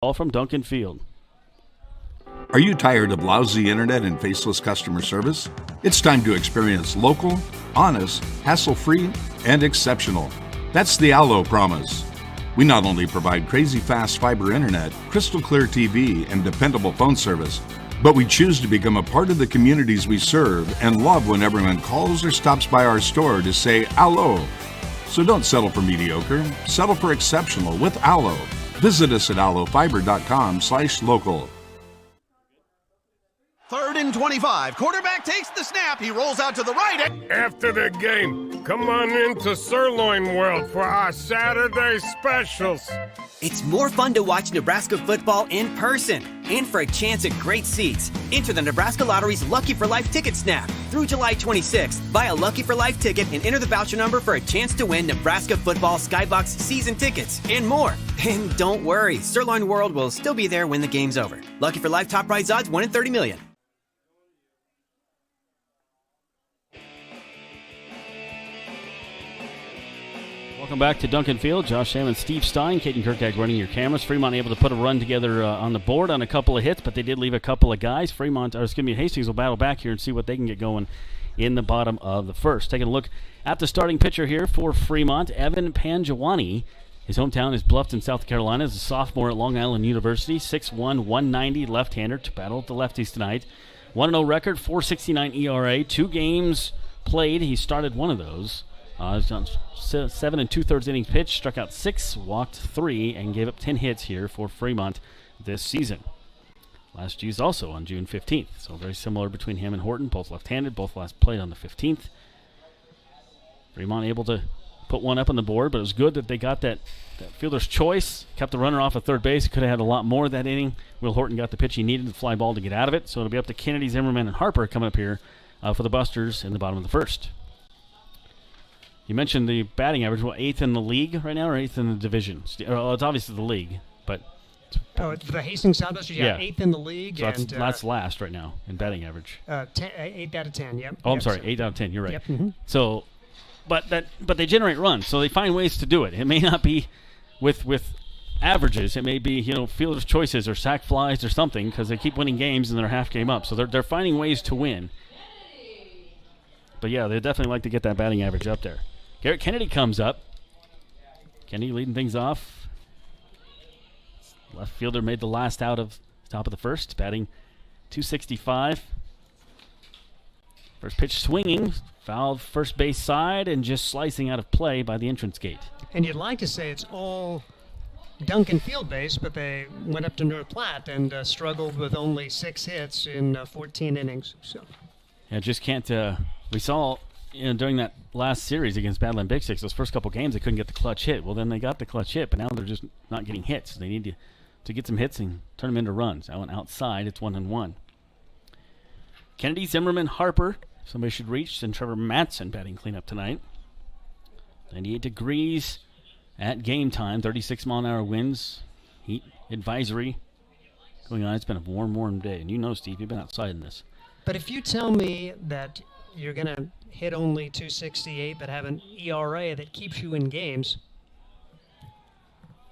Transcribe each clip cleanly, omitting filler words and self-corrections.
All from Duncan Field. Are you tired of lousy internet and faceless customer service? It's time to experience local, honest, hassle-free, and exceptional. That's the Allo promise. We not only provide crazy fast fiber internet, crystal clear TV, and dependable phone service, but we choose to become a part of the communities we serve and love when everyone calls or stops by our store to say Allo. So don't settle for mediocre, settle for exceptional with Allo. Visit us at allofiber.com/local. 3rd and 25. Quarterback takes the snap. He rolls out to the right. After the game, come on into Sirloin World for our Saturday specials. It's more fun to watch Nebraska football in person. And for a chance at great seats, enter the Nebraska Lottery's Lucky for Life ticket snap. Through July 26th, buy a Lucky for Life ticket and enter the voucher number for a chance to win Nebraska football Skybox season tickets and more. And don't worry, Sirloin World will still be there when the game's over. Lucky for Life top prize odds 1 in 30 million. Welcome back to Duncan Field. Josh Salmon, Steve Stein, Caden Kirkag running your cameras. Fremont able to put a run together on the board on a couple of hits, but they did leave a couple of guys. Hastings will battle back here and see what they can get going in the bottom of the first. Taking a look at the starting pitcher here for Fremont, Evan Panjawani. His hometown is Bluffton, South Carolina. He's a sophomore at Long Island University, 6'1", 190 left-hander to battle with the lefties tonight. 1-0 record, 4.69 ERA, 2 games played. He started one of those. He's on 7 2/3 innings pitched, struck out 6, walked 3, and gave up 10 hits here for Fremont this season. Last used also on June 15th, so very similar between him and Horton, both left-handed, both last played on the 15th. Fremont able to put one up on the board, but it was good that they got that fielder's choice, kept the runner off at third base. Could have had a lot more that inning. Will Horton got the pitch he needed, the fly ball to get out of it, so it'll be up to Kennedy, Zimmerman, and Harper coming up here for the Busters in the bottom of the first. You mentioned the batting average, 8th in the league right now or 8th in the division? Well, it's obviously the league, but... it's the Hastings Soundbusters, yeah, 8th in the league. So that's last right now in batting average. 8 out of 10, yep. Oh, I'm sorry, 8 out of 10, you're right. Yep. Mm-hmm. So, but they generate runs, so they find ways to do it. It may not be with averages. It may be, fielder's choices or sac flies or something, because they keep winning games and they're half game up. So they're finding ways to win. But yeah, they definitely like to get that batting average up there. Garrett Kennedy comes up. Kennedy leading things off. Left fielder made the last out of top of the first, batting .265. First pitch swinging, fouled first base side, and just slicing out of play by the entrance gate. And you'd like to say it's all Duncan Field based, but they went up to North Platte and struggled with only 6 hits in 14 innings. So, yeah, just can't. We saw during that last series against Badland Big Six, those first couple games, they couldn't get the clutch hit. Well, then they got the clutch hit, but now they're just not getting hits. They need to get some hits and turn them into runs. That one outside, it's 1-1. Kennedy, Zimmerman, Harper. Somebody should reach. And Trevor Matson batting cleanup tonight. 98 degrees at game time. 36-mile-an-hour winds. Heat advisory going on. It's been a warm day. And Steve, you've been outside in this. But if you tell me that you're going to hit only .268 but have an ERA that keeps you in games,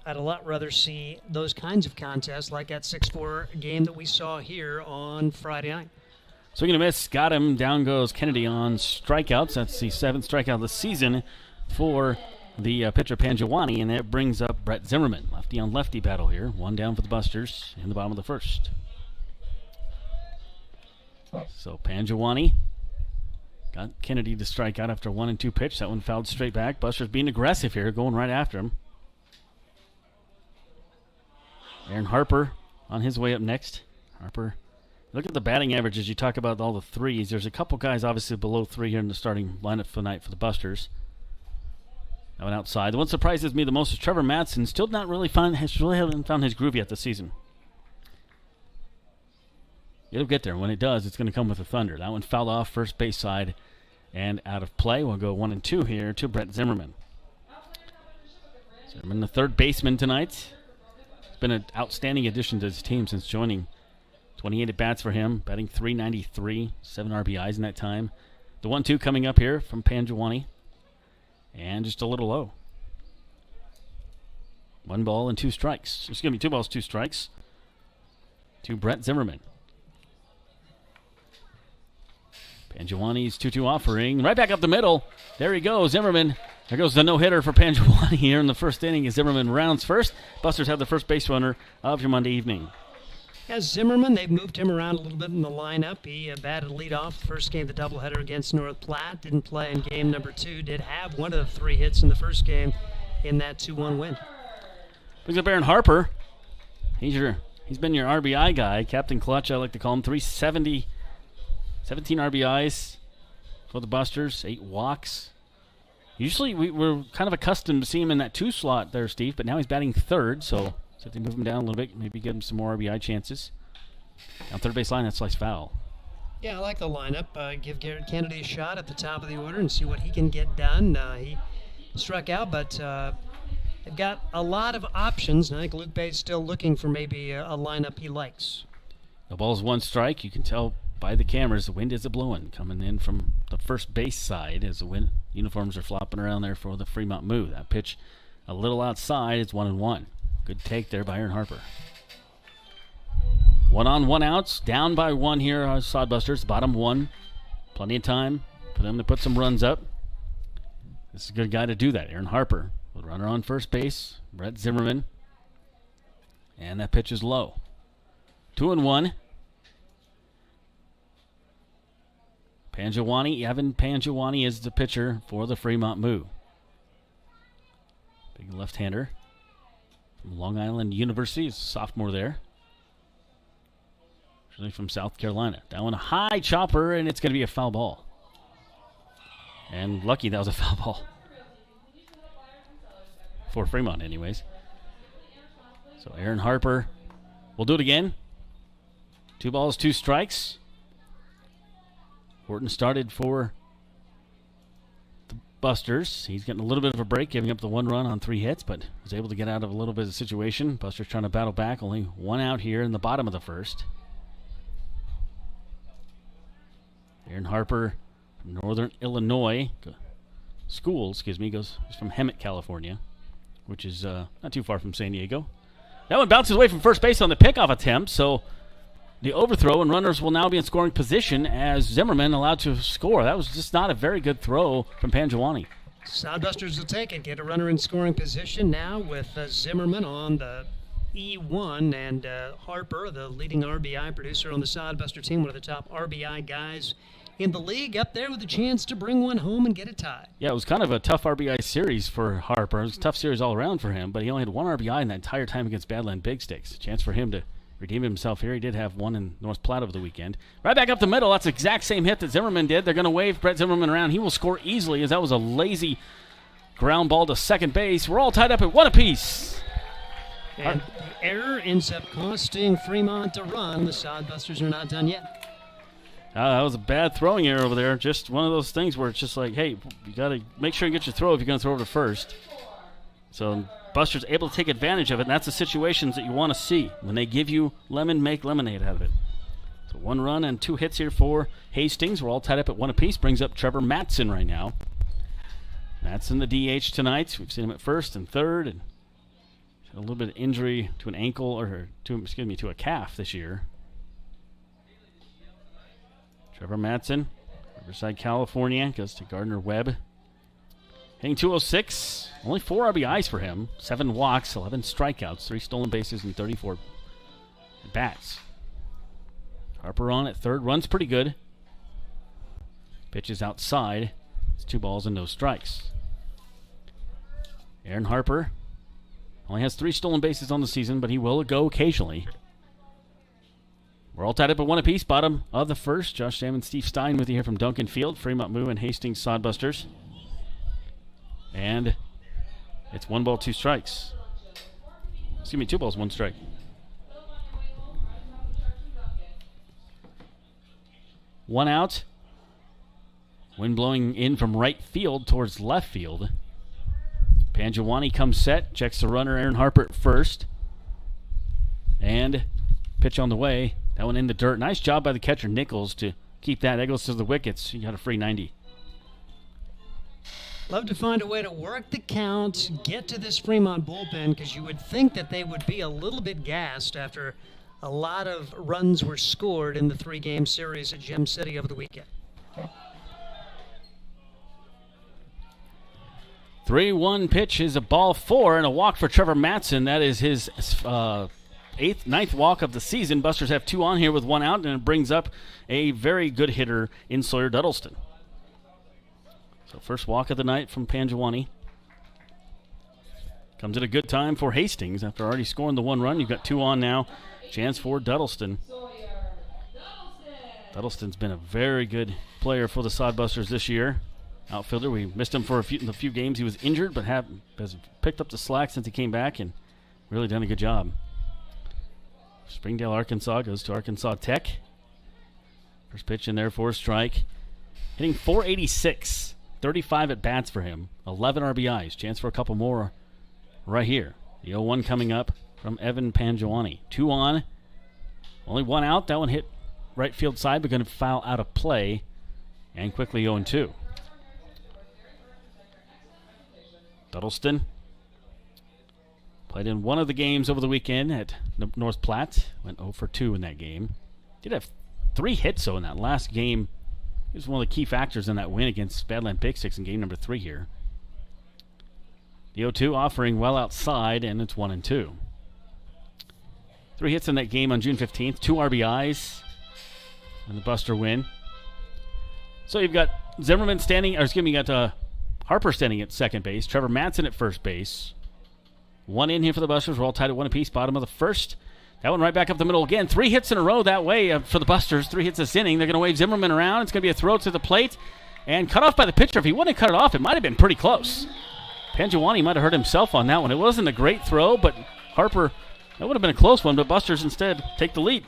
I'd a lot rather see those kinds of contests like that 6-4 game that we saw here on Friday night. Swing and a miss, got him. Down goes Kennedy on strikeouts. That's the 7th strikeout of the season for the pitcher Panjawani, and that brings up Brett Zimmerman. Lefty on lefty battle here. 1 down for the Busters in the bottom of the first. So Panjawani got Kennedy to strike out after 1 and 2 pitch. That one fouled straight back. Busters being aggressive here, going right after him. Aaron Harper on his way up next. Harper, look at the batting average as you talk about all the threes. There's a couple guys obviously below 3 here in the starting lineup for the night for the Busters. That one outside. The one surprises me the most is Trevor Matson. Still not really haven't found his groove yet this season. It'll get there. When it does, it's going to come with a thunder. That one fouled off first base side and out of play. We'll go 1 and 2 here to Brett Zimmerman. Zimmerman, the third baseman tonight. It's been an outstanding addition to his team since joining. 28 at-bats for him, batting .393, 7 RBIs in that time. The 1-2 coming up here from Panjawani. And just a little low. 1 ball and 2 strikes. Excuse me, 2 balls, 2 strikes to Brett Zimmerman. Pangiwani's 2-2 offering. Right back up the middle. There he goes, Zimmerman. There goes the no-hitter for Pangiwani here in the first inning as Zimmerman rounds first. Busters have the first base runner of your Monday evening. As Zimmerman, they've moved him around a little bit in the lineup. He batted leadoff first game, the doubleheader against North Platte. Didn't play in game number 2. Did have one of the 3 hits in the first game in that 2-1 win. Brings up Aaron Harper. He's been your RBI guy, Captain Clutch, I like to call him. 370, 17 RBIs for the Busters, 8 walks. Usually we're kind of accustomed to seeing him in that 2 slot there, Steve, but now he's batting third, so if they move him down a little bit, maybe give him some more RBI chances. On third base line, that slice foul. Yeah, I like the lineup. Give Garrett Kennedy a shot at the top of the order and see what he can get done. He struck out, but they've got a lot of options, and I think Luke Bates still looking for maybe a lineup he likes. The ball's 1 strike. You can tell by the cameras the wind is a-blowing coming in from the first base side as the wind uniforms are flopping around there for the Fremont Moo. That pitch a little outside. It's 1-1. Good take there by Aaron Harper. 1 on, 1 outs. Down by 1 here, Sodbusters. Bottom 1. Plenty of time for them to put some runs up. This is a good guy to do that. Aaron Harper with runner on first base. Brett Zimmerman. And that pitch is low. 2-1. Pangiwani, Evan Pangiwani is the pitcher for the Fremont Moo. Big left-hander from Long Island University. He's a sophomore there. Originally from South Carolina. That one a high chopper, and it's going to be a foul ball. And lucky that was a foul ball. For Fremont, anyways. So Aaron Harper will do it again. 2 balls, 2 strikes. Horton started for the Busters. He's getting a little bit of a break, giving up the 1 run on 3 hits, but was able to get out of a little bit of a situation. Busters trying to battle back. Only 1 out here in the bottom of the first. Aaron Harper from Northern Illinois. He's from Hemet, California, which is not too far from San Diego. That one bounces away from first base on the pickoff attempt, so the overthrow, and runners will now be in scoring position as Zimmerman allowed to score. That was just not a very good throw from Pangiwani. Sodbusters will take it, get a runner in scoring position now with Zimmerman on the E1 and Harper, the leading RBI producer on the Sodbuster team, one of the top RBI guys in the league, up there with a chance to bring one home and get it tied. Yeah, it was kind of a tough RBI series for Harper. It was a tough series all around for him, but he only had 1 RBI in that entire time against Badland Big Sticks. A chance for him to redeem himself here. He did have 1 in North Platte over the weekend. Right back up the middle. That's the exact same hit that Zimmerman did. They're going to wave Brett Zimmerman around. He will score easily as that was a lazy ground ball to second base. We're all tied up at 1 apiece. And the error ends up costing Fremont a run. The Sodbusters are not done yet. That was a bad throwing error over there. Just one of those things where it's just like, hey, you got to make sure you get your throw if you're going to throw over to first. So Buster's able to take advantage of it, and that's the situations that you want to see. When they give you lemon, make lemonade out of it. So 1 run and 2 hits here for Hastings. We're all tied up at 1 apiece. Brings up Trevor Matson right now. Matson the DH tonight. We've seen him at first and third, and had a little bit of injury to an ankle, or to a calf this year. Trevor Matson, Riverside, California, goes to Gardner-Webb. Hitting .206, only 4 RBIs for him, 7 walks, 11 strikeouts, 3 stolen bases, and 34 bats. Harper on at third, runs pretty good. Pitches outside. It's 2 balls and no strikes. Aaron Harper only has 3 stolen bases on the season, but he will go occasionally. We're all tied up at 1 apiece, bottom of the first. Josh Salmon, Steve Stein with you here from Duncan Field, Fremont Moo and Hastings Sodbusters. And it's 1 ball, 2 strikes. 2 balls, 1 strike. One out. Wind blowing in from right field towards left field. Pangiwani comes set, checks the runner, Aaron Harper at first. And pitch on the way. That one in the dirt. Nice job by the catcher, Nichols, to keep that. That goes to the wickets. You got a free 90. Love to find a way to work the count, get to this Fremont bullpen, because you would think that they would be a little bit gassed after a lot of runs were scored in the 3-game series at Gem City over the weekend. 3-1 pitch is a ball 4 and a walk for Trevor Matson. That is his ninth walk of the season. Busters have 2 on here with 1 out, and it brings up a very good hitter in Sawyer Duddleston. So first walk of the night from Panjawani. Comes at a good time for Hastings after already scoring the 1 run. You've got 2 on now. Chance for Duddleston. Duddleston's been a very good player for the Sodbusters this year. Outfielder, we missed him for a few games. He was injured, but has picked up the slack since he came back and really done a good job. Springdale, Arkansas goes to Arkansas Tech. First pitch in there for a strike. Hitting .486, 35 at bats for him, 11 RBIs. Chance for a couple more right here. The 0-1 coming up from Evan Panjawani. 2 on, only 1 out. That one hit right field side, but going to foul out of play, and quickly 0-2. Duddleston played in one of the games over the weekend at North Platte. Went 0 for 2 in that game. Did have 3 hits, though, in that last game. He was one of the key factors in that win against Badland Big Six in game number 3 here. The 0-2 offering well outside, and it's 1-2. 3 hits in that game on June 15th. 2 RBIs in the Buster win. So you've got Zimmerman standing, or excuse me, you got Harper standing at second base. Trevor Matson at first base. 1 in here for the Busters. We're all tied at 1 apiece. Bottom of the first. That one right back up the middle again. 3 hits in a row that way for the Busters. 3 hits this inning. They're going to wave Zimmerman around. It's going to be a throw to the plate. And cut off by the pitcher. If he wouldn't have cut it off, it might have been pretty close. Panjawani might have hurt himself on that one. It wasn't a great throw, but Harper, that would have been a close one, but Busters instead take the lead.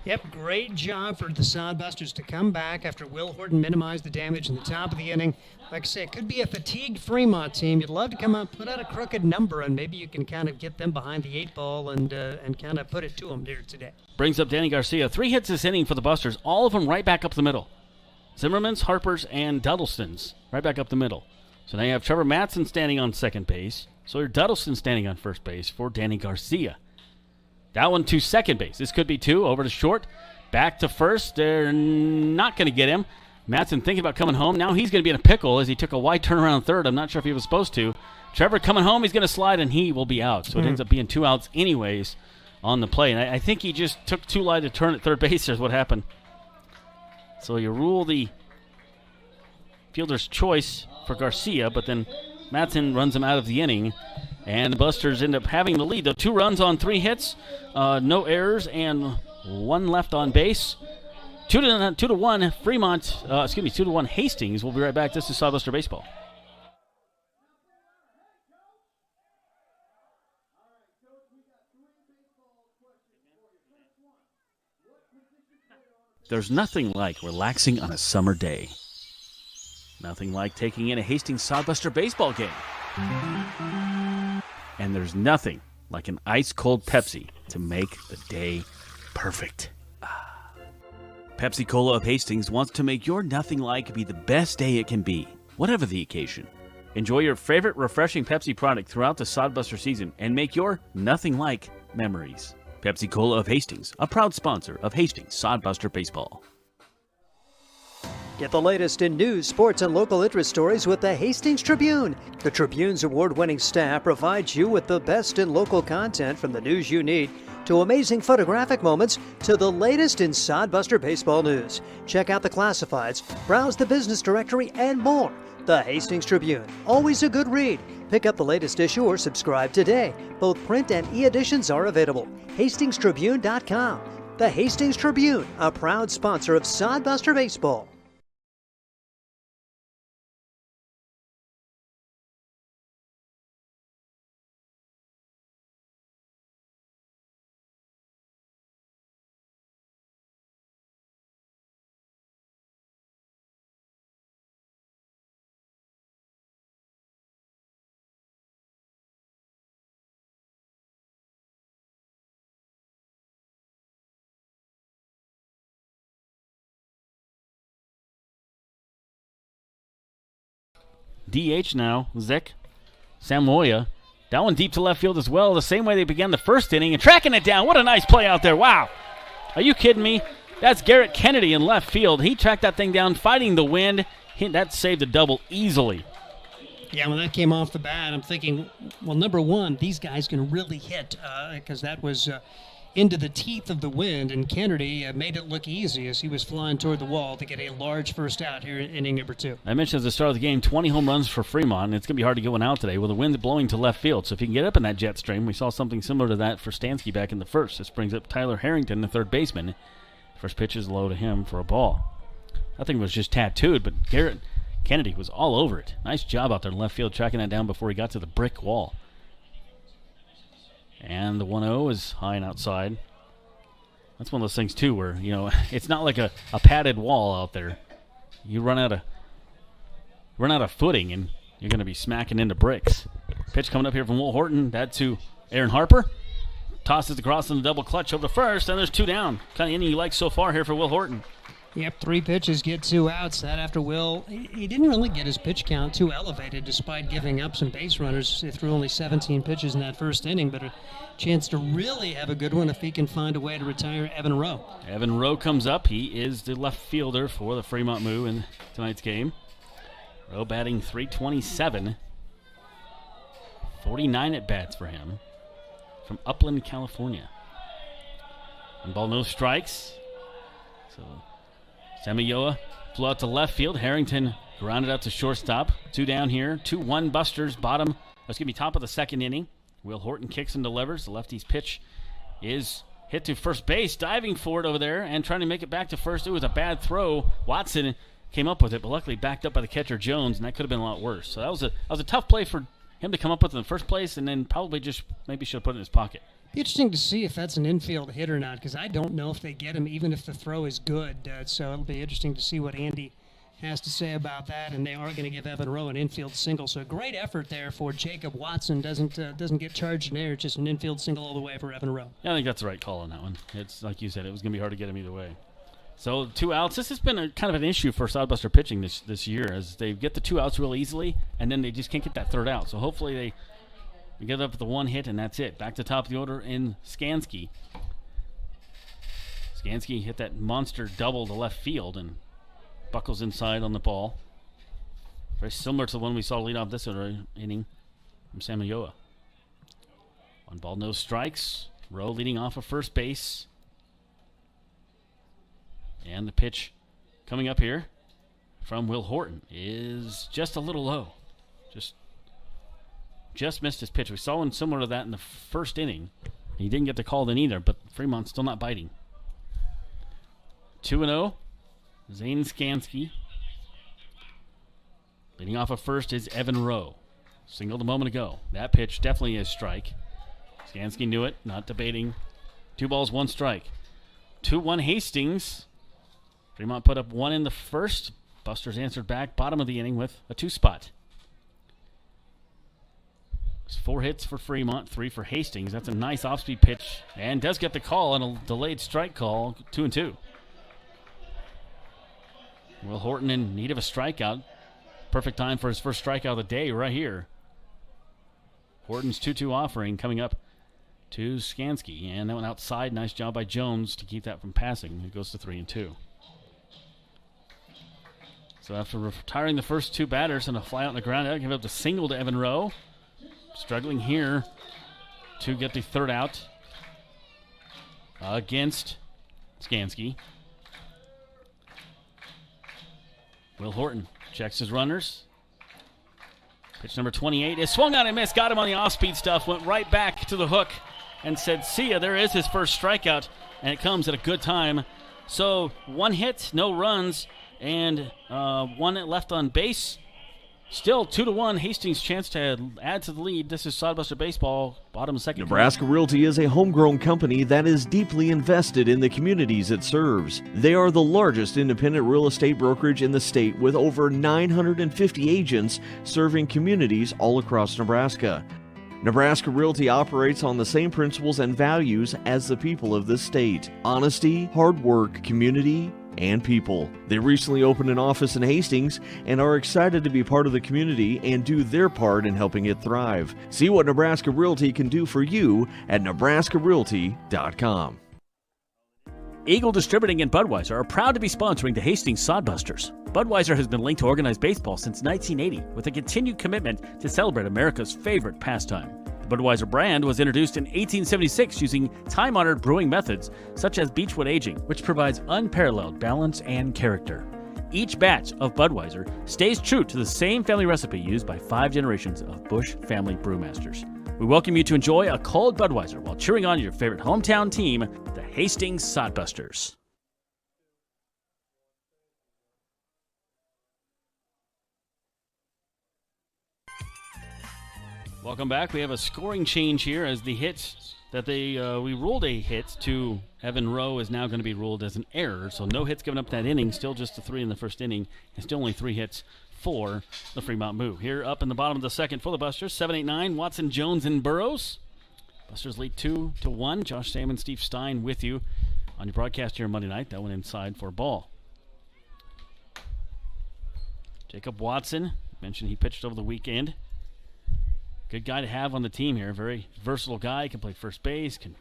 Yep, great job for the Sodbusters to come back after Will Horton minimized the damage in the top of the inning. Like I say, it could be a fatigued Fremont team. You'd love to come out, put out a crooked number, and maybe you can kind of get them behind the 8 ball and kind of put it to them here today. Brings up Danny Garcia. 3 hits this inning for the Busters, all of them right back up the middle. Zimmerman's, Harper's, and Duddleston's right back up the middle. So now you have Trevor Matson standing on second base. Sawyer Duddleston standing on first base for Danny Garcia. That one to second base. This could be 2. Over to short. Back to first. They're not going to get him. Matson thinking about coming home. Now he's going to be in a pickle as he took a wide turnaround third. I'm not sure if he was supposed to. Trevor coming home. He's going to slide, and he will be out. So it ends up being 2 outs anyways on the play. And I think he just took too light a turn at third base. Is what happened. So you rule the fielder's choice for Garcia, but then Matson runs him out of the inning. And the Busters end up having the lead. 2 runs on 3 hits, no errors, and 1 left on base. 2-1 Fremont, 2-1 Hastings. We'll be right back. This is Sodbuster Baseball. There's nothing like relaxing on a summer day. Nothing like taking in a Hastings Sodbuster baseball game. And there's nothing like an ice-cold Pepsi to make the day perfect. Pepsi Cola of Hastings wants to make your nothing like be the best day it can be, whatever the occasion. Enjoy your favorite refreshing Pepsi product throughout the Sodbuster season and make your nothing like memories. Pepsi Cola of Hastings, a proud sponsor of Hastings Sodbuster Baseball. Get the latest in news, sports, and local interest stories with the Hastings Tribune. The Tribune's award-winning staff provides you with the best in local content, from the news you need to amazing photographic moments to the latest in Sodbuster baseball news. Check out the classifieds, browse the business directory, and more. The Hastings Tribune, always a good read. Pick up the latest issue or subscribe today. Both print and e-editions are available. HastingsTribune.com. The Hastings Tribune, a proud sponsor of Sodbuster Baseball. DH now, Zek Samoya. That one deep to left field as well, the same way they began the first inning, and tracking it down. What a nice play out there. Wow. Are you kidding me? That's Garrett Kennedy in left field. He tracked that thing down, fighting the wind. That saved a double easily. Yeah, when that came off the bat, I'm thinking, well, number one, these guys can really hit because that was into the teeth of the wind, and Kennedy made it look easy as he was flying toward the wall to get a large first out here in inning number 2. I mentioned at the start of the game, 20 home runs for Fremont, and it's going to be hard to get one out today with the wind blowing to left field. So if you can get up in that jet stream, we saw something similar to that for Stansky back in the first. This brings up Tyler Harrington, the third baseman. First pitch is low to him for a ball. That thing was just tattooed, but Garrett Kennedy was all over it. Nice job out there in left field, tracking that down before he got to the brick wall. And the 1-0 is high and outside. That's one of those things, too, where, it's not like a padded wall out there. You run out of footing, and you're going to be smacking into bricks. Pitch coming up here from Will Horton. That to Aaron Harper. Tosses across in the double clutch over to first, and there's 2 down. Kind of inning you like so far here for Will Horton. Yep, 3 pitches, get 2 outs. That after Will, he didn't really get his pitch count too elevated despite giving up some base runners. He threw only 17 pitches in that first inning, but a chance to really have a good one if he can find a way to retire Evan Rowe. Evan Rowe comes up. He is the left fielder for the Fremont Moo in tonight's game. Rowe batting .327. 49 at-bats for him from Upland, California. One ball, no strikes. So Samayoa flew out to left field. Harrington grounded out to shortstop. 2 down here. 2-1 Busters. Top of the second inning. Will Horton kicks and delivers. The lefty's pitch is hit to first base. Diving for it over there and trying to make it back to first. It was a bad throw. Watson came up with it, but luckily backed up by the catcher Jones, and that could have been a lot worse. So that was a tough play for him to come up with in the first place, and then probably just maybe should have put it in his pocket. Be interesting to see if that's an infield hit or not, because I don't know if they get him, even if the throw is good. So it'll be interesting to see what Andy has to say about that, and they are going to give Evan Rowe an infield single. So a great effort there for Jacob Watson. Doesn't get charged in air, just an infield single all the way for Evan Rowe. Yeah, I think that's the right call on that one. It's like you said, it was going to be hard to get him either way. So 2 outs. This has been kind of an issue for Southbuster pitching this year, as they get the 2 outs real easily, and then they just can't get that third out. So hopefully they get up with the 1 hit, and that's it. Back to top of the order in Skansky. Skansky hit that monster double to left field and buckles inside on the ball. Very similar to the one we saw lead off this inning from Samayoa. 1 ball, no strikes. Rowe leading off of first base. And the pitch coming up here from Will Horton is just a little low. Just missed his pitch. We saw one similar to that in the first inning. He didn't get the call then either, but Fremont's still not biting. 2-0. Zane Skansky. Leading off of first is Evan Rowe. Singled a moment ago. That pitch definitely is strike. Skansky knew it, not debating. 2 balls, 1 strike. 2-1 Hastings. Fremont put up 1 in the first. Busters answered back, bottom of the inning with a 2 spot. It's 4 hits for Fremont, 3 for Hastings. That's a nice off-speed pitch, and does get the call on a delayed strike call, 2-2. Will Horton in need of a strikeout. Perfect time for his first strikeout of the day right here. Horton's 2-2 offering coming up to Skansky, and that one outside. Nice job by Jones to keep that from passing. It goes to 3-2. So after retiring the first 2 batters and a fly out on the ground, they'll give up the single to Evan Rowe. Struggling here to get the third out against Skansky. Will Horton checks his runners. Pitch number 28 is swung on and missed. Got him on the off-speed stuff. Went right back to the hook and said, see ya. There is his first strikeout, and it comes at a good time. So 1 hit, no runs, and 1 left on base. Still 2-1, Hastings' chance to add to the lead. This is Sodbuster Baseball, bottom of second. Nebraska Realty is a homegrown company that is deeply invested in the communities it serves. They are the largest independent real estate brokerage in the state with over 950 agents serving communities all across Nebraska. Nebraska Realty operates on the same principles and values as the people of this state: honesty, hard work, community, and people. They recently opened an office in Hastings and are excited to be part of the community and do their part in helping it thrive. See what Nebraska Realty can do for you at nebraskarealty.com. Eagle Distributing and Budweiser are proud to be sponsoring the Hastings Sodbusters. Budweiser has been linked to organized baseball since 1980 with a continued commitment to celebrate America's favorite pastime. The Budweiser brand was introduced in 1876 using time-honored brewing methods such as beechwood aging, which provides unparalleled balance and character. Each batch of Budweiser stays true to the same family recipe used by 5 generations of Busch family brewmasters. We welcome you to enjoy a cold Budweiser while cheering on your favorite hometown team, the Hastings Sodbusters. Welcome back. We have a scoring change here as the hit that we ruled a hit to Evan Rowe is now going to be ruled as an error. So no hits given up that inning, still just a 3 in the first inning, and still only 3 hits for the Fremont Moo. Here up in the bottom of the second for the Busters, 7-8-9, Watson, Jones, and Burrows. Busters lead 2-1. Josh Salmon, Steve Stein with you on your broadcast here Monday night. That went inside for a ball. Jacob Watson, mentioned he pitched over the weekend. Good guy to have on the team here. Very versatile guy. Can play first base, can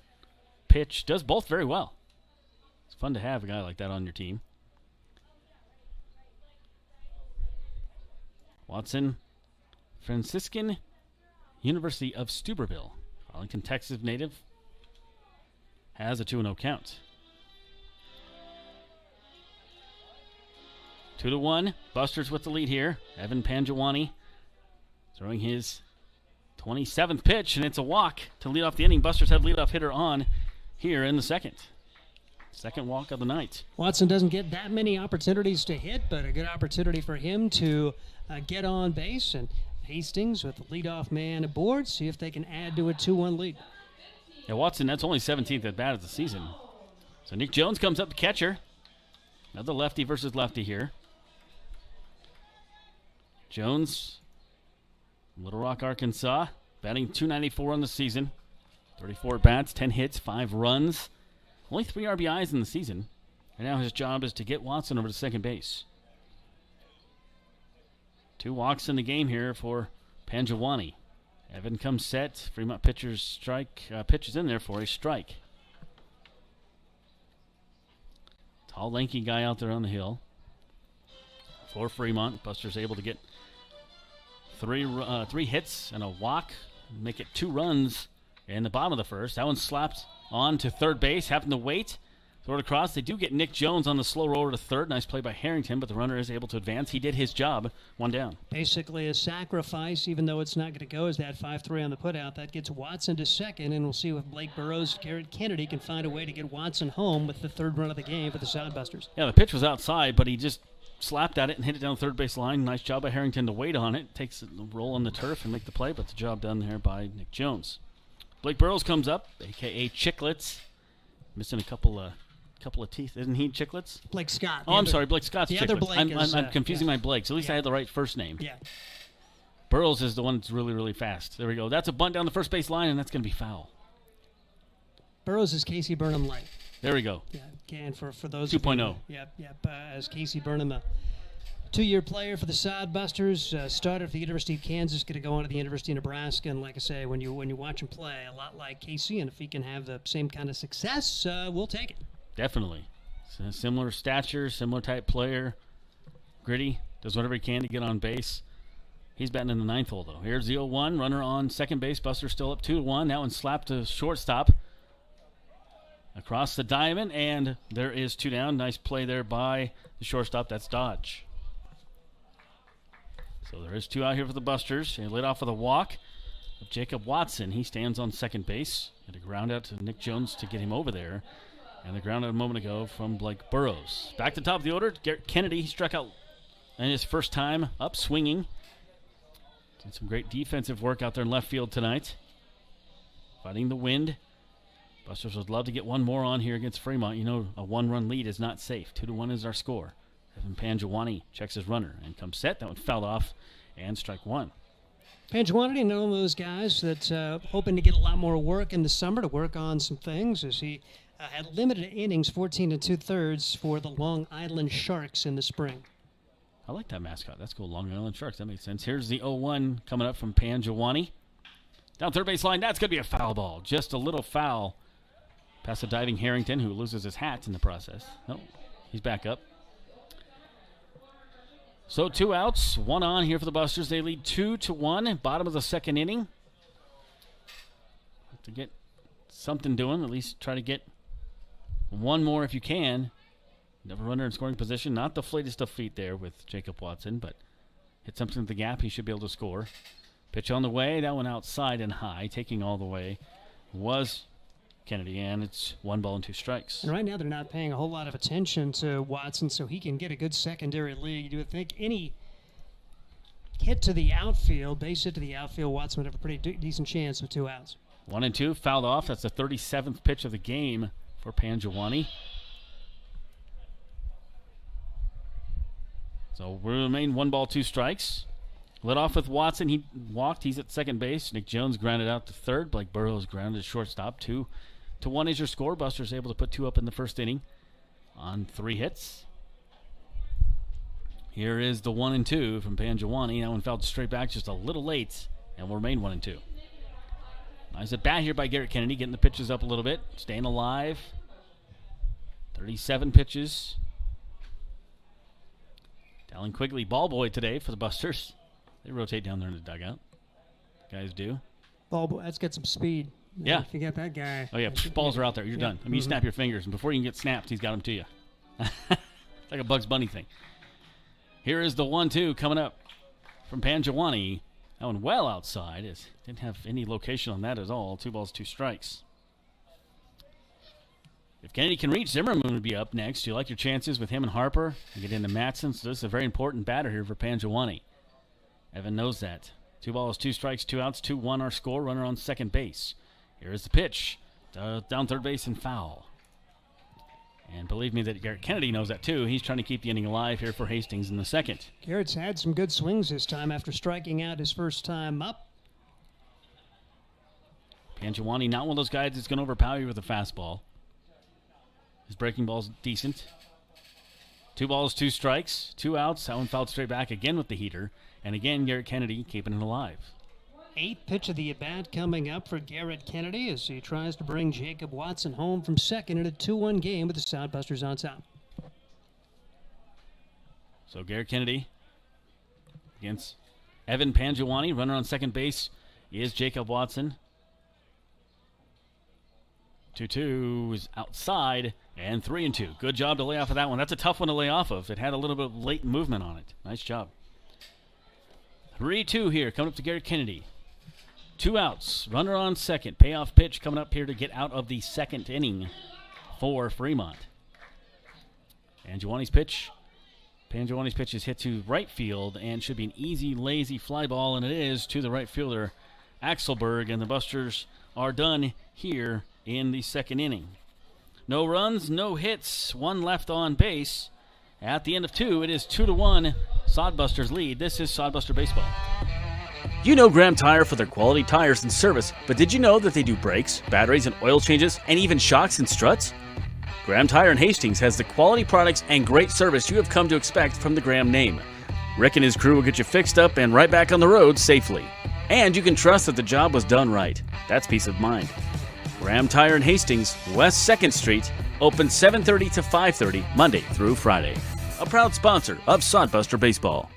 pitch, does both very well. It's fun to have a guy like that on your team. Watson, Franciscan University of Steubenville, Arlington, Texas native, has a 2-0 count. 2-1. Busters with the lead here. Evan Pangiwani throwing his 27th pitch, and it's a walk to lead off the inning. Busters have leadoff hitter on here in the second. Second walk of the night. Watson doesn't get that many opportunities to hit, but a good opportunity for him to get on base. And Hastings with the leadoff man aboard, see if they can add to a 2-1 lead. Yeah, Watson, that's only 17th at bat of the season. So Nick Jones comes up to catcher. Another lefty versus lefty here. Jones, Little Rock, Arkansas, batting .294 on the season. 34 bats, 10 hits, 5 runs. Only 3 RBIs in the season. And now his job is to get Watson over to second base. 2 walks in the game here for Pangiwani. Evan comes set. Fremont pitches in there for a strike. Tall, lanky guy out there on the hill. For Fremont, Buster's able to get 3 hits and a walk, make it 2 runs in the bottom of the first. That one slapped on to third base, happened to wait, throw it across. They do get Nick Jones on the slow roller to third. Nice play by Harrington, but the runner is able to advance. He did his job, 1 down. Basically a sacrifice, even though it's not going to go as that 5-3 on the putout. That gets Watson to second, and we'll see if Blake Burrows, Garrett Kennedy can find a way to get Watson home with the 3rd run of the game for the Sodbusters. Yeah, the pitch was outside, but he just slapped at it and hit it down the third base line. Nice job by Harrington to wait on it. Takes a roll on the turf and make the play, but the job done there by Nick Jones. Blake Burrows comes up, a.k.a. Chicklets. Missing a couple of teeth. Isn't he Chicklets? Blake Scott. Oh, I'm sorry. Blake Scott's the Chicklets. other Blake I'm confusing my Blakes. At least I had the right first name. Yeah. Burrows is the one that's really, really fast. There we go. That's a bunt down the first base line, and that's going to be foul. Burrows is Casey Burnham light. There we go. Yeah, and for those 2.0. Yep. As Casey Burnham, a 2-year player for the Sodbusters, started at the University of Kansas, going to go on to the University of Nebraska. And like I say, when you watch him play, a lot like Casey, and if he can have the same kind of success, we'll take it. Definitely. Similar stature, similar type player. Gritty, does whatever he can to get on base. He's batting in the 9th hole, though. Here's the 0-1, runner on second base. Buster still up 2-1. That one slapped to shortstop. Across the diamond, and there is 2 down. Nice play there by the shortstop. That's Dodge. So there is 2 out here for the Busters. They lit off with a walk of Jacob Watson. He stands on second base. Had a ground out to Nick Jones to get him over there. And the ground out a moment ago from Blake Burrows. Back to the top of the order, Garrett Kennedy. He struck out in his first time up swinging. Did some great defensive work out there in left field tonight. Fighting the wind. Busters would love to get one more on here against Fremont. You know, a 1-run lead is not safe. 2-1 is our score. Evan Pangiwani checks his runner and comes set. That one fouled off and strike 1. Pangiwani, one of those guys that's hoping to get a lot more work in the summer to work on some things as he had limited innings, 14 2/3 for the Long Island Sharks in the spring. I like that mascot. That's cool. Long Island Sharks. That makes sense. Here's the 0-1 coming up from Pangiwani. Down third base line. That's going to be a foul ball. Just a little foul. Past the diving Harrington, who loses his hat in the process. Oh, he's back up. So 2 outs, 1 on here for the Busters. They lead 2-1. Bottom of the second inning. Have to get something doing. At least try to get one more if you can. Never runner in scoring position. Not the fleetest of feet there with Jacob Watson, but hit something at the gap. He should be able to score. Pitch on the way. That one outside and high. Taking all the way was Kennedy, and it's 1 ball and 2 strikes. And right now they're not paying a whole lot of attention to Watson, so he can get a good secondary lead. You would think any hit to the outfield, base hit to the outfield, Watson would have a pretty decent chance with 2 outs. 1-2, fouled off. That's the 37th pitch of the game for Pangiwani. So we remain 1 ball, 2 strikes. Led off with Watson. He walked. He's at second base. Nick Jones grounded out to third. Blake Burrows grounded shortstop. 2-1 is your score. Busters able to put 2 up in the first inning on 3 hits. Here is the 1-2 from Pangiwani. That one fouled straight back just a little late, and will remain 1-2. Nice at bat here by Garrett Kennedy, getting the pitches up a little bit, staying alive. 37 pitches. Dallin Quigley, ball boy today for the Busters. They rotate down there in the dugout. Guys do. Ball boy, let's get some speed. Yeah. If you get that guy. Oh, yeah, balls are out there. You're done. I mean, you snap your fingers, and before you can get snapped, he's got them to you. It's like a Bugs Bunny thing. Here is the 1-2 coming up from Pangiwani. That one well outside. Didn't have any location on that at all. 2 balls, 2 strikes. If Kennedy can reach, Zimmerman would be up next. You like your chances with him and Harper. You get into Matson, so this is a very important batter here for Pangiwani. Evan knows that. 2 balls, 2 strikes, 2 outs, 2-1 our score. Runner on second base. Here is the pitch. Down third base and foul. And believe me that Garrett Kennedy knows that too. He's trying to keep the inning alive here for Hastings in the second. Garrett's had some good swings this time after striking out his first time up. Pangiwani, not one of those guys that's going to overpower you with a fastball. His breaking ball's decent. 2 balls, 2 strikes, 2 outs. That one fouled straight back again with the heater. And again, Garrett Kennedy keeping it alive. 8th pitch of the at-bat coming up for Garrett Kennedy as he tries to bring Jacob Watson home from second in a 2-1 game with the Soundbusters on top. So Garrett Kennedy against Evan Pangiwani. Runner on second base is Jacob Watson. 2-2 is outside, and 3-2. Good job to lay off of that one. That's a tough one to lay off of. It had a little bit of late movement on it. Nice job. 3-2 here, coming up to Garrett Kennedy. 2 outs. Runner on second. Payoff pitch coming up here to get out of the second inning for Fremont. Pangiwani's pitch. Pangiwani's pitch is hit to right field and should be an easy, lazy fly ball, and it is to the right fielder, Axelberg, and the Busters are done here in the second inning. No runs, no hits, 1 left on base. At the end of 2, it is 2-1, Sodbusters lead. This is Sodbuster Baseball. You know Graham Tire for their quality tires and service, but did you know that they do brakes, batteries, and oil changes, and even shocks and struts? Graham Tire in Hastings has the quality products and great service you have come to expect from the Graham name. Rick and his crew will get you fixed up and right back on the road safely. And you can trust that the job was done right. That's peace of mind. Graham Tire in Hastings, West 2nd Street, open 7:30 to 5:30, Monday through Friday. A proud sponsor of Sodbuster Baseball.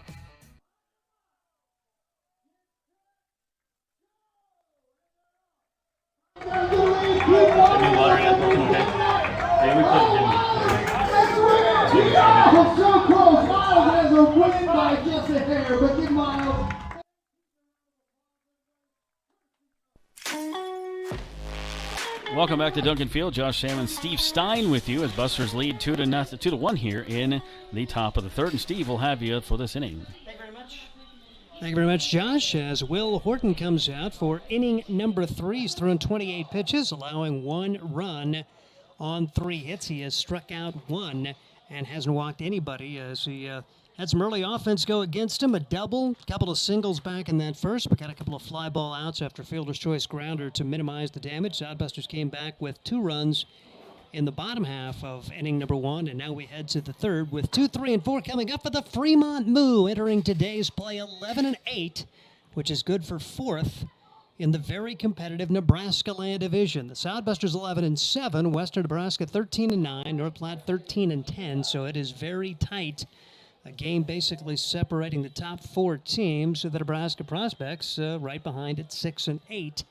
Welcome back to Duncan Field. Josh Salmon, Steve Stein with you as Busters lead 2-1 here in the top of the third. And Steve will have you for this inning. Thank you very much. Thank you very much, Josh. As Will Horton comes out for inning number 3. He's thrown 28 pitches, allowing 1 run on 3 hits. He has struck out 1 and hasn't walked anybody as he had some early offense go against him. A double, a couple of singles back in that first, but got a couple of fly ball outs after fielder's choice grounder to minimize the damage. Sodbusters came back with 2 runs in the bottom half of inning number 1, and now we head to the third with 2, 3, and 4 coming up for the Fremont Moo, entering today's play 11-8, which is good for 4th in the very competitive Nebraska Land Division. The Sodbusters 11-7, Western Nebraska 13-9, North Platte 13-10, so it is very tight. A game basically separating the top 4 teams of the Nebraska Prospects, right behind it, 6-8.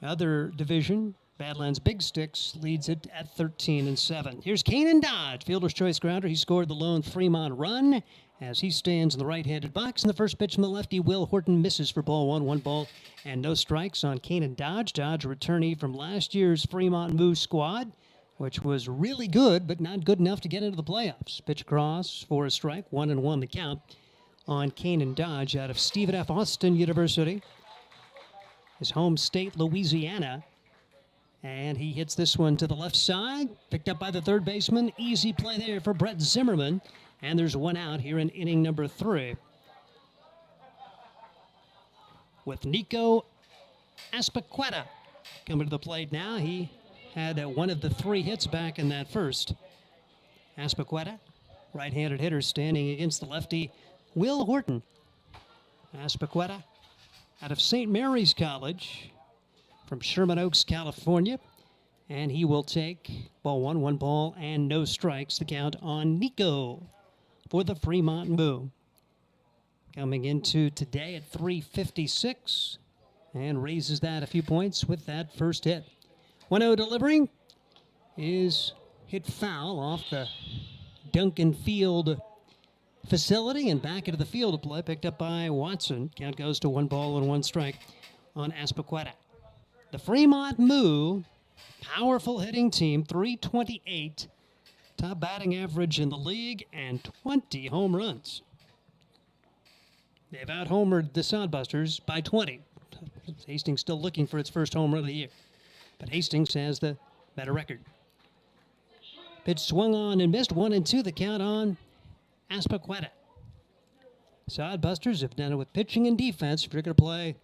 Other division, Badlands Big Sticks leads it at 13-7. Here's Kanan Dodge, fielder's choice grounder. He scored the lone Fremont run as he stands in the right-handed box. And the first pitch from the lefty, Will Horton, misses for ball 1. 1 ball and no strikes on Kanan Dodge. Dodge, a returnee from last year's Fremont Moo squad, which was really good, but not good enough to get into the playoffs. Pitch across for a strike, 1-1 the count on Kanan Dodge out of Stephen F. Austin University, his home state, Louisiana. And he hits this one to the left side, picked up by the third baseman. Easy play there for Brett Zimmerman. And there's 1 out here in inning number 3. With Nico Aspaqueta coming to the plate now. He had one of the 3 hits back in that first. Aspaqueta, right-handed hitter, standing against the lefty Will Horton. Aspaqueta out of St. Mary's College from Sherman Oaks, California. And he will take ball 1, 1 ball and no strikes. The count on Nico for the Fremont Moo. Coming into today at 356 and raises that a few points with that first hit. 1-0 delivery is hit foul off the Duncan Field facility and back into the field of play, picked up by Watson. Count goes to 1 ball and 1 strike on Aspaqueta. The Fremont Moo, powerful hitting team, 328, top batting average in the league, and 20 home runs. They've out-homered the Sodbusters by 20. Hastings still looking for its first home run of the year, but Hastings has the better record. Pitch swung on and missed, 1-2 the count on Aspaqueta. Sodbusters have done it with pitching and defense. If you're going to play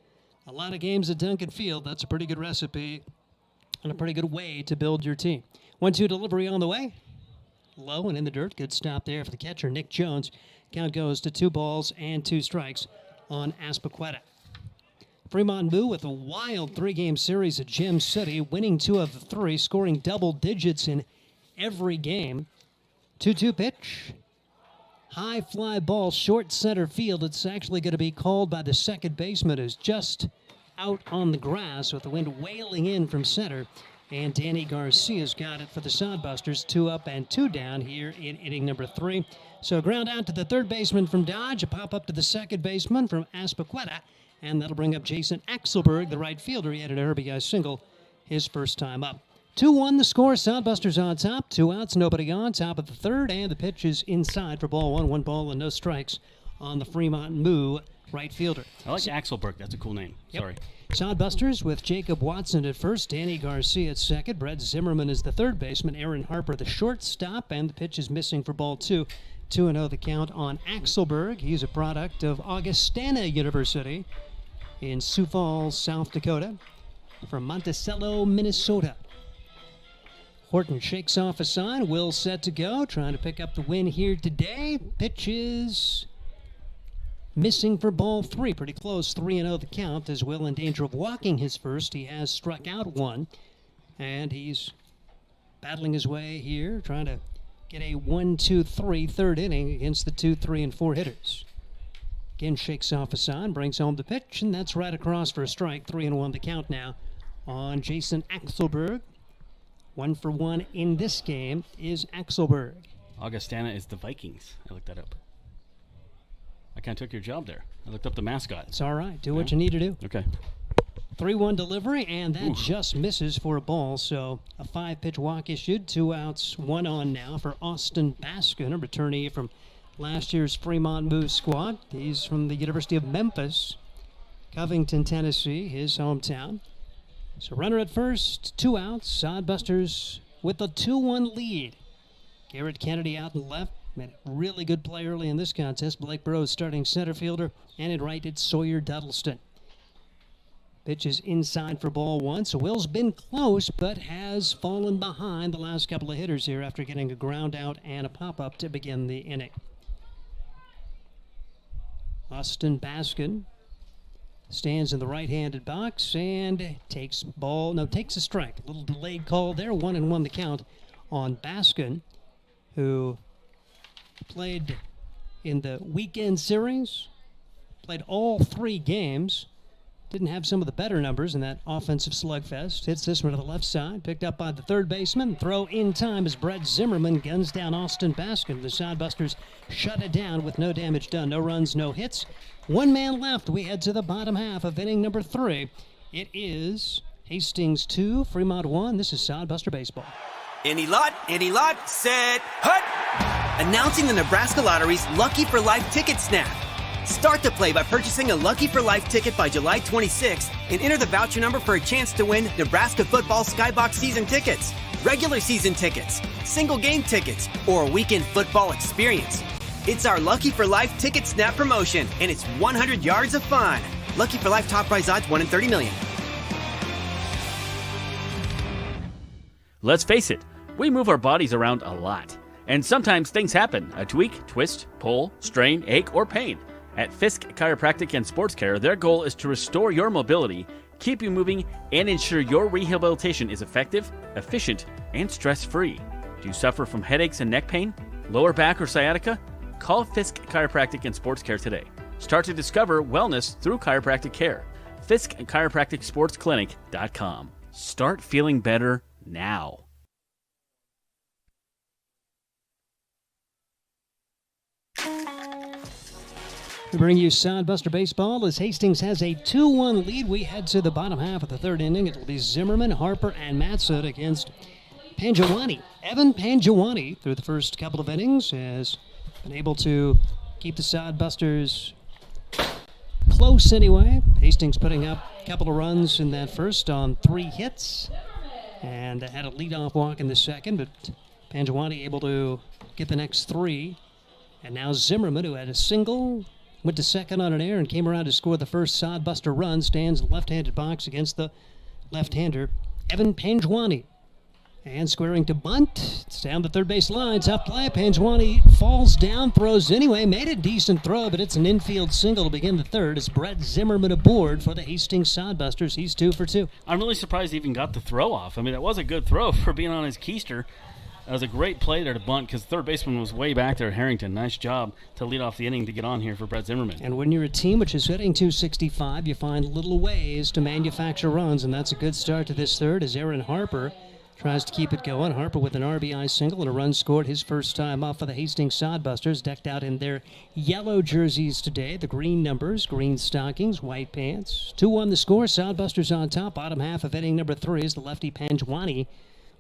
a lot of games at Duncan Field, that's a pretty good recipe and a pretty good way to build your team. 1-2 delivery on the way. Low and in the dirt. Good stop there for the catcher, Nick Jones. Count goes to 2 balls and 2 strikes on Aspaqueta. Fremont Moo with a wild 3-game series at Gem City, winning 2 of the 3, scoring double digits in every game. 2-2 pitch. High fly ball, short center field. It's actually going to be called by the second baseman, who's just out on the grass with the wind wailing in from center. And Danny Garcia's got it for the Sodbusters. 2 up and 2 down here in inning number 3. So ground out to the third baseman from Dodge, a pop up to the second baseman from Aspaqueta, and that'll bring up Jason Axelberg, the right fielder. He had an RBI single his first time up. 2-1 the score. Sodbusters on top. 2 outs, nobody on. Top of the third, and the pitch is inside for ball 1. 1 ball and no strikes on the Fremont Moo right fielder. I like Axelberg. That's a cool name. Yep. Sorry. Sodbusters with Jacob Watson at first, Danny Garcia at second, Brett Zimmerman is the third baseman, Aaron Harper the shortstop, and the pitch is missing for ball 2. 2-0 the count on Axelberg. He's a product of Augustana University in Sioux Falls, South Dakota, from Monticello, Minnesota. Horton shakes off a sign. Will set to go, trying to pick up the win here today. Pitch is missing for ball 3. Pretty close. 3-0 the count, as Will in danger of walking his first. He has struck out 1, and he's battling his way here, trying to get a 1-2-3 third inning against the 2, 3, and 4 hitters. Again, shakes off a sign, brings home the pitch, and that's right across for a strike. 3-1 the count now on Jason Axelberg. 1 for 1 in this game is Axelberg. Augustana is the Vikings. I looked that up. I kind of took your job there. I looked up the mascot. It's all right. Do what you need to do. Okay. 3-1 delivery, and that just misses for a ball. So a 5-pitch walk issued. 2 outs, 1 on now for Austin Baskin, a returnee from last year's Fremont Moo squad. He's from the University of Memphis, Covington, Tennessee, his hometown. So runner at first, 2 outs. Sodbusters with a 2-1 lead. Garrett Kennedy out in left. Made a really good play early in this contest. Blake Burrows starting center fielder. And in right, it's Sawyer Duddleston. Pitch is inside for ball one. So Will's been close, but has fallen behind the last couple of hitters here after getting a ground out and a pop-up to begin the inning. Austin Baskin stands in the right-handed box and takes a strike. A little delayed call there. 1-1 the count on Baskin, who played in the weekend series, played all 3 games. Didn't have some of the better numbers in that offensive slugfest. Hits this one to the left side. Picked up by the third baseman. Throw in time as Brett Zimmerman guns down Austin Baskin. The Sodbusters shut it down with no damage done. No runs, no hits. 1 man left. We head to the bottom half of inning number 3. It is Hastings 2, Fremont 1. This is Sodbuster Baseball. Any lot, set, hut! Announcing the Nebraska Lottery's Lucky for Life ticket snap. Start the play by purchasing a Lucky for Life ticket by July 26th and enter the voucher number for a chance to win Nebraska football Skybox season tickets, regular season tickets, single game tickets, or a weekend football experience. It's our Lucky for Life ticket snap promotion, and it's 100 yards of fun. Lucky for Life top prize odds 1 in 30 million. Let's face it, we move our bodies around a lot. And sometimes things happen. A tweak, twist, pull, strain, ache, or pain. At Fisk Chiropractic and Sports Care, their goal is to restore your mobility, keep you moving, and ensure your rehabilitation is effective, efficient, and stress-free. Do you suffer from headaches and neck pain, lower back or sciatica? Call Fisk Chiropractic and Sports Care today. Start to discover wellness through chiropractic care. Fisk Chiropractic Sports Clinic.com. Start feeling better now. We bring you Sodbuster Baseball as Hastings has a 2-1 lead. We head to the bottom half of the 3rd inning. It'll be Zimmerman, Harper, and Matson against Pangiwani. Evan Pangiwani, through the first couple of innings, has been able to keep the Sodbusters close anyway. Hastings putting up a couple of runs in that first on 3 hits and had a leadoff walk in the second, but Pangiwani able to get the next 3. And now Zimmerman, who had a single, went to second on an error and came around to score the first Sodbuster run, stands in the left-handed box against the left-hander, Evan Pangiwani. And squaring to bunt. It's down the third base line. Tough play. Pangiwani falls down, throws anyway. Made a decent throw, but it's an infield single to begin the 3rd. It's Brett Zimmerman aboard for the Hastings Sodbusters. He's 2 for 2. I'm really surprised he even got the throw off. I mean, that was a good throw for being on his keister. That was a great play there to bunt because the third baseman was way back there, Harrington. Nice job to lead off the inning to get on here for Brett Zimmerman. And when you're a team which is hitting .265, you find little ways to manufacture runs, and that's a good start to this 3rd as Aaron Harper tries to keep it going. Harper with an RBI single and a run scored his first time off for the Hastings Sodbusters, decked out in their yellow jerseys today. The green numbers, green stockings, white pants. 2-1 the score. Sodbusters on top. Bottom half of inning number 3 is the lefty Pangiwani.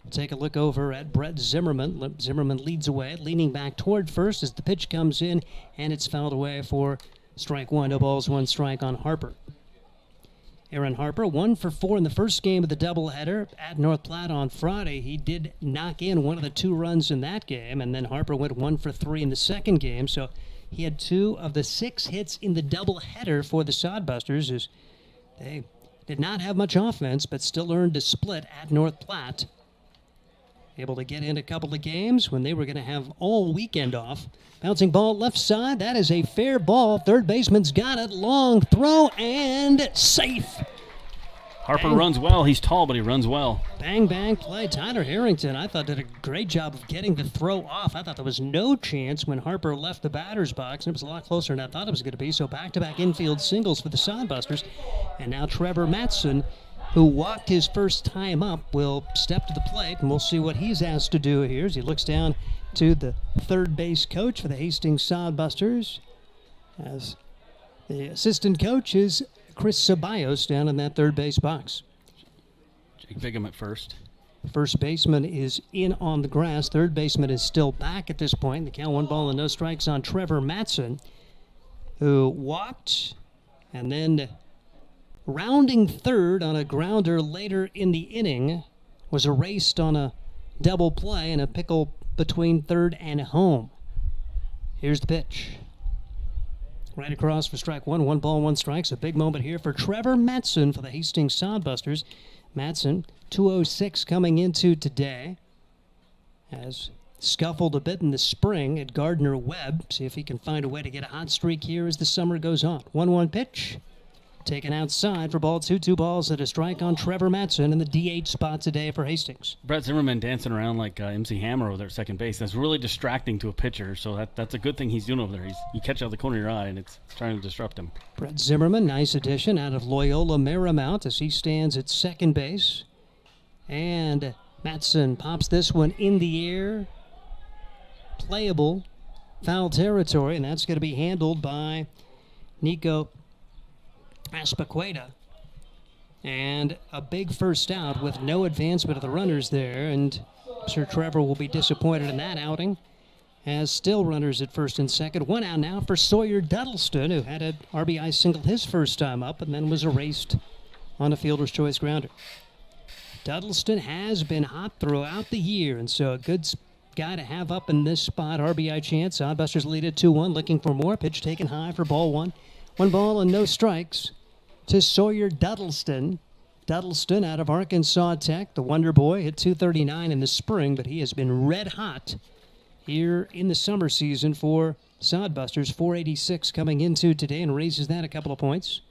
We'll take a look over at Brett Zimmerman. Zimmerman leads away, leaning back toward first as the pitch comes in, and it's fouled away for strike 1. No balls, 1 strike on Harper. Aaron Harper, 1 for 4 in the first game of the doubleheader at North Platte on Friday. He did knock in one of the 2 runs in that game, and then Harper went 1 for 3 in the second game. So he had 2 of the 6 hits in the doubleheader for the Sodbusters, as they did not have much offense, but still earned a split at North Platte. Able to get in a couple of games when they were going to have all weekend off. Bouncing ball left side. That is a fair ball. Third baseman's got it. Long throw and safe. Harper runs well. He's tall, but he runs well. Bang, bang play. Tyler Harrington, I thought, did a great job of getting the throw off. I thought there was no chance when Harper left the batter's box, and it was a lot closer than I thought it was going to be. So back-to-back infield singles for the Sodbusters. And now Trevor Matson, who walked his first time up, will step to the plate, and we'll see what he's asked to do here as he looks down to the third base coach for the Hastings Sodbusters, as the assistant coach is Chris Ceballos down in that third base box. Jake Bigham at first. First baseman is in on the grass. Third baseman is still back at this point. The count 1 ball and no strikes on Trevor Matson, who walked and then rounding third on a grounder later in the inning, was erased on a double play and a pickle between third and home. Here's the pitch. Right across for strike one. 1 ball, 1 strike. So big moment here for Trevor Matson for the Hastings Sodbusters. Matson, 206 coming into today. Has scuffled a bit in the spring at Gardner Webb. See if he can find a way to get a hot streak here as the summer goes on. 1-1 pitch. Taken outside for ball 2. 2 balls and a strike on Trevor Matson in the DH spot today for Hastings. Brett Zimmerman dancing around like MC Hammer over there at second base. That's really distracting to a pitcher, so that's a good thing he's doing over there. You catch it out of the corner of your eye, and it's trying to disrupt him. Brett Zimmerman, nice addition out of Loyola Marymount as he stands at second base. And Matson pops this one in the air. Playable, foul territory, and that's going to be handled by Nico Aspaqueta. And a big first out with no advancement of the runners there, and Sir Trevor will be disappointed in that outing. Has still runners at first and second. 1 out now for Sawyer Duddleston, who had an RBI single his first time up and then was erased on a fielder's choice grounder. Duddleston has been hot throughout the year, and so a good guy to have up in this spot. RBI chance. Oddbusters lead at 2-1, looking for more. Pitch taken high for ball 1. 1 ball and no strikes to Sawyer Duddleston. Duddleston out of Arkansas Tech, the Wonder Boy, hit 239 in the spring, but he has been red hot here in the summer season for Sodbusters. 486 coming into today and raises that a couple of points.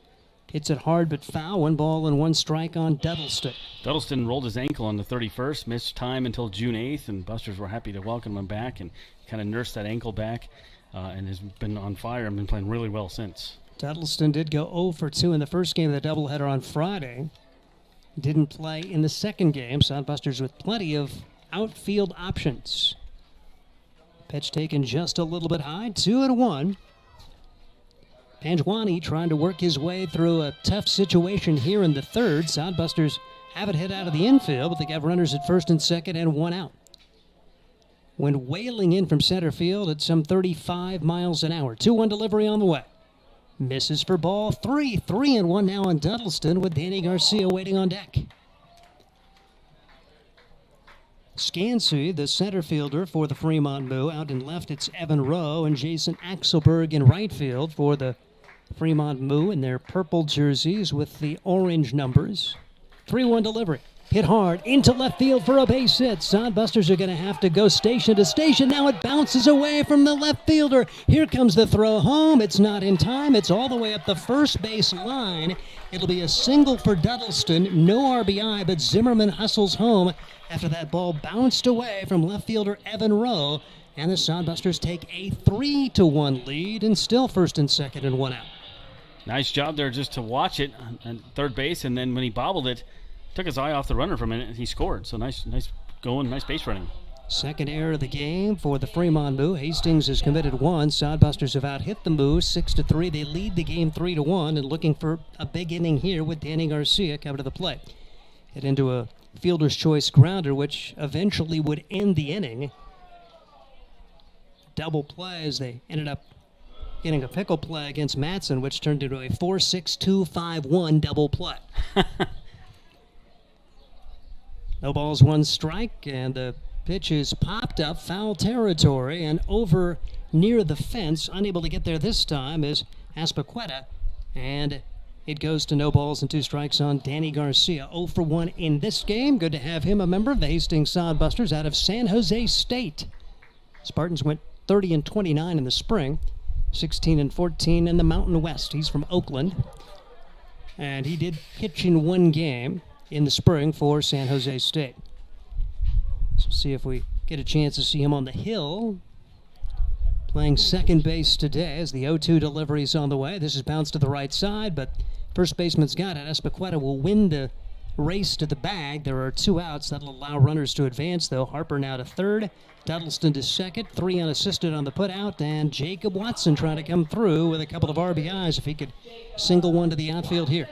Hits it hard but foul. 1 ball and 1 strike on Duddleston. Duddleston rolled his ankle on the 31st, missed time until June 8th, and Busters were happy to welcome him back and kind of nursed that ankle back and has been on fire and been playing really well since. Duddleston did go 0 for 2 in the first game of the doubleheader on Friday. Didn't play in the second game. Sodbusters with plenty of outfield options. Pitch taken just a little bit high. 2-1. Panjwani trying to work his way through a tough situation here in the third. Sodbusters have it hit out of the infield, but they got runners at first and second and 1 out. When wailing in from center field at some 35 miles an hour. 2-1 delivery on the way. Misses for ball 3. 3-1 now on Duddleston with Danny Garcia waiting on deck. Scansey, the center fielder for the Fremont Moo. Out in left, it's Evan Rowe and Jason Axelberg in right field for the Fremont Moo in their purple jerseys with the orange numbers. 3-1 delivery. Hit hard into left field for a base hit. Sodbusters are going to have to go station to station. Now it bounces away from the left fielder. Here comes the throw home. It's not in time. It's all the way up the first base line. It'll be a single for Duddleston. No RBI, but Zimmerman hustles home after that ball bounced away from left fielder Evan Rowe. And the Sodbusters take a 3-1 lead and still first and second and 1 out. Nice job there just to watch it on third base, and then when he bobbled it, took his eye off the runner for a minute, and he scored. So nice going, nice base running. Second error of the game for the Fremont Moo. Hastings has committed 1. Sodbusters have out-hit the Moo 6-3. They lead the game 3-1 and looking for a big inning here with Danny Garcia coming to the plate. Hit into a fielder's choice grounder, which eventually would end the inning. Double play as they ended up getting a pickle play against Matson, which turned into a 4-6-2-5-1 double play. No balls, 1 strike, and the pitch is popped up, foul territory, and over near the fence. Unable to get there this time is Aspaqueta, and it goes to no balls and 2 strikes on Danny Garcia. 0 for 1 in this game. Good to have him a member of the Hastings Sodbusters out of San Jose State. Spartans went 30-29 in the spring, 16-14 in the Mountain West. He's from Oakland, and he did pitch in 1 game in the spring for San Jose State. So see if we get a chance to see him on the hill. Playing second base today as the 0-2 delivery is on the way. This is bounced to the right side, but first baseman's got it. Espequeta will win the race to the bag. There are 2 outs. That'll allow runners to advance, though. Harper now to third. Duddleston to second. 3 unassisted on the putout. And Jacob Watson trying to come through with a couple of RBIs if he could single one to the outfield here.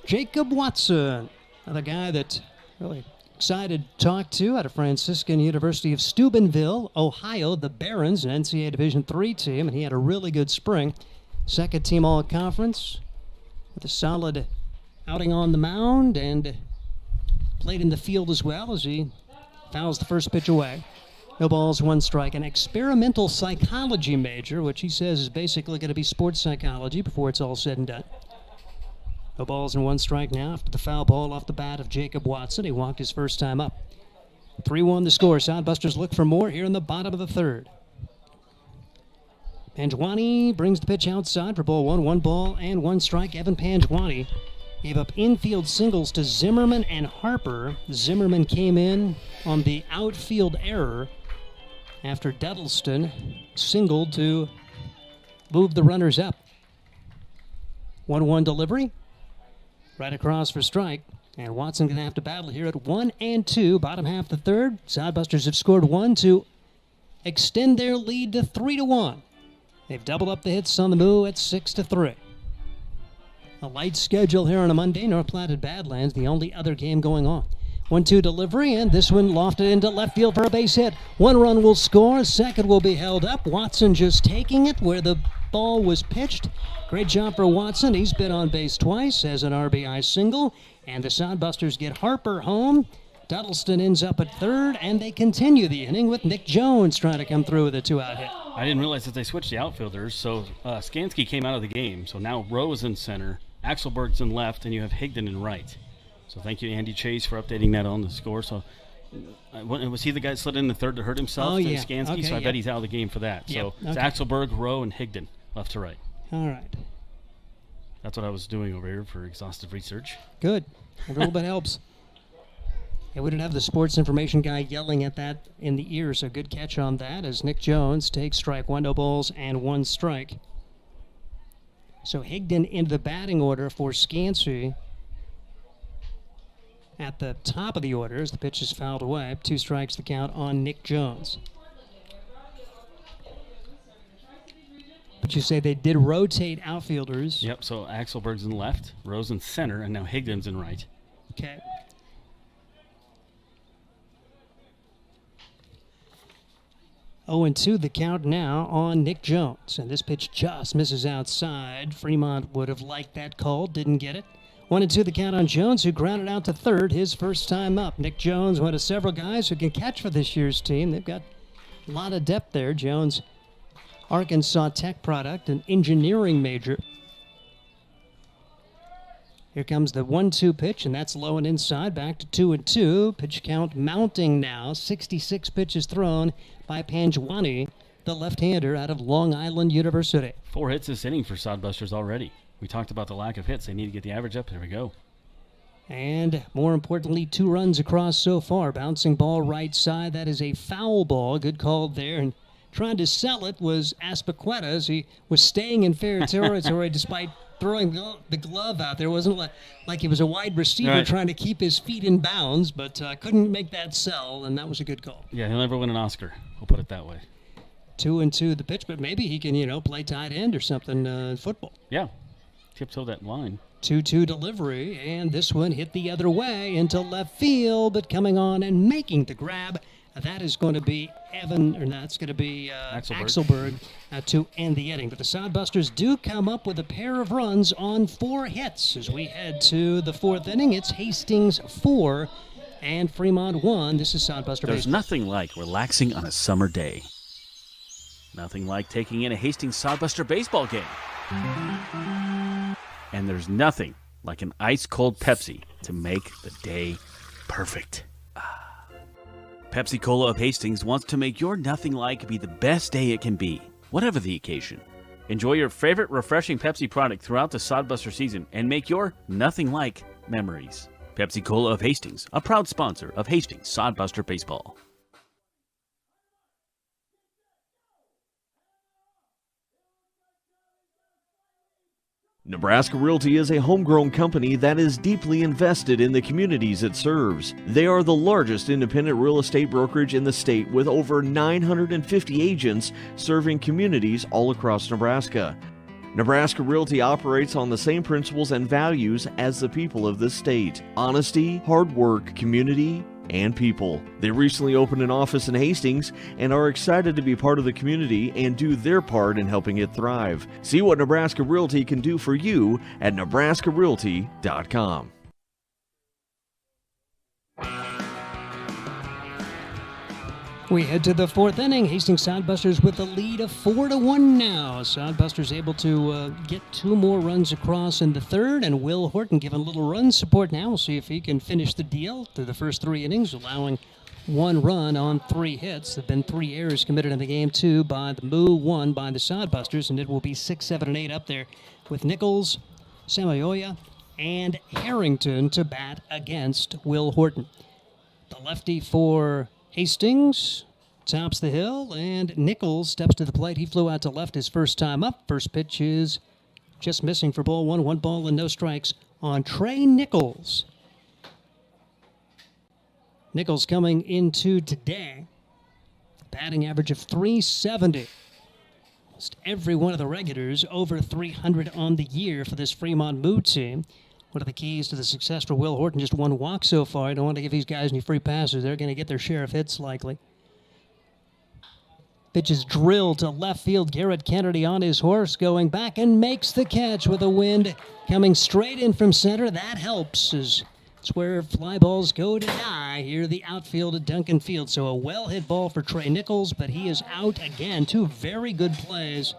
Jacob Watson, another guy that really excited to talk to out of Franciscan University of Steubenville, Ohio, the Barons, an NCAA Division III team, and he had a really good spring. Second team all-conference with a solid outing on the mound and played in the field as well as he fouls the first pitch away. No balls, 1 strike. An experimental psychology major, which he says is basically going to be sports psychology before it's all said and done. No balls and 1 strike now after the foul ball off the bat of Jacob Watson. He walked his first time up. 3-1 the score. Sodbusters look for more here in the bottom of the third. Panjwani brings the pitch outside for ball 1. 1 ball and 1 strike. Evan Panjwani gave up infield singles to Zimmerman and Harper. Zimmerman came in on the outfield error after Duddleston singled to move the runners up. 1-1 delivery. Right across for strike. And Watson going to have to battle here at 1 and 2. Bottom half the third. Sodbusters have scored 1 to extend their lead to 3-1. They've doubled up the hits on the Moo at 6-3. A light schedule here on a Monday. North Platte at Badlands, the only other game going on. 1-2 delivery, and this one lofted into left field for a base hit. 1 run will score, second will be held up. Watson just taking it where the ball was pitched. Great job for Watson. He's been on base twice as an RBI single. And the Sodbusters get Harper home. Duddleston ends up at third, and they continue the inning with Nick Jones trying to come through with a 2-out hit. I didn't realize that they switched the outfielders, so Skansky came out of the game. So now Rowe is in center, Axelberg's in left, and you have Higdon in right. So thank you, Andy Chase, for updating that on the score. So was he the guy that slid in the third to hurt himself? Oh, yeah. Skansky? Okay, so I bet he's out of the game for that. Yep. So it's Okay. Axelberg, Rowe, and Higdon, left to right. All right. That's what I was doing over here for exhaustive research. Good. A little bit helps. Yeah, we didn't have the sports information guy yelling at that in the ear, so good catch on that as Nick Jones takes strike 1, no balls, and 1 strike. So Higdon into the batting order for Skansky at the top of the order as the pitch is fouled away. 2 strikes the count on Nick Jones. But you say they did rotate outfielders. Yep, so Axelberg's in left, Rowe's in center, and now Higdon's in right. Okay. Oh, and 2 the count now on Nick Jones. And this pitch just misses outside. Fremont would have liked that call, didn't get it. 1 and 2 the count on Jones, who grounded out to third his first time up. Nick Jones, one of several guys who can catch for this year's team. They've got a lot of depth there. Jones, Arkansas Tech product, an engineering major. Here comes the 1-2 pitch, and that's low and inside. Back to 2 and 2. Pitch count mounting now. 66 pitches thrown by Panjwani, the left-hander out of Long Island University. 4 hits this inning for Sodbusters already. We talked about the lack of hits. They need to get the average up. There we go. And more importantly, 2 runs across so far. Bouncing ball right side. That is a foul ball. Good call there. And trying to sell it was Aspiqueta as he was staying in fair territory despite throwing the glove out there. It wasn't like he was a wide receiver trying to keep his feet in bounds, but couldn't make that sell, and that was a good call. Yeah, he'll never win an Oscar. We'll put it that way. 2 and 2 the pitch, but maybe he can, play tight end or something in football. Yeah, tiptoe that line. 2-2 delivery, and this one hit the other way into left field, but coming on and making the grab. That is going to be Axelberg to end the inning. But the Sodbusters do come up with a pair of runs on 4 hits as we head to the 4th inning. It's Hastings 4 and Fremont 1. This is Sodbuster There's Baseball. nothing like relaxing on a summer day. Nothing like taking in a Hastings Sodbuster baseball game. And there's nothing like an ice-cold Pepsi to make the day perfect. Pepsi Cola of Hastings wants to make your nothing like be the best day it can be, whatever the occasion. Enjoy your favorite refreshing Pepsi product throughout the Sodbuster season and make your nothing like memories. Pepsi Cola of Hastings, a proud sponsor of Hastings Sodbuster Baseball. Nebraska Realty is a homegrown company that is deeply invested in the communities it serves. They are the largest independent real estate brokerage in the state with over 950 agents serving communities all across Nebraska. Nebraska Realty operates on the same principles and values as the people of this state: honesty, hard work, community, and people. They recently opened an office in Hastings and are excited to be part of the community and do their part in helping it thrive. See what Nebraska Realty can do for you at nebraskarealty.com. We head to the fourth inning. Hastings Sodbusters with a lead of 4-1 now. Sodbusters able to get 2 more runs across in the third, and Will Horton given a little run support now. We'll see if he can finish the deal through the first 3 innings, allowing 1 run on 3 hits. There have been 3 errors committed in the game, 2 by the Moo, 1 by the Sodbusters, and it will be 6, 7, and 8 up there with Nichols, Samayoya, and Harrington to bat against Will Horton. The lefty for Hastings tops the hill, and Nichols steps to the plate. He flew out to left his first time up. First pitch is just missing for ball 1. 1 ball and no strikes on Trey Nichols. Nichols coming into today, batting average of .370. Almost every one of the regulars over 300 on the year for this Fremont Moo team. One of the keys to the success for Will Horton, just 1 walk so far. I don't want to give these guys any free passes. They're going to get their share of hits likely. Pitch is drilled to left field. Garrett Kennedy on his horse going back and makes the catch with a wind coming straight in from center. That helps as it's where fly balls go to die here, the outfield at Duncan Field. So a well-hit ball for Trey Nichols, but he is out again. 2 very good plays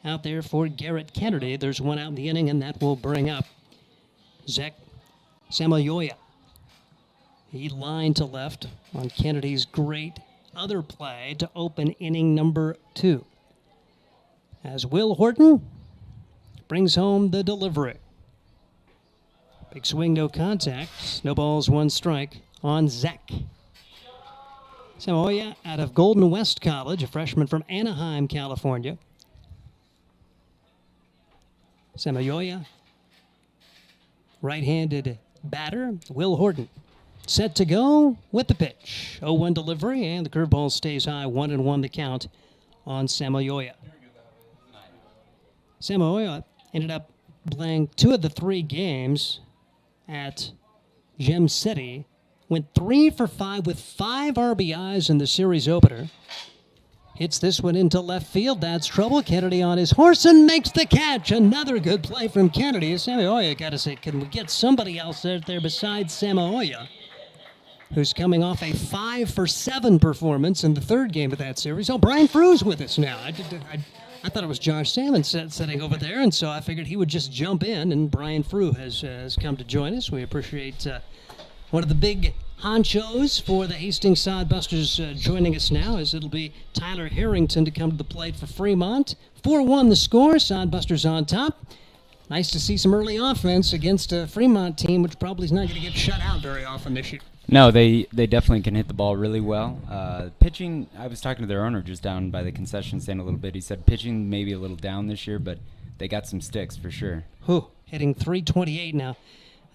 out there for Garrett Kennedy. There's 1 out in the inning, and that will bring up Zach Samayoya. He lined to left on Kennedy's great other play to open inning number 2. As Will Horton brings home the delivery. Big swing, no contact. No balls, 1 strike on Zach. Samayoya out of Golden West College, a freshman from Anaheim, California. Samayoya, right-handed batter. Will Horton set to go with the pitch. 0-1 delivery, and the curveball stays high. 1-1 the count on Samayoya. Samayoya ended up playing 2 of the 3 games at Gem City. Went 3 for 5 with 5 RBIs in the series opener. Hits this one into left field. That's trouble. Kennedy on his horse and makes the catch. Another good play from Kennedy. Samayoya, got to say, can we get somebody else out there besides Samayoya, who's coming off a 5 for 7 performance in the 3rd game of that series? Oh, Brian Frew's with us now. I thought it was Josh Salmon sitting over there, and so I figured he would just jump in, and Brian Frew has come to join us. We appreciate one of the big honchos for the Hastings Sodbusters joining us now, as it'll be Tyler Harrington to come to the plate for Fremont. 4-1 the score, Sodbusters on top. Nice to see some early offense against a Fremont team, which probably is not going to get shut out very often this year. No, they definitely can hit the ball really well. Pitching, I was talking to their owner just down by the concession stand a little bit. He said pitching maybe a little down this year, but they got some sticks for sure. Hitting .328 now.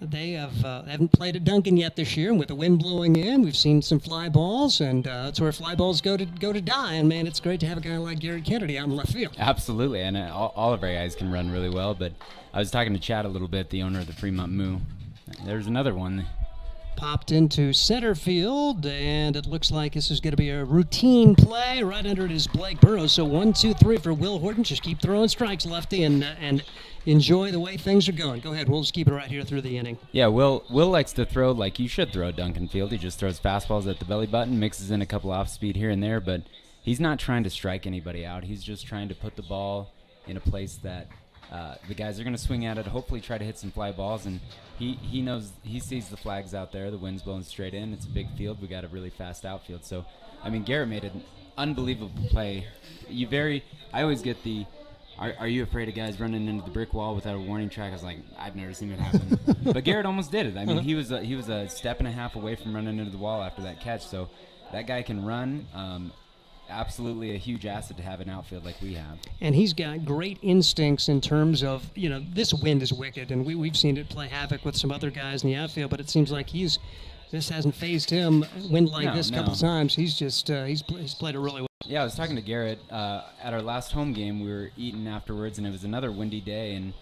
They haven't played at Duncan yet this year, and with the wind blowing in, we've seen some fly balls, and that's where fly balls go to die. And man, it's great to have a guy like Garrett Kennedy out in left field. Absolutely, and all of our guys can run really well. But I was talking to Chad a little bit, the owner of the Fremont Moo. There's another one. Popped into center field, and it looks like this is going to be a routine play. Right under it is Blake Burrows. So 1, 2, 3 for Will Horton. Just keep throwing strikes, lefty, and enjoy the way things are going. Go ahead. We'll just keep it right here through the inning. Yeah, Will likes to throw like you should throw at Duncan Field. He just throws fastballs at the belly button, mixes in a couple off speed here and there, but he's not trying to strike anybody out. He's just trying to put the ball in a place that the guys are going to swing at it, hopefully try to hit some fly balls, and he knows, he sees the flags out there. The wind's blowing straight in. It's a big field. We got a really fast outfield. So, I mean, Garrett made an unbelievable play. I always get the, are you afraid of guys running into the brick wall without a warning track? I was like, I've never seen it happen. But Garrett almost did it. I mean, he was a step and a half away from running into the wall after that catch. So that guy can run. Absolutely a huge asset to have an outfield like we have. And he's got great instincts in terms of, this wind is wicked, and we've seen it play havoc with some other guys in the outfield, but it seems like this hasn't phased him. Wind like this a couple times. He's just he's played it really well. Yeah, I was talking to Garrett at our last home game. We were eating afterwards, and it was another windy day, and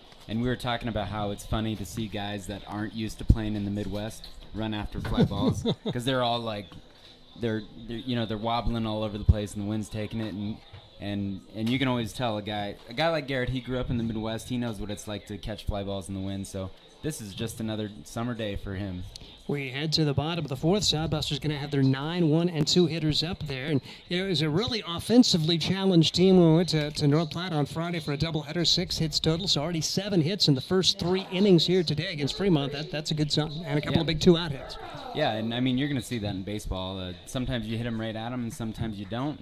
we were talking about how it's funny to see guys that aren't used to playing in the Midwest run after fly balls, because they're all like, they're wobbling all over the place, and the wind's taking it, and you can always tell a guy like Garrett, he grew up in the Midwest. He knows what it's like to catch fly balls in the wind. So this is just another summer day for him. We head to the bottom of the fourth. Sodbusters going to have their 9, 1, and 2 hitters up there. And it was a really offensively challenged team when we went to North Platte on Friday for a doubleheader, 6 hits total. So already 7 hits in the first 3 innings here today against Fremont. That's a good sign. And a couple of big 2-out hits. Yeah, and I mean, you're going to see that in baseball. Sometimes you hit them right at them, and sometimes you don't.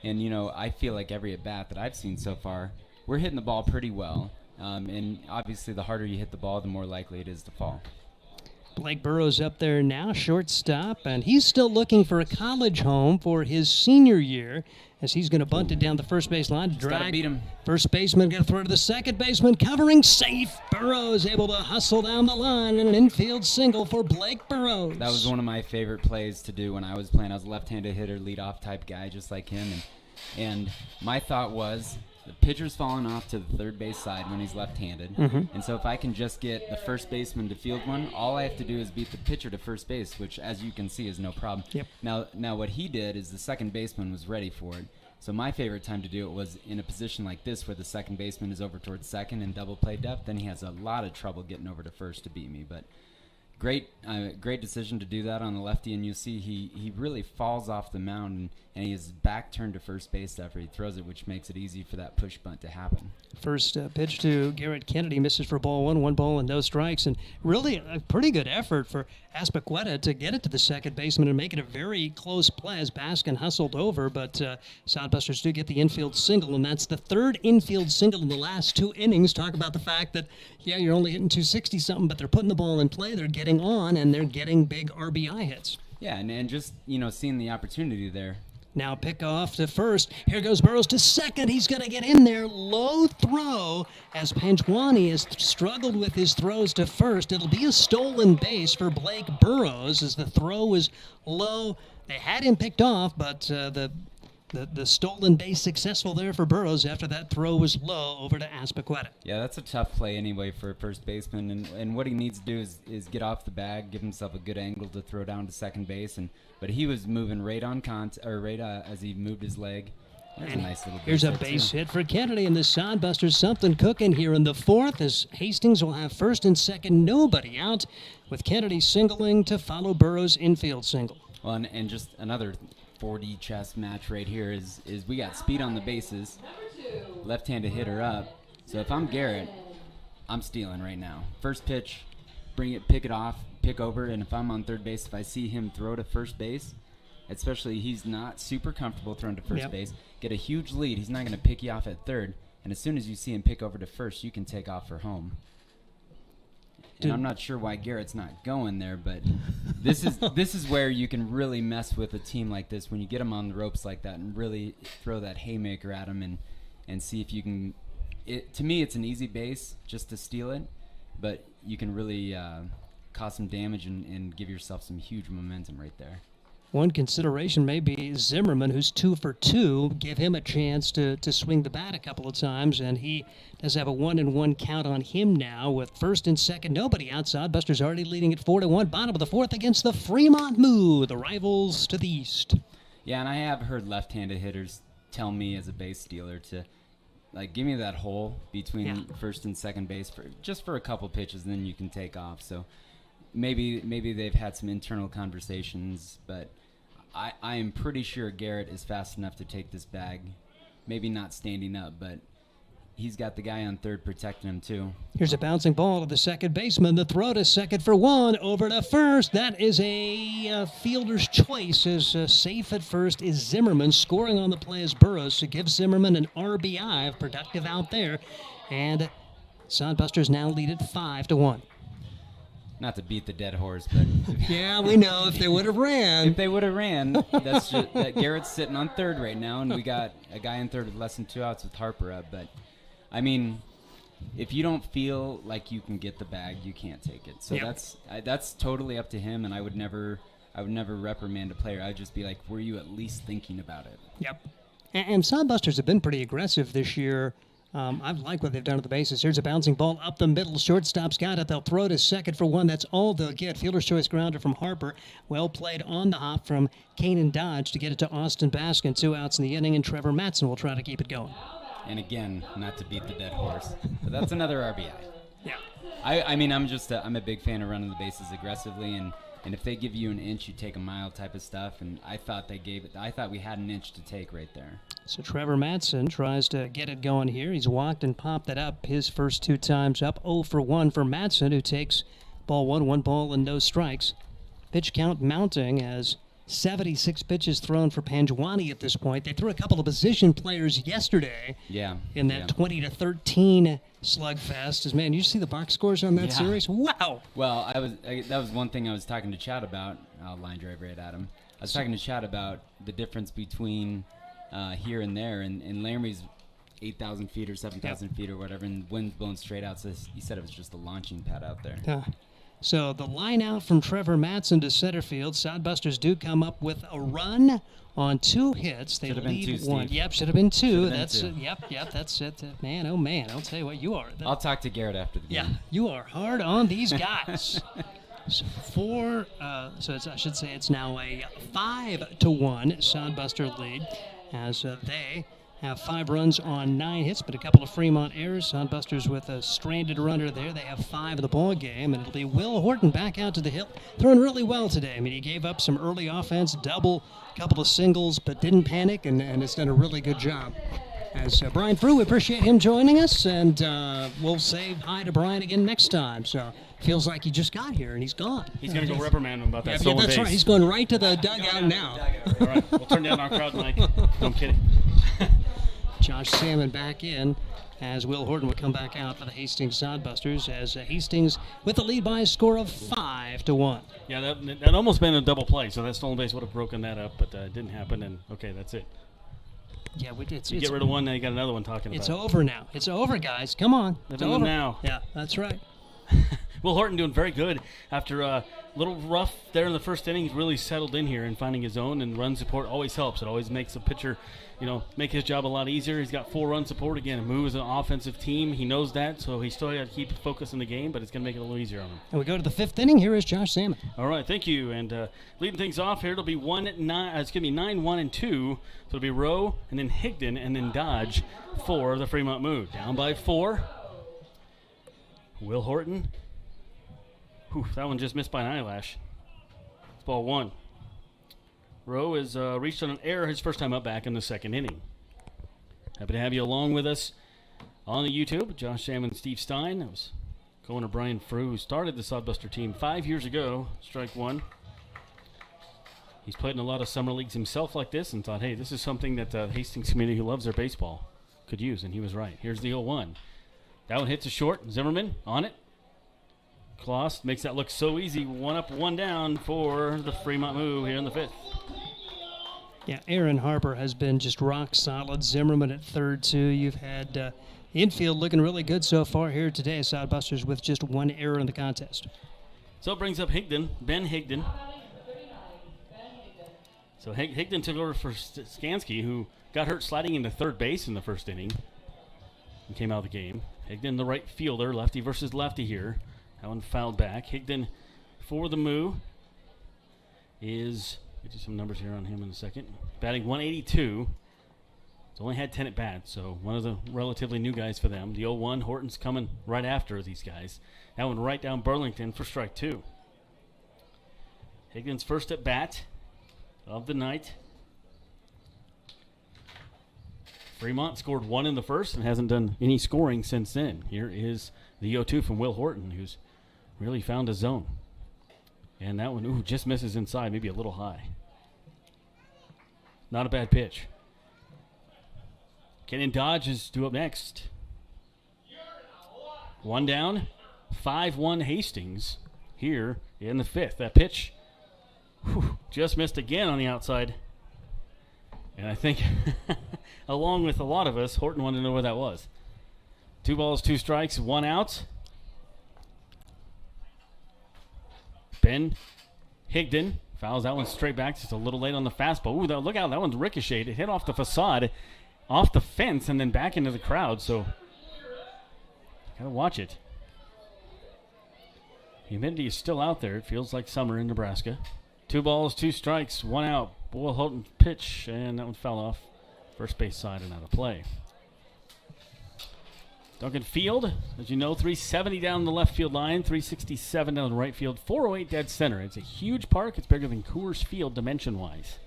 And you know, I feel like every at-bat that I've seen so far, we're hitting the ball pretty well. And obviously, the harder you hit the ball, the more likely it is to fall. Blake Burrows up there now, shortstop, and he's still looking for a college home for his senior year as he's going to bunt it down the first base line. Drag. Beat him. First baseman going to throw to the second baseman, covering safe. Burrows able to hustle down the line and an infield single for Blake Burrows. That was one of my favorite plays to do when I was playing. I was a left-handed hitter, leadoff type guy, just like him. And my thought was, the pitcher's falling off to the third base side when he's left-handed. And so if I can just get the first baseman to field one, all I have to do is beat the pitcher to first base, which, as you can see, is no problem. Now what he did is the second baseman was ready for it. So my favorite time to do it was in a position like this where the second baseman is over towards second in double play depth. Then he has a lot of trouble getting over to first to beat me. But great decision to do that on the lefty, and you see he really falls off the mound, and he is back turned to first base after he throws it, which makes it easy for that push bunt to happen. First pitch to Garrett Kennedy, misses for ball 1 ball and no strikes, and really a pretty good effort for Aspequetta to get it to the second baseman and make it a very close play as Baskin hustled over, but Sodbusters do get the infield single, and that's the third infield single in the last 2 innings. Talk about the fact that, yeah, you're only hitting 260-something, but they're putting the ball in play, they're getting on, and they're getting big RBI hits. Yeah, and just, seeing the opportunity there. Now pick off to first. Here goes Burrows to second. He's going to get in there. Low throw as Panjwani has struggled with his throws to first. It'll be a stolen base for Blake Burrows as the throw was low. They had him picked off, but the stolen base successful there for Burrows after that throw was low over to Aspequetta. Yeah, that's a tough play anyway for a first baseman, and what he needs to do is get off the bag, give himself a good angle to throw down to second base, but he was moving right on as he moved his leg. There's a nice little Here's a base hit for Kennedy, and the Sodbusters something cooking here in the fourth as Hastings will have first and second, nobody out, with Kennedy singling to follow Burrows' infield single. Well, and just another 4D chess match right here is we got speed on the bases, left-handed hitter up. So if I'm Garrett, I'm stealing right now. First pitch, pick it off, pick over, and if I'm on third base, if I see him throw to first base, especially he's not super comfortable throwing to first base, get a huge lead. He's not going to pick you off at third, and as soon as you see him pick over to first, you can take off for home. And I'm not sure why Garrett's not going there, but this is where you can really mess with a team like this when you get them on the ropes like that and really throw that haymaker at them and see if you can. To me, it's an easy base just to steal it, but you can really cause some damage and give yourself some huge momentum right there. One consideration may be Zimmerman, who's 2 for 2. Give him a chance to swing the bat a couple of times, and he does have a 1-1 count on him now with first and second, nobody outside. Buster's already leading at 4-1. Bottom of the fourth against the Fremont Moo, the rivals to the east. Yeah, and I have heard left-handed hitters tell me as a base stealer to, give me that hole between first and second base for a couple pitches, and then you can take off. So maybe they've had some internal conversations, but I am pretty sure Garrett is fast enough to take this bag. Maybe not standing up, but he's got the guy on third protecting him too. Here's a bouncing ball to the second baseman. The throw to second for 1, over to first. That is a fielder's choice, as safe at first is Zimmerman. Scoring on the play is Burrows to give Zimmerman an RBI, productive out there. And Sodbusters now lead at 5-1. Not to beat the dead horse, but yeah, we know if they would have ran. If they would have ran, that's just that Garrett's sitting on third right now, and we got a guy in third with less than 2 outs with Harper up. But I mean, if you don't feel like you can get the bag, you can't take it. So that's totally up to him, and I would never reprimand a player. I'd just be like, were you at least thinking about it? Yep. And Sodbusters have been pretty aggressive this year. I like what they've done at the bases. Here's a bouncing ball up the middle. Shortstop's got it. They'll throw to second for 1. That's all they'll get. Fielder's choice grounder from Harper. Well played on the hop from Kanan Dodge to get it to Austin Baskin. 2 outs in the inning, and Trevor Matson will try to keep it going. And again, not to beat the dead horse, but that's another RBI. Yeah. I mean, I'm a big fan of running the bases aggressively, and if they give you an inch, you take a mile type of stuff. And I thought we had an inch to take right there. So Trevor Matson tries to get it going here. He's walked and popped it up his first 2 times up. 0 for 1 for Matson, who takes ball 1 ball and no strikes. Pitch count mounting as 76 pitches thrown for Panjwani at this point. They threw a couple of position players yesterday. In that 20-13 slugfest. Man, you see the box scores on that series? Wow. Well, that was one thing I was talking to Chad about. I'll line drive right at him. I was talking to Chad about the difference between here and there, and Laramie's 8,000 feet or 7,000 feet or whatever, and wind's blowing straight out. So he said it was just a launching pad out there. Yeah. So the line out from Trevor Matson to center field. Sodbusters do come up with a run on 2 hits. They lead 1. Steve. Yep, should have been 2. That's it. Yep, that's it. Man, oh man, I'll tell you what, you are. I'll talk to Garrett after the game. Yeah, you are hard on these guys. So I should say it's now a 5-1 Sodbuster lead as they have 5 runs on 9 hits, but a couple of Fremont errors. Sodbusters with a stranded runner there. They have 5 of the ball game, and it'll be Will Horton back out to the hill, throwing really well today. I mean, he gave up some early offense, double, couple of singles, but didn't panic, and has done a really good job. As Brian Frew, we appreciate him joining us, and we'll say hi to Brian again next time. So feels like he just got here and he's gone. He's going to go reprimand him about that stolen that's base. Right. He's going right to the dugout now. All right, we'll turn down our crowd mic. No, I'm kidding. Josh Salmon back in as Will Horton will come back out for the Hastings Sodbusters as Hastings with the lead by a score of 5-1. Yeah, that almost been a double play, so that stolen base would have broken that up, but it didn't happen, and okay, that's it. Yeah, you get rid of one, now you got another one talking about it. It's over now. It's over, guys. Come on. It's over now. Yeah, that's right. Will Horton doing very good after a little rough there in the first inning. He's really settled in here and finding his own, and run support always helps. It always makes a pitcher, make his job a lot easier. He's got 4 run support again. Moo is an offensive team. He knows that, so he still got to keep focus in the game, but it's going to make it a little easier on him. And we go to the 5th inning. Here is Josh Salmon. All right, thank you. And leading things off here, it'll be 9-1 and 2. So it'll be Rowe and then Higdon and then Dodge for the Fremont Moo. Down by 4. Will Horton. Whew, that one just missed by an eyelash. It's ball 1. Rowe has reached on an error his first time up back in the 2nd inning. Happy to have you along with us on the YouTube. Josh Salmon, Steve Stein. That was going to Brian Frew, who started the Sodbuster team 5 years ago. Strike 1. He's played in a lot of summer leagues himself like this and thought, hey, this is something that the Hastings community who loves their baseball could use, and he was right. Here's the 0-1. That one hits a short. Zimmerman on it. Kloss makes that look so easy. 1 up, 1 down for the Fremont Moo here in the 5th. Yeah, Aaron Harper has been just rock solid. Zimmerman at third, too. You've had infield looking really good so far here today. Sodbusters with just 1 error in the contest. So it brings up Higdon, Ben Higdon. So Higdon took over for Skansky, who got hurt sliding into third base in the first inning and came out of the game. Higdon, the right fielder, lefty versus lefty here. That one fouled back. Higdon for the Moo is, get you some numbers here on him in a second, batting 182. He's only had 10 at bats, so one of the relatively new guys for them. The 0-1, Horton's coming right after these guys. That one right down Burlington for strike 2. Higdon's first at bat of the night. Fremont scored 1 in the first and hasn't done any scoring since then. Here is the 0-2 from Will Horton, who's really found a zone. And that one, just misses inside, maybe a little high. Not a bad pitch. Kenan Dodge is due up next. 1 down, 5-1 Hastings here in the 5th. That pitch just missed again on the outside. And I think, along with a lot of us, Horton wanted to know where that was. 2 balls, 2 strikes, 1 out. Ben Higdon fouls that one straight back, just a little late on the fastball. Ooh, look out, that one's ricocheted. It hit off the facade, off the fence, and then back into the crowd, so gotta watch it. Humidity is still out there. It feels like summer in Nebraska. 2 balls, 2 strikes, 1 out. Will Horton pitch, and that one fell off first base side and out of play. Duncan Field, as you know, 370 down the left field line, 367 down the right field, 408 dead center. It's a huge park. It's bigger than Coors Field dimension-wise.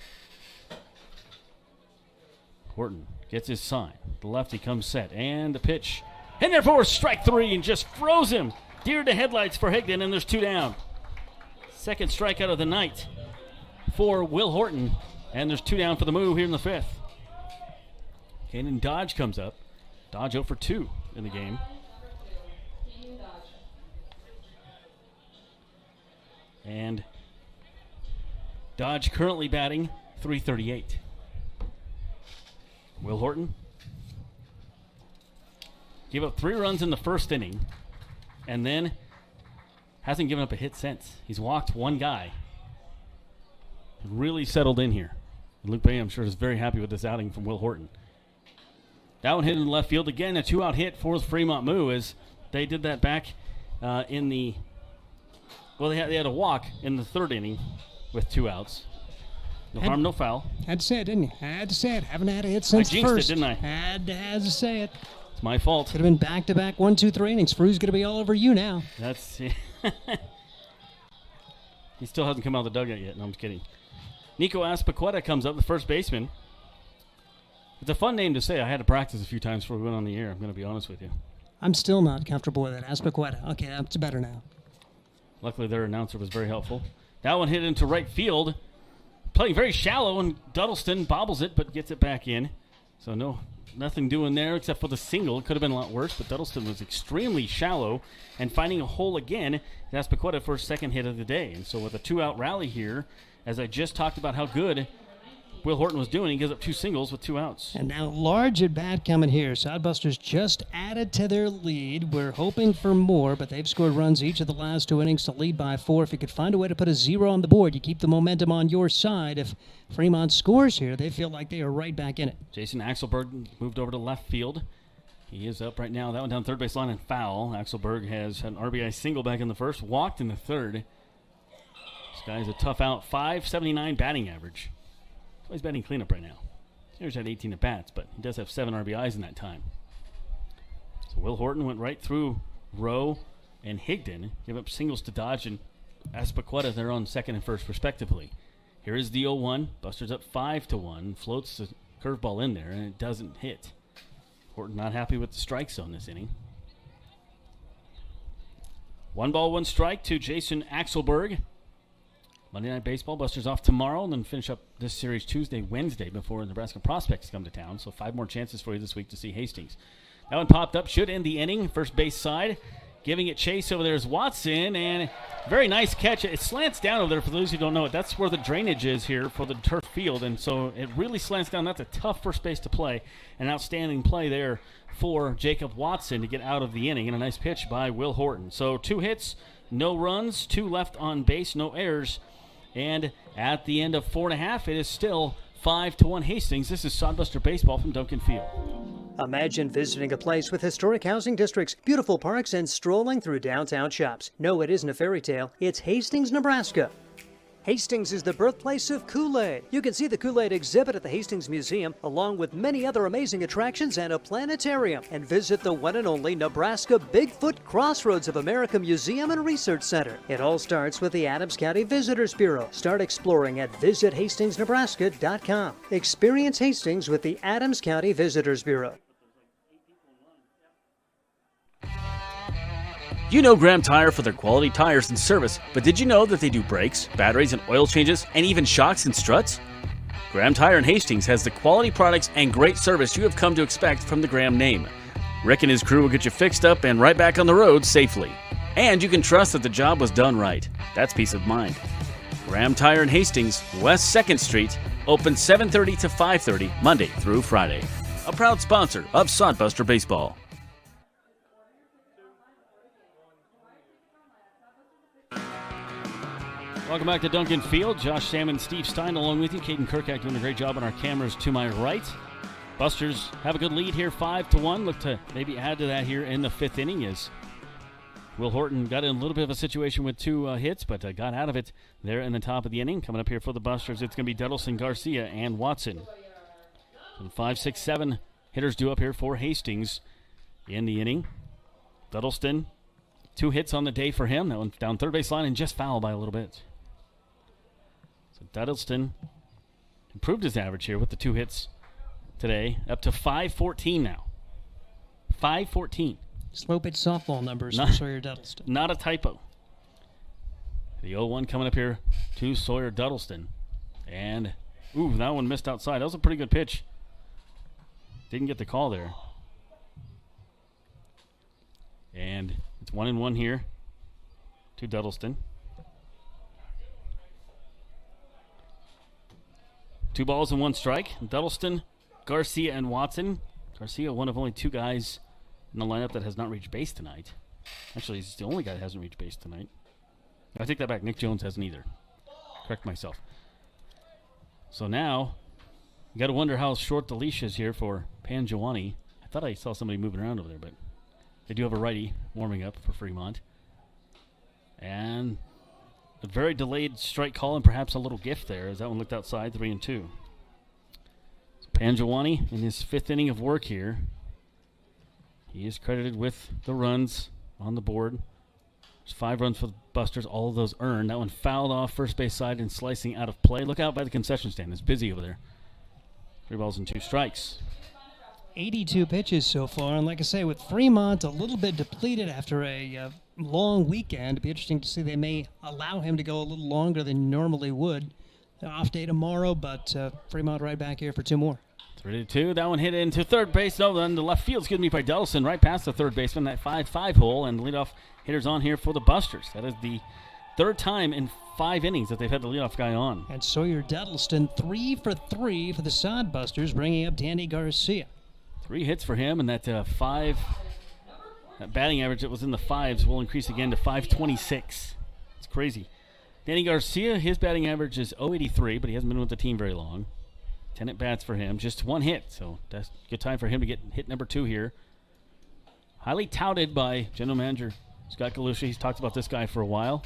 Horton gets his sign. The lefty comes set, and the pitch. In there for strike three, and just froze him. Deer to headlights for Higdon, and there's two down. Second strikeout of the night for Will Horton, and there's two down for the Moo here in the fifth. Caden Dodge comes up. Dodge 0 for 2 in the game. And Dodge currently batting .338. Will Horton gave up 3 runs in the first inning and then hasn't given up a hit since. He's walked one guy. Really settled in here. Luke Bay, I'm sure, is very happy with this outing from Will Horton. That one hit in left field. Again, a 2-out hit for the Fremont Moo, as they did that back in the... Well, they had a walk in the third inning with 2 outs. No harm, no foul. Had to say it, didn't you? Had to say it. Haven't had a hit since I jinxed first. it, didn't I? Had to say it. It's my fault. Could have been back-to-back 1, 2, 3 innings. Frew's going to be all over you now. That's... He still hasn't come out of the dugout yet. No, I'm just kidding. Nico Aspaqueta comes up, the first baseman. It's a fun name to say. I had to practice a few times before we went on the air. I'm going to be honest with you. I'm still not comfortable with it. Aspaqueta. Okay, that's better now. Luckily, their announcer was very helpful. That one hit into right field. Playing very shallow, and Duddleston bobbles it, but gets it back in. So nothing doing there except for the single. It could have been a lot worse, but Duddleston was extremely shallow and finding a hole again. Aspaqueta for his second hit of the day. And so with a 2-out rally here, as I just talked about how good Will Horton was doing, he gives up 2 singles with 2 outs. And now large at bat coming here. Sodbusters just added to their lead. We're hoping for more, but they've scored runs each of the last 2 innings to lead by 4. If you could find a way to put a 0 on the board, you keep the momentum on your side. If Fremont scores here, they feel like they are right back in it. Jason Axelberg moved over to left field. He is up right now. That one down third base line and foul. Axelberg has had an RBI single back in the first, walked in the third. This guy's a tough out. .579 batting average. He's batting cleanup right now. He's had 18 at-bats, but he does have 7 RBIs in that time. So Will Horton went right through Rowe and Higdon, give up singles to Dodge and Aspaqueta. They're on second and first, respectively. Here is the 0-1. Buster's up 5-1. Floats the curveball in there, and it doesn't hit. Horton not happy with the strike zone this inning. 1 ball, 1 strike to Jason Axelberg. Monday Night Baseball, Buster's off tomorrow, and then finish up this series Tuesday, Wednesday before Nebraska prospects come to town. So 5 more chances for you this week to see Hastings. That one popped up, should end the inning. First base side, giving it chase over there is Watson, and very nice catch. It slants down over there for those who don't know it. That's where the drainage is here for the turf field, and so it really slants down. That's a tough first base to play. An outstanding play there for Jacob Watson to get out of the inning, and a nice pitch by Will Horton. So 2 hits, no runs, 2 left on base, no errors. And at the end of 4.5, it is still 5-1 Hastings. This is Sodbuster Baseball from Duncan Field. Imagine visiting a place with historic housing districts, beautiful parks, and strolling through downtown shops. No, it isn't a fairy tale. It's Hastings, Nebraska. Hastings is the birthplace of Kool-Aid. You can see the Kool-Aid exhibit at the Hastings Museum, along with many other amazing attractions and a planetarium. And visit the one and only Nebraska Bigfoot Crossroads of America Museum and Research Center. It all starts with the Adams County Visitors Bureau. Start exploring at visithastings.nebraska.com. Experience Hastings with the Adams County Visitors Bureau. You know Graham Tire for their quality tires and service, but did you know that they do brakes, batteries, and oil changes, and even shocks and struts? Graham Tire in Hastings has the quality products and great service you have come to expect from the Graham name. Rick and his crew will get you fixed up and right back on the road safely. And you can trust that the job was done right. That's peace of mind. Graham Tire in Hastings, West 2nd Street, open 7:30 to 5:30, Monday through Friday. A proud sponsor of Sodbuster Baseball. Welcome back to Duncan Field. Josh Salmon, Steve Stein along with you. Caden Kirkak doing a great job on our cameras to my right. Busters have a good lead here, 5-1. Look to maybe add to that here in the 5th inning as Will Horton got in a little bit of a situation with 2 hits, but got out of it there in the top of the inning. Coming up here for the Busters, it's going to be Duddleston, Garcia, and Watson. So 5, 6, 7 hitters due up here for Hastings in the inning. Duddleston, 2 hits on the day for him. That one down third base line and just fouled by a little bit. So Duddleston improved his average here with the 2 hits today, up to 514 now. 514. Slow pitch softball numbers for Sawyer Duddleston. Not a typo. The 0-1 coming up here to Sawyer Duddleston. And, that one missed outside. That was a pretty good pitch. Didn't get the call there. And it's 1-1 here to Duddleston. 2 balls and 1 strike. Duddleston, Garcia, and Watson. Garcia, one of only 2 guys in the lineup that has not reached base tonight. Actually, he's the only guy that hasn't reached base tonight. I take that back. Nick Jones hasn't either. Correct myself. So now, you got to wonder how short the leash is here for Pangiwani. I thought I saw somebody moving around over there, but they do have a righty warming up for Fremont. And a very delayed strike call and perhaps a little gift there as that one looked outside, 3-2. So Pangiwani in his 5th inning of work here. He is credited with the runs on the board. There's 5 runs for the Busters, all of those earned. That one fouled off first base side and slicing out of play. Look out by the concession stand. It's busy over there. 3 balls and 2 strikes. 82 pitches so far, and like I say, with Fremont a little bit depleted after a long weekend, it'd be interesting to see they may allow him to go a little longer than normally would. Off day tomorrow, but Fremont right back here for 2 more. 3-2. That one hit into third base. No, then the left field, by Duddleston, right past the third baseman, that 5-5 hole, and the leadoff hitter's on here for the Busters. That is the 3rd time in 5 innings that they've had the leadoff guy on. And Sawyer Duddleston, 3 for 3 for the Sod Busters, bringing up Danny Garcia. 3 hits for him, and that that batting average that was in the 5s will increase again to 526. It's crazy. Danny Garcia, his batting average is .083, but he hasn't been with the team very long. 10 at-bats for him, just 1 hit, so that's a good time for him to get hit number 2 here. Highly touted by General Manager Scott Galusha. He's talked about this guy for a while.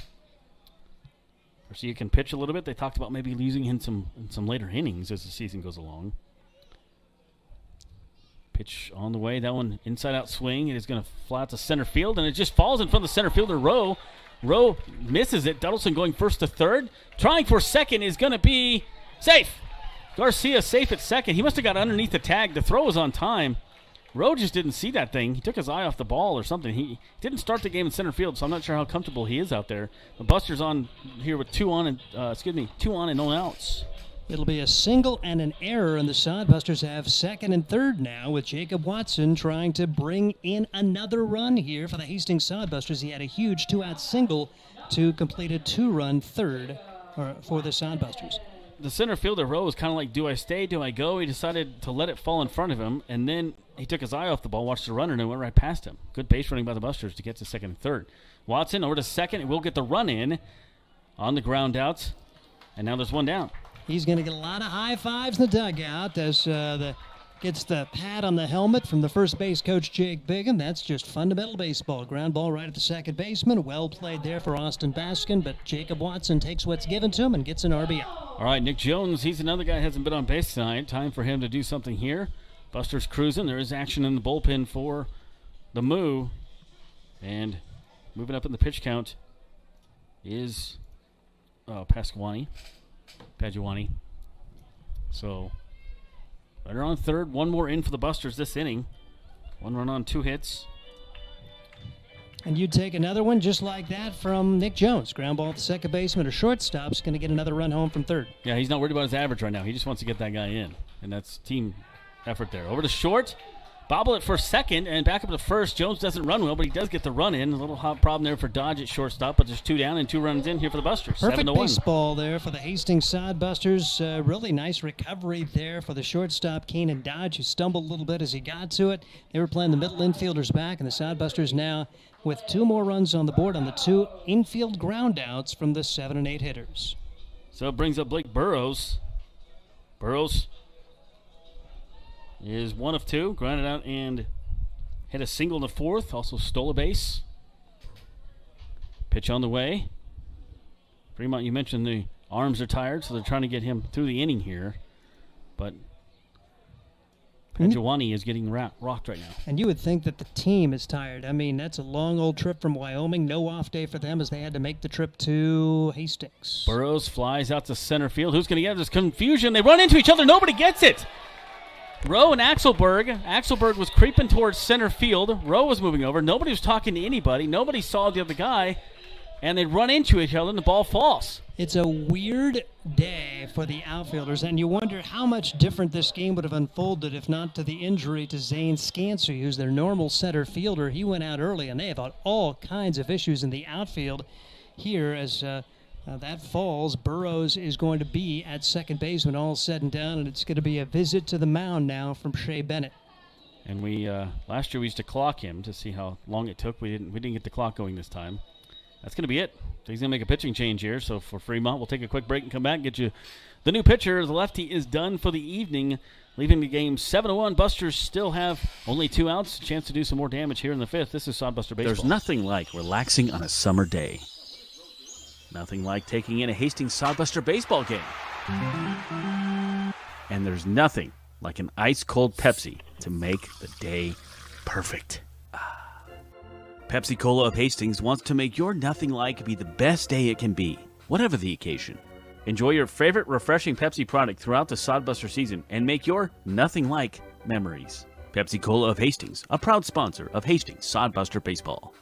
Garcia can pitch a little bit. They talked about maybe using him in some later innings as the season goes along. Pitch on the way. That one inside-out swing. It is going to fly out to center field, and it just falls in front of the center fielder, Rowe. Rowe misses it. Duddleston going first to third. Trying for second is going to be safe. Garcia safe at second. He must have got underneath the tag. The throw was on time. Rowe just didn't see that thing. He took his eye off the ball or something. He didn't start the game in center field, so I'm not sure how comfortable he is out there. The Busters on here with 2 on and no outs. It'll be a single and an error, and the Sodbusters have 2nd and 3rd now with Jacob Watson trying to bring in another run here for the Hastings Sodbusters. He had a huge 2-out single to complete a 2-run third for the Sodbusters. The center fielder, Rowe, was kind of like, do I stay, do I go? He decided to let it fall in front of him, and then he took his eye off the ball, watched the runner, and it went right past him. Good base running by the Busters to get to 2nd and 3rd. Watson over to 2nd, and will get the run in on the ground out, and now there's 1 down. He's going to get a lot of high fives in the dugout as gets the pat on the helmet from the first base coach, Jake Bigham. That's just fundamental baseball. Ground ball right at the second baseman. Well played there for Austin Baskin, but Jacob Watson takes what's given to him and gets an RBI. All right, Nick Jones, he's another guy who hasn't been on base tonight. Time for him to do something here. Busters cruising. There is action in the bullpen for the Moo. And moving up in the pitch count is Pangiwani. So, runner on 3rd. 1 more in for the Busters this inning. 1 run on 2 hits. And you'd take another one just like that from Nick Jones. Ground ball at the second baseman or shortstop's going to get another run home from 3rd. Yeah, he's not worried about his average right now. He just wants to get that guy in. And that's team effort there. Over to short. Bobble it for 2nd and back up to 1st. Jones doesn't run well, but he does get the run in. A little hot problem there for Dodge at shortstop, but there's 2 down and 2 runs in here for the Busters. Perfect 7-1. baseball there for the Hastings Sod Busters. Really nice recovery there for the shortstop, Keenan Dodge, who stumbled a little bit as he got to it. They were playing the middle infielders back, and the Sod Busters now with 2 more runs on the board on the 2 infield ground outs from the 7 and 8 hitters. So it brings up Blake Burrows. Burrows is 1 of 2, grounded out and hit a single in the 4th, also stole a base. Pitch on the way. Fremont, you mentioned the arms are tired, so they're trying to get him through the inning here. But Panjawani is getting rocked right now. And you would think that the team is tired. I mean, that's a long old trip from Wyoming. No off day for them as they had to make the trip to Hastings. Burrows flies out to center field. Who's going to get this confusion? They run into each other. Nobody gets it. Rowe and Axelberg. Axelberg was creeping towards center field. Rowe was moving over. Nobody was talking to anybody. Nobody saw the other guy. And they run into each other, and the ball falls. It's a weird day for the outfielders, and you wonder how much different this game would have unfolded if not to the injury to Zane Scansey, who's their normal center fielder. He went out early, and they have all kinds of issues in the outfield here as that falls. Burrows is going to be at second base when all is said and done, and it's going to be a visit to the mound now from Shea Bennett. And we last year we used to clock him to see how long it took. We didn't get the clock going this time. That's going to be it. So he's going to make a pitching change here. So for Fremont, we'll take a quick break and come back and get you the new pitcher. The lefty is done for the evening, leaving the game 7-1. Busters still have only 2 outs. A chance to do some more damage here in the 5th. This is Sodbuster Baseball. There's nothing like relaxing on a summer day. Nothing like taking in a Hastings Sodbuster baseball game. And there's nothing like an ice-cold Pepsi to make the day perfect. Pepsi Cola of Hastings wants to make your nothing like be the best day it can be, whatever the occasion. Enjoy your favorite refreshing Pepsi product throughout the Sodbuster season and make your nothing like memories. Pepsi Cola of Hastings, a proud sponsor of Hastings Sodbuster Baseball.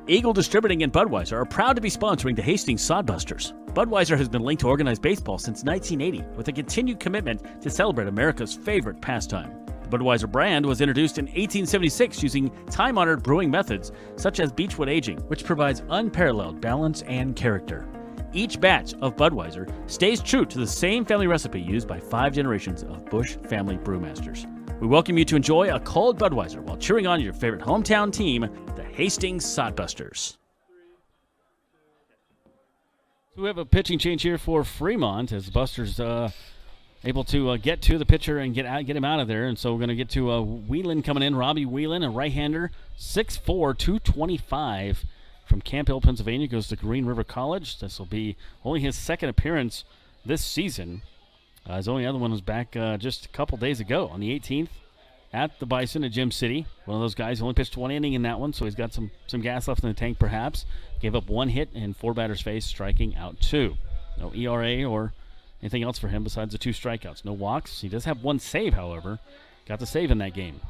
Eagle Distributing and Budweiser are proud to be sponsoring the Hastings Sodbusters. Budweiser has been linked to organized baseball since 1980 with a continued commitment to celebrate America's favorite pastime. The Budweiser brand was introduced in 1876 using time-honored brewing methods such as beechwood aging, which provides unparalleled balance and character. Each batch of Budweiser stays true to the same family recipe used by 5 generations of Busch family brewmasters. We welcome you to enjoy a cold Budweiser while cheering on your favorite hometown team, the Hastings Sodbusters. So we have a pitching change here for Fremont as the Busters able to get to the pitcher and get him out of there. And so we're going to get to Whelan coming in. Robbie Whelan, a right-hander, 6'4", 225 from Camp Hill, Pennsylvania. Goes to Green River College. This will be only his second appearance this season. His only other one was back just a couple days ago on the 18th at the Bison at Gym City. One of those guys who only pitched 1 inning in that one, so he's got some gas left in the tank perhaps. Gave up 1 hit and 4 batters faced, striking out 2. No ERA or anything else for him besides the 2 strikeouts. No walks. He does have 1 save, however. Got the save in that game.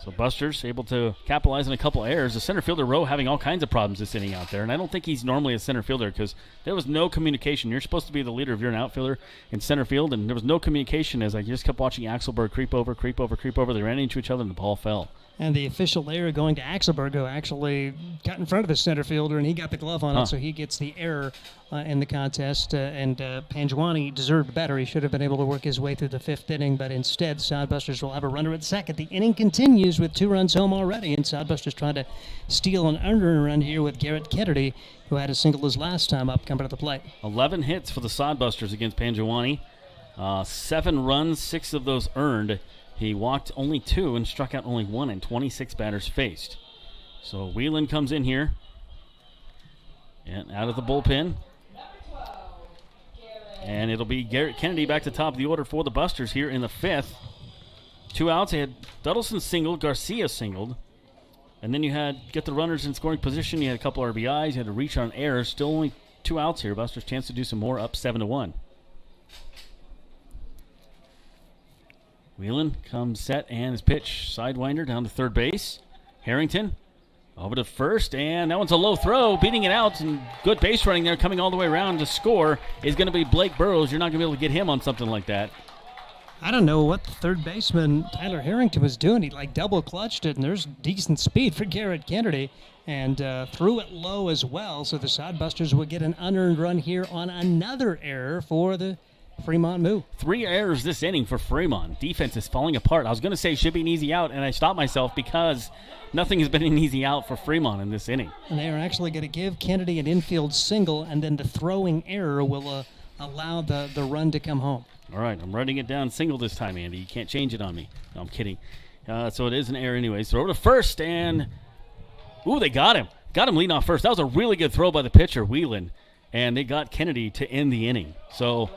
So Busters able to capitalize on a couple errors. The center fielder, Rowe, having all kinds of problems this inning out there. And I don't think he's normally a center fielder because there was no communication. You're supposed to be the leader if you're an outfielder in center field. And there was no communication as I just kept watching Axelberg creep over. They ran into each other and the ball fell. And the official error going to Axelberg, who actually got in front of the center fielder, and he got the glove on it, so he gets the error in the contest. And Panjawani deserved better. He should have been able to work his way through the 5th inning, but instead, Sodbusters will have a runner at second. The inning continues with 2 runs home already, and Sodbusters trying to steal an under run here with Garrett Kennedy, who had a single his last time up coming to the plate. 11 hits for the Sodbusters against Panjawani. 7 runs, 6 of those earned. He walked only 2 and struck out only 1 and 26 batters faced. So Whelan comes in here and out of the bullpen. And it'll be Garrett Kennedy back to top of the order for the Busters here in the 5th. 2 outs. They had Duddleson singled, Garcia singled. And then you had get the runners in scoring position. You had a couple RBIs. You had to reach on errors. Still only 2 outs here. Busters chance to do some more, up 7-1. Whelan comes set and his pitch. Sidewinder down to third base. Harrington over to first, and that one's a low throw, beating it out, and good base running there, coming all the way around to score is going to be Blake Burrows. You're not going to be able to get him on something like that. I don't know what the third baseman, Tyler Harrington, was doing. He double clutched it, and there's decent speed for Garrett Kennedy, and threw it low as well, so the Sodbusters will get an unearned run here on another error for the Fremont Moo. 3 errors this inning for Fremont. Defense is falling apart. I was going to say should be an easy out, and I stopped myself because nothing has been an easy out for Fremont in this inning. And they are actually going to give Kennedy an infield single, and then the throwing error will allow the run to come home. All right, I'm writing it down single this time, Andy. You can't change it on me. No, I'm kidding. So it is an error anyways. Throw to first, and they got him. Got him leading off first. That was a really good throw by the pitcher, Whelan, and they got Kennedy to end the inning. So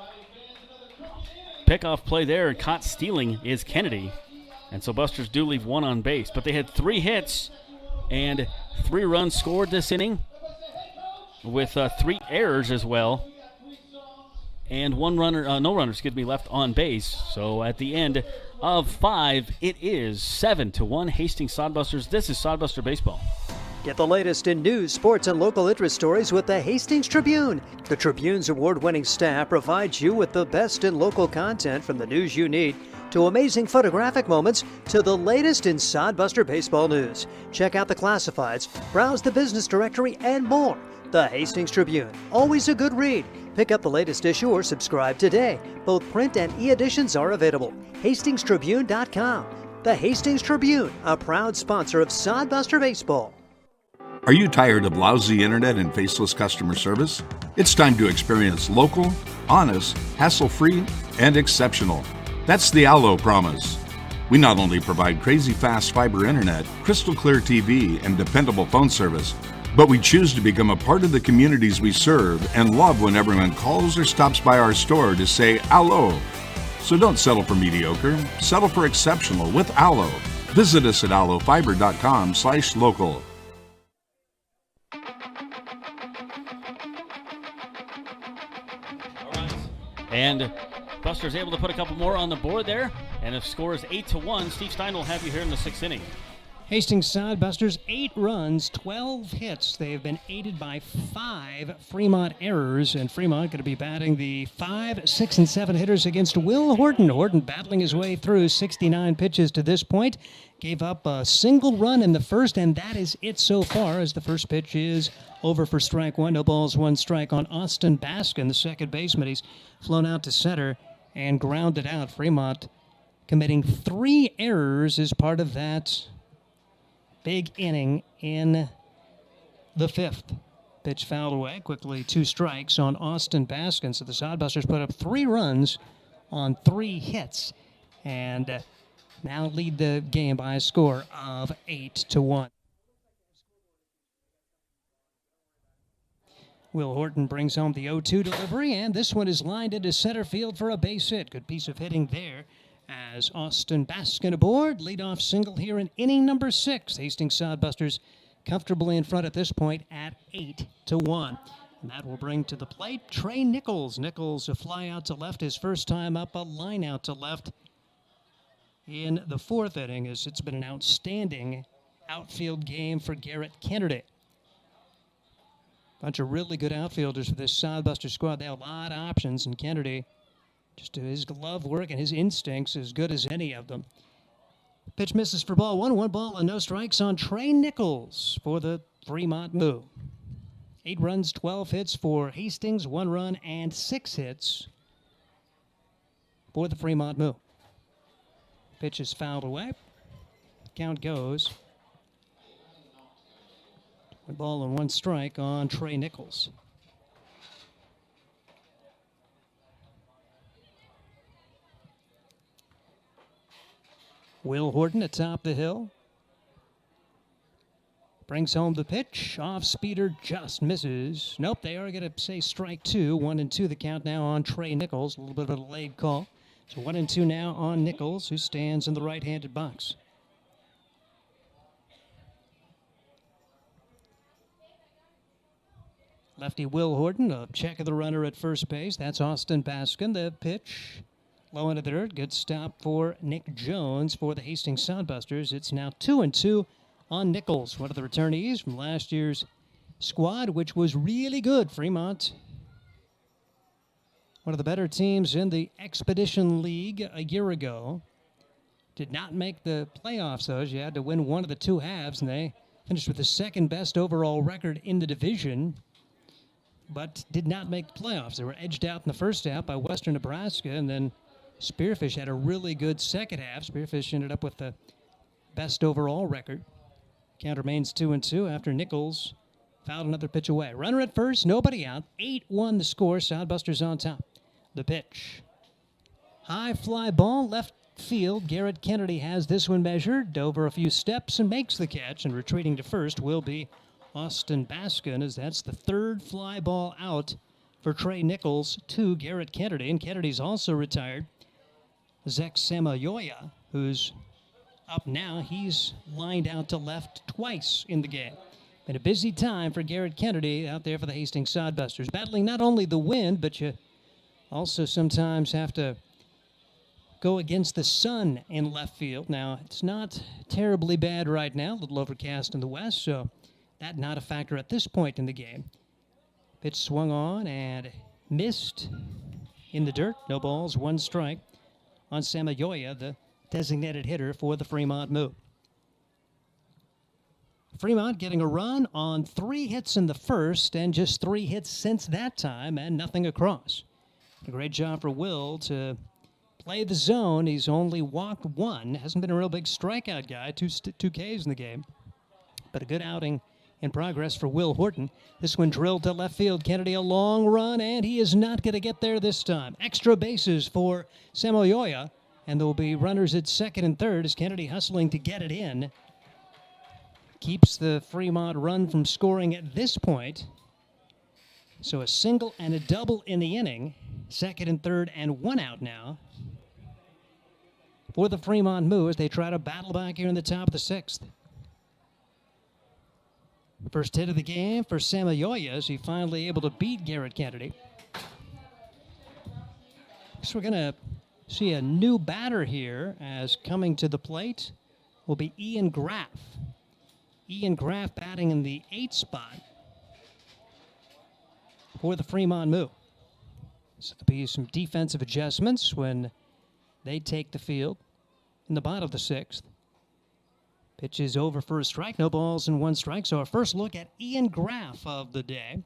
pickoff play there, and caught stealing is Kennedy. And so Busters do leave one on base. But they had 3 hits and 3 runs scored this inning with 3 errors as well. And no runner, left on base. So at the end of 5, it is 7-1 Hastings Sodbusters. This is Sodbuster Baseball. Get the latest in news, sports, and local interest stories with the Hastings Tribune. The Tribune's award-winning staff provides you with the best in local content, from the news you need to amazing photographic moments to the latest in Sodbuster baseball news. Check out the classifieds, browse the business directory, and more. The Hastings Tribune, always a good read. Pick up the latest issue or subscribe today. Both print and e-editions are available. HastingsTribune.com. The Hastings Tribune, a proud sponsor of Sodbuster Baseball. Are you tired of lousy internet and faceless customer service? It's time to experience local, honest, hassle-free, and exceptional. That's the Allo promise. We not only provide crazy fast fiber internet, crystal clear TV, and dependable phone service, but we choose to become a part of the communities we serve and love when everyone calls or stops by our store to say Allo. So don't settle for mediocre, settle for exceptional with Allo. Visit us at allofiber.com/local. And Buster's able to put a couple more on the board there. And if score is 8-1, Steve Stein will have you here in the 6th inning. Hastings Sodbusters, 8 runs, 12 hits. They have been aided by 5 Fremont errors, and Fremont going to be batting the 5, 6, and 7 hitters against Will Horton. Horton battling his way through 69 pitches to this point. Gave up a single run in the first, and that is it so far, as the first pitch is over for strike 1. No balls, 1 strike on Austin Baskin, the second baseman. He's flown out to center and grounded out. Fremont committing 3 errors as part of that big inning in the 5th. Pitch fouled away. Quickly 2 strikes on Austin Baskin. So the Sodbusters put up 3 runs on 3 hits. And now lead the game by a score of 8-1. Will Horton brings home the 0-2 delivery, and this one is lined into center field for a base hit. Good piece of hitting there as Austin Baskin aboard. Leadoff single here in inning number 6. Hastings Sodbusters comfortably in front at this point at 8-1. And that will bring to the plate Trey Nichols. Nichols a fly out to left his first time up, a line out to left in the 4th inning, as it's been an outstanding outfield game for Garrett Kennedy. Bunch of really good outfielders for this Sodbuster squad. They have a lot of options, and Kennedy, just his glove work and his instincts, as good as any of them. Pitch misses for ball 1. 1 ball and no strikes on Trey Nichols for the Fremont Moo. 8 runs, 12 hits for Hastings, 1 run and 6 hits for the Fremont Moo. Pitch is fouled away. Count goes 1 ball and 1 strike on Trey Nichols. Will Horton atop the hill. Brings home the pitch. Off speeder just misses. Nope, they are going to say strike 2. 1-2 the count now on Trey Nichols. A little bit of a delayed call. So 1-2 now on Nichols, who stands in the right-handed box. Lefty Will Horton, a check of the runner at first base. That's Austin Baskin. The pitch low into the dirt. Good stop for Nick Jones for the Hastings Sodbusters. It's now 2-2 on Nichols, one of the returnees from last year's squad, which was really good. Fremont, one of the better teams in the Expedition League a year ago. Did not make the playoffs, though. You had to win one of the 2 halves, and they finished with the 2nd best overall record in the division, but did not make the playoffs. They were edged out in the first half by Western Nebraska, and then Spearfish had a really good second half. Spearfish ended up with the best overall record. Count remains 2-2 after Nichols fouled another pitch away. Runner at first, nobody out. 8-1 the score. Sodbusters on top. The pitch. High fly ball, left field. Garrett Kennedy has this one measured. Over a few steps and makes the catch. And retreating to first will be Austin Baskin, as that's the 3rd fly ball out for Trey Nichols to Garrett Kennedy. And Kennedy's also retired Zach Samayoya, who's up now. He's lined out to left twice in the game. Been a busy time for Garrett Kennedy out there for the Hastings Sodbusters, battling not only the wind, but you also sometimes have to go against the sun in left field. Now, it's not terribly bad right now, a little overcast in the west, so that not a factor at this point in the game. Pitch swung on and missed in the dirt. No balls, 1 strike on Samayoya, the designated hitter for the Fremont Moo. Fremont getting a run on 3 hits in the first and just 3 hits since that time and nothing across. A great job for Will to play the zone. He's only walked 1. Hasn't been a real big strikeout guy, 2 Ks in the game. But a good outing in progress for Will Horton. This one drilled to left field. Kennedy a long run, and he is not going to get there this time. Extra bases for Samayoya, and there will be runners at second and third as Kennedy hustling to get it in. Keeps the Fremont run from scoring at this point. So a single and a double in the inning. Second and third and 1 out now for the Fremont Moo as they try to battle back here in the top of the 6th. First hit of the game for Samayoya as he finally able to beat Garrett Kennedy. So we're going to see a new batter here as coming to the plate will be Ian Graff. Ian Graff batting in the 8th spot for the Fremont Moo. So there'll be some defensive adjustments when they take the field in the bottom of the 6th. Pitch is over for a strike. No balls and 1 strike. So our first look at Ian Graff of the day.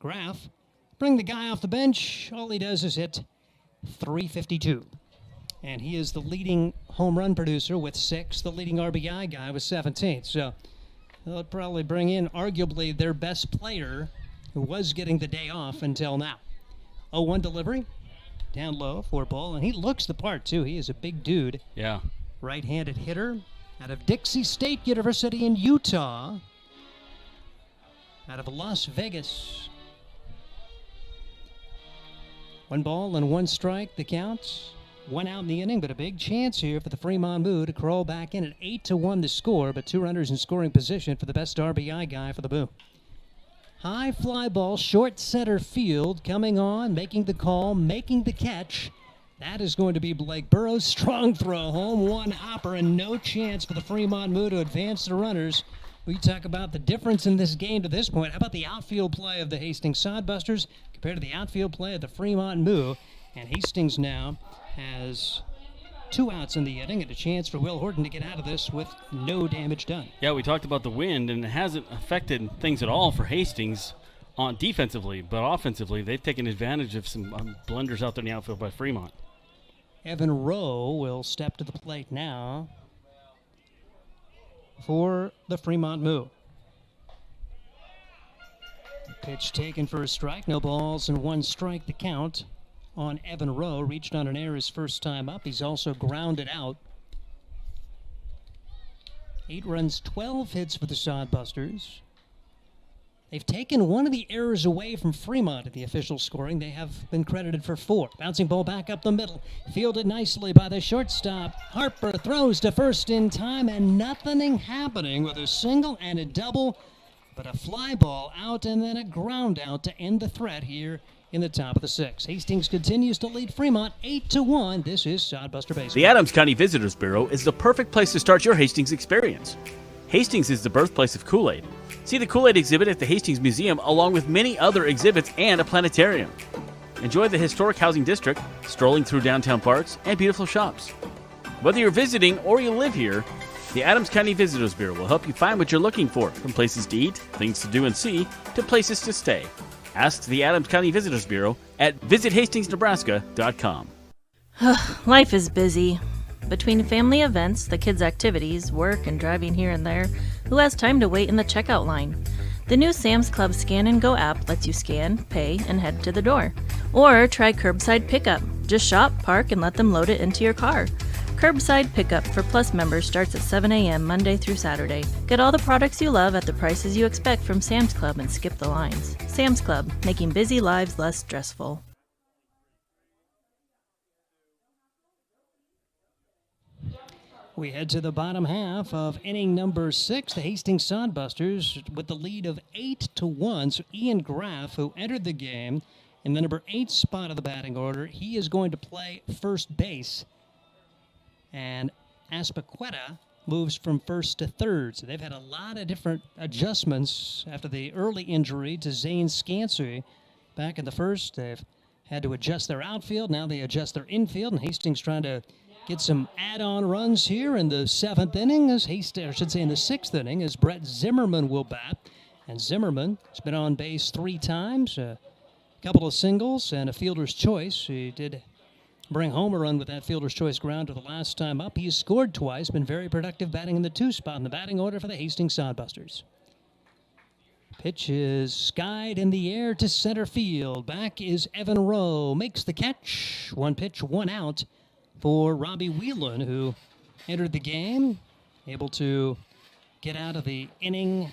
Graff, bring the guy off the bench. All he does is hit .352. And he is the leading home run producer with 6, the leading RBI guy with 17. So they'll probably bring in arguably their best player who was getting the day off until now. 0-1 delivery. Down low for a ball. And he looks the part, too. He is a big dude. Yeah. Right-handed hitter out of Dixie State University in Utah. Out of Las Vegas. 1 ball and 1 strike, the count. 1 out in the inning, but a big chance here for the Fremont Moo to crawl back in at 8-1 to score, but 2 runners in scoring position for the best RBI guy for the Moo. High fly ball, short center field, coming on, making the call, making the catch. That is going to be Blake Burrows. Strong throw home, 1 hopper, and no chance for the Fremont Moo to advance the runners. We talk about the difference in this game to this point. How about the outfield play of the Hastings Sodbusters compared to the outfield play of the Fremont Moo? And Hastings now has 2 outs in the inning and a chance for Will Horton to get out of this with no damage done. Yeah, we talked about the wind, and it hasn't affected things at all for Hastings on defensively, but offensively, they've taken advantage of some blunders out there in the outfield by Fremont. Evan Rowe will step to the plate now for the Fremont Moo. Pitch taken for a strike. No balls and 1 strike, the count on Evan Rowe. Reached on an error his first time up. He's also grounded out. 8 runs, 12 hits for the Sodbusters. They've taken 1 of the errors away from Fremont in the official scoring. They have been credited for 4. Bouncing ball back up the middle. Fielded nicely by the shortstop. Harper throws to first in time, and nothing happening with a single and a double. But a fly ball out and then a ground out to end the threat here in the top of the 6th. Hastings continues to lead Fremont 8-1. This is Sodbuster Baseball. The Adams County Visitors Bureau is the perfect place to start your Hastings experience. Hastings is the birthplace of Kool-Aid. See the Kool-Aid exhibit at the Hastings Museum along with many other exhibits and a planetarium. Enjoy the historic housing district, strolling through downtown parks, and beautiful shops. Whether you're visiting or you live here, the Adams County Visitors Bureau will help you find what you're looking for, from places to eat, things to do and see, to places to stay. Ask the Adams County Visitors Bureau at visithastingsnebraska.com. Life is busy. Between family events, the kids' activities, work, and driving here and there, who has time to wait in the checkout line? The new Sam's Club Scan and Go app lets you scan, pay, and head to the door. Or try curbside pickup. Just shop, park, and let them load it into your car. Curbside pickup for Plus members starts at 7 a.m. Monday through Saturday. Get all the products you love at the prices you expect from Sam's Club and skip the lines. Sam's Club, making busy lives less stressful. We head to the bottom half of inning number 6. The Hastings Sodbusters with the lead of 8-1. So Ian Graff, who entered the game in the number 8 spot of the batting order, he is going to play first base. And Aspaqueta moves from first to third. So they've had a lot of different adjustments after the early injury to Zane Scansey back in the first. They've had to adjust their outfield. Now they adjust their infield, and Hastings trying to get some add-on runs here in the 7th inning, in the 6th inning, as Brett Zimmerman will bat. And Zimmerman has been on base 3 times, a couple of singles and a fielder's choice. He did bring home a run with that fielder's choice grounder the last time up. He's scored twice, been very productive batting in the 2 spot in the batting order for the Hastings Sodbusters. Pitch is skied in the air to center field. Back is Evan Rowe, makes the catch. 1 pitch, 1 out for Robbie Whelan, who entered the game, able to get out of the inning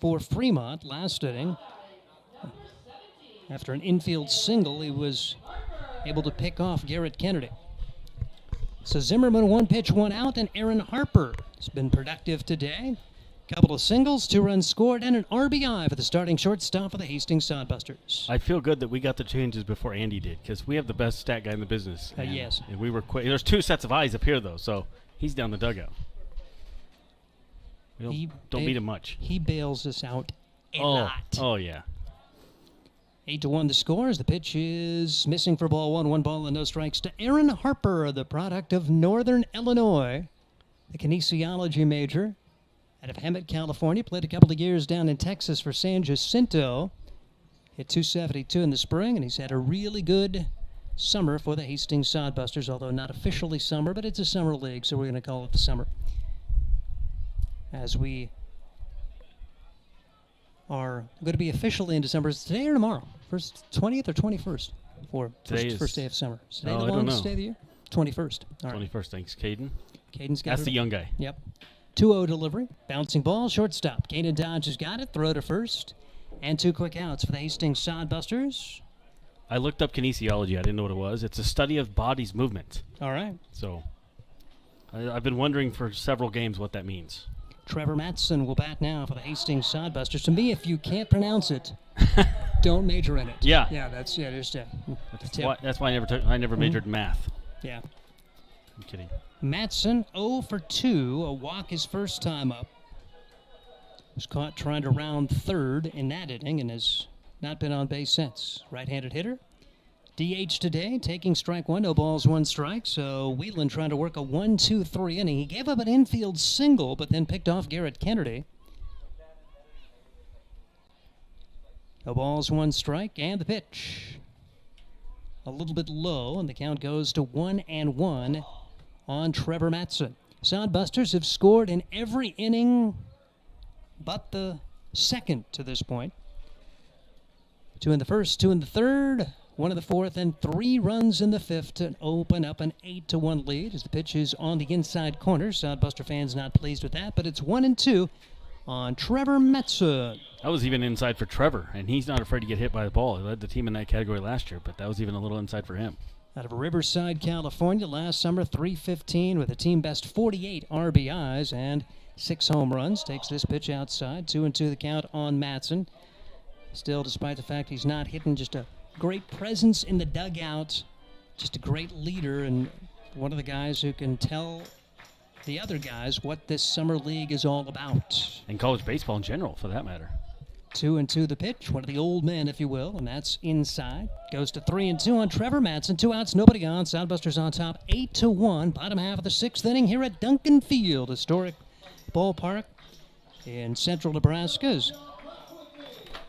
for Fremont last inning. After an infield single, he was able to pick off Garrett Kennedy. So Zimmerman, 1 pitch, 1 out, and Aaron Harper has been productive today. Couple of singles, 2 runs scored, and an RBI for the starting shortstop for the Hastings Sodbusters. I feel good that we got the changes before Andy did, because we have the best stat guy in the business. Yes. And we were quick. There's 2 sets of eyes up here, though, so he's down the dugout. We don't beat him much. He bails us out a lot. Oh, yeah. 8-1 the score as the pitch is missing for ball 1. 1 ball and no strikes to Aaron Harper, the product of Northern Illinois, the kinesiology major out of Hemet, California. Played a couple of years down in Texas for San Jacinto. Hit .272 in the spring, and he's had a really good summer for the Hastings Sodbusters, although not officially summer, but it's a summer league, so we're going to call it the summer. As we are going to be officially in December. Is it today or tomorrow? 20th or 21st? For first day of summer. Is today the longest day of the year? 21st. All right. 21st, thanks, Caden. Caden's got That's the young guy. Yep. 2-0 delivery. Bouncing ball, shortstop. Caden Dodge has got it. Throw to first. And 2 quick outs for the Hastings Sodbusters. I looked up kinesiology. I didn't know what it was. It's a study of body's movement. All right. So I've been wondering for several games what that means. Trevor Matson will bat now for the Hastings Sodbusters. To me, if you can't pronounce it, don't major in it. Yeah. Yeah, that's just a tip. That's why I never majored in math. Yeah. I'm kidding. Matson 0 for 2, a walk his first time up. Was caught trying to round third in that inning and has not been on base since. Right-handed hitter. DH today, taking strike 1, no balls, 1 strike. So Whelan trying to work a 1-2-3 inning. He gave up an infield single, but then picked off Garrett Kennedy. No balls, 1 strike, and the pitch. A little bit low, and the count goes to 1-1 on Trevor Matson. Sodbusters have scored in every inning but the second to this point. 2 in the first, 2 in the third, 1 in the fourth, and 3 runs in the fifth to open up an 8-1 lead as the pitch is on the inside corner. Sodbuster fans not pleased with that, but it's 1-2 on Trevor Matson. That was even inside for Trevor, and he's not afraid to get hit by the ball. He led the team in that category last year, but that was even a little inside for him. Out of Riverside, California, last summer, .315 with a team best 48 RBIs and 6 home runs. Takes this pitch outside, 2-2 the count on Matson. Still, despite the fact he's not hitting, just a great presence in the dugout, just a great leader, and one of the guys who can tell the other guys what this summer league is all about. And college baseball in general, for that matter. 2-2 the pitch, one of the old men, if you will, and that's inside. Goes to 3-2 on Trevor Matson. 2 outs, nobody on. Sodbusters on top, 8-1. Bottom half of the 6th inning here at Duncan Field, historic ballpark in central Nebraska.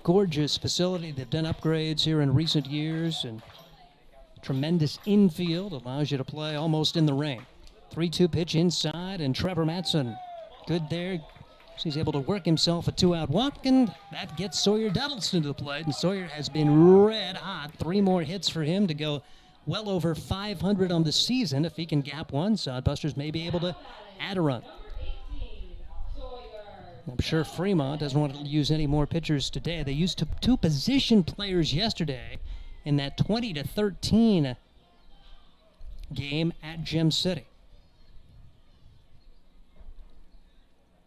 Gorgeous facility. They've done upgrades here in recent years, and tremendous infield allows you to play almost in the rain. 3-2 pitch inside, and Trevor Matson good there. So he's able to work himself a 2-out walk, and that gets Sawyer Duddleston to the plate. And Sawyer has been red hot. 3 more hits for him to go well over 500 on the season. If he can gap one, Sodbusters may be able to add a run. I'm sure Fremont doesn't want to use any more pitchers today. They used 2 position players yesterday in that 20-13 game at Gem City.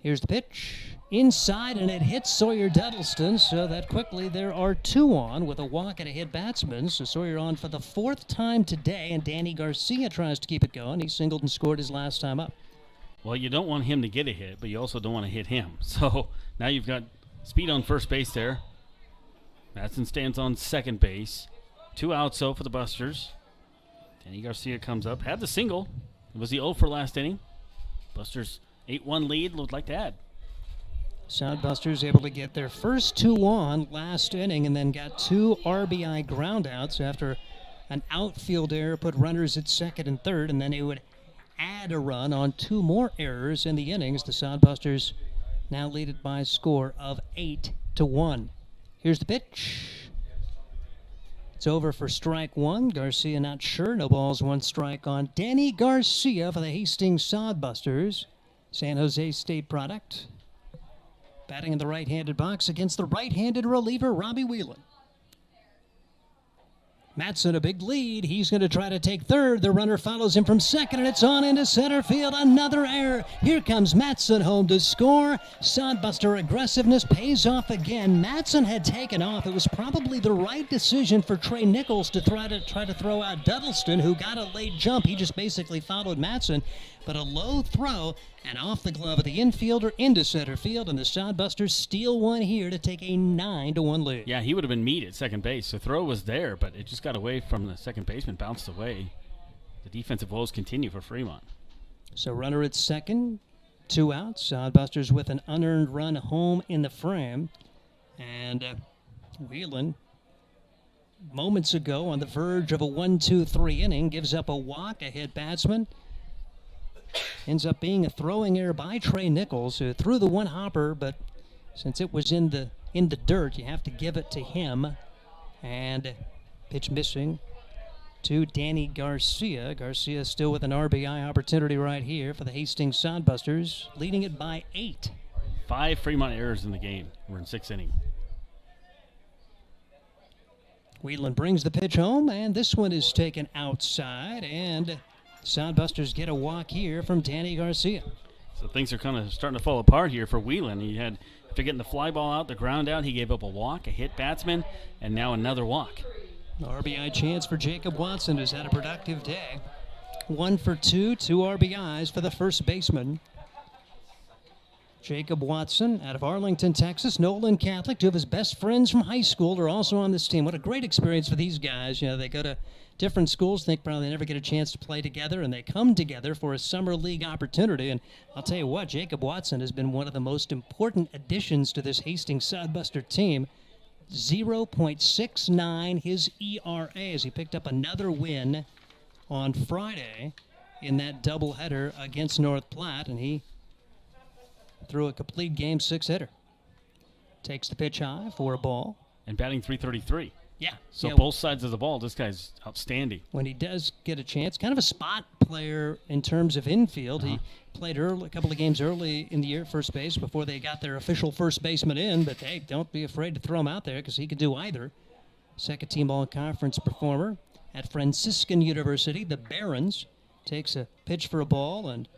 Here's the pitch. Inside, and it hits Sawyer Duddleston, so that quickly there are 2 on with a walk and a hit batsman. So Sawyer on for the 4th time today, and Danny Garcia tries to keep it going. He singled and scored his last time up. Well, you don't want him to get a hit, but you also don't want to hit him. So now you've got speed on first base there. Madsen stands on second base. 2 outs, so for the Busters. Danny Garcia comes up. Had the single. It was the 0 for last inning. Busters 8-1 lead. Would like to add. Sodbusters able to get their first 2 on last inning and then got 2 RBI groundouts after an outfield error put runners at second and third, and then they would add a run on 2 more errors in the innings. The Sodbusters now lead it by a score of 8-1. Here's the pitch. It's over for strike 1. Garcia not sure. No balls, 1 strike on Danny Garcia for the Hastings Sodbusters. San Jose State product. Batting in the right-handed box against the right-handed reliever, Robbie Whelan. Madsen a big lead. He's going to try to take third. The runner follows him from second, and it's on into center field. Another error. Here comes Madsen home to score. Sodbuster aggressiveness pays off again. Madsen had taken off. It was probably the right decision for Trey Nichols to try to throw out Duddleston, who got a late jump. He just basically followed Madsen. But a low throw and off the glove of the infielder into center field, and the Sodbusters steal one here to take a 9-1 lead. Yeah, he would have been meat at second base. The throw was there, but it just got away from the second baseman, bounced away. The defensive woes continue for Fremont. So runner at second, 2 outs. Sodbusters with an unearned run home in the frame. And Whelan, moments ago on the verge of a 1-2-3 inning, gives up a walk, a hit batsman. Ends up being a throwing error by Trey Nichols, who threw the 1 hopper, but since it was in the dirt, you have to give it to him. And pitch missing to Danny Garcia. Garcia still with an RBI opportunity right here for the Hastings Sodbusters, leading it by 8. 5 Fremont errors in the game. We're in 6th inning. Whelan brings the pitch home, and this one is taken outside, and Sodbusters get a walk here from Danny Garcia. So things are kind of starting to fall apart here for Whelan. He had, after getting the fly ball out, the ground out, he gave up a walk, a hit batsman, and now another walk. RBI chance for Jacob Watson, who's had a productive day. 1 for 2, 2 RBIs for the first baseman. Jacob Watson out of Arlington, Texas. Nolan Catholic, 2 of his best friends from high school, are also on this team. What a great experience for these guys. You know, they go to different schools, think probably never get a chance to play together, and they come together for a summer league opportunity. And I'll tell you what, Jacob Watson has been one of the most important additions to this Hastings Sodbuster team. 0.69 his ERA as he picked up another win on Friday in that doubleheader against North Platte, and he threw a complete game 6-hitter. Takes the pitch high for a ball. And batting .333. Yeah. So both sides of the ball, this guy's outstanding. When he does get a chance, kind of a spot player in terms of infield. He played a couple of games early in the year, first base, before they got their official first baseman in. But, hey, don't be afraid to throw him out there because he can do either. Second-team all-conference performer at Franciscan University. The Barons takes a pitch for a ball, and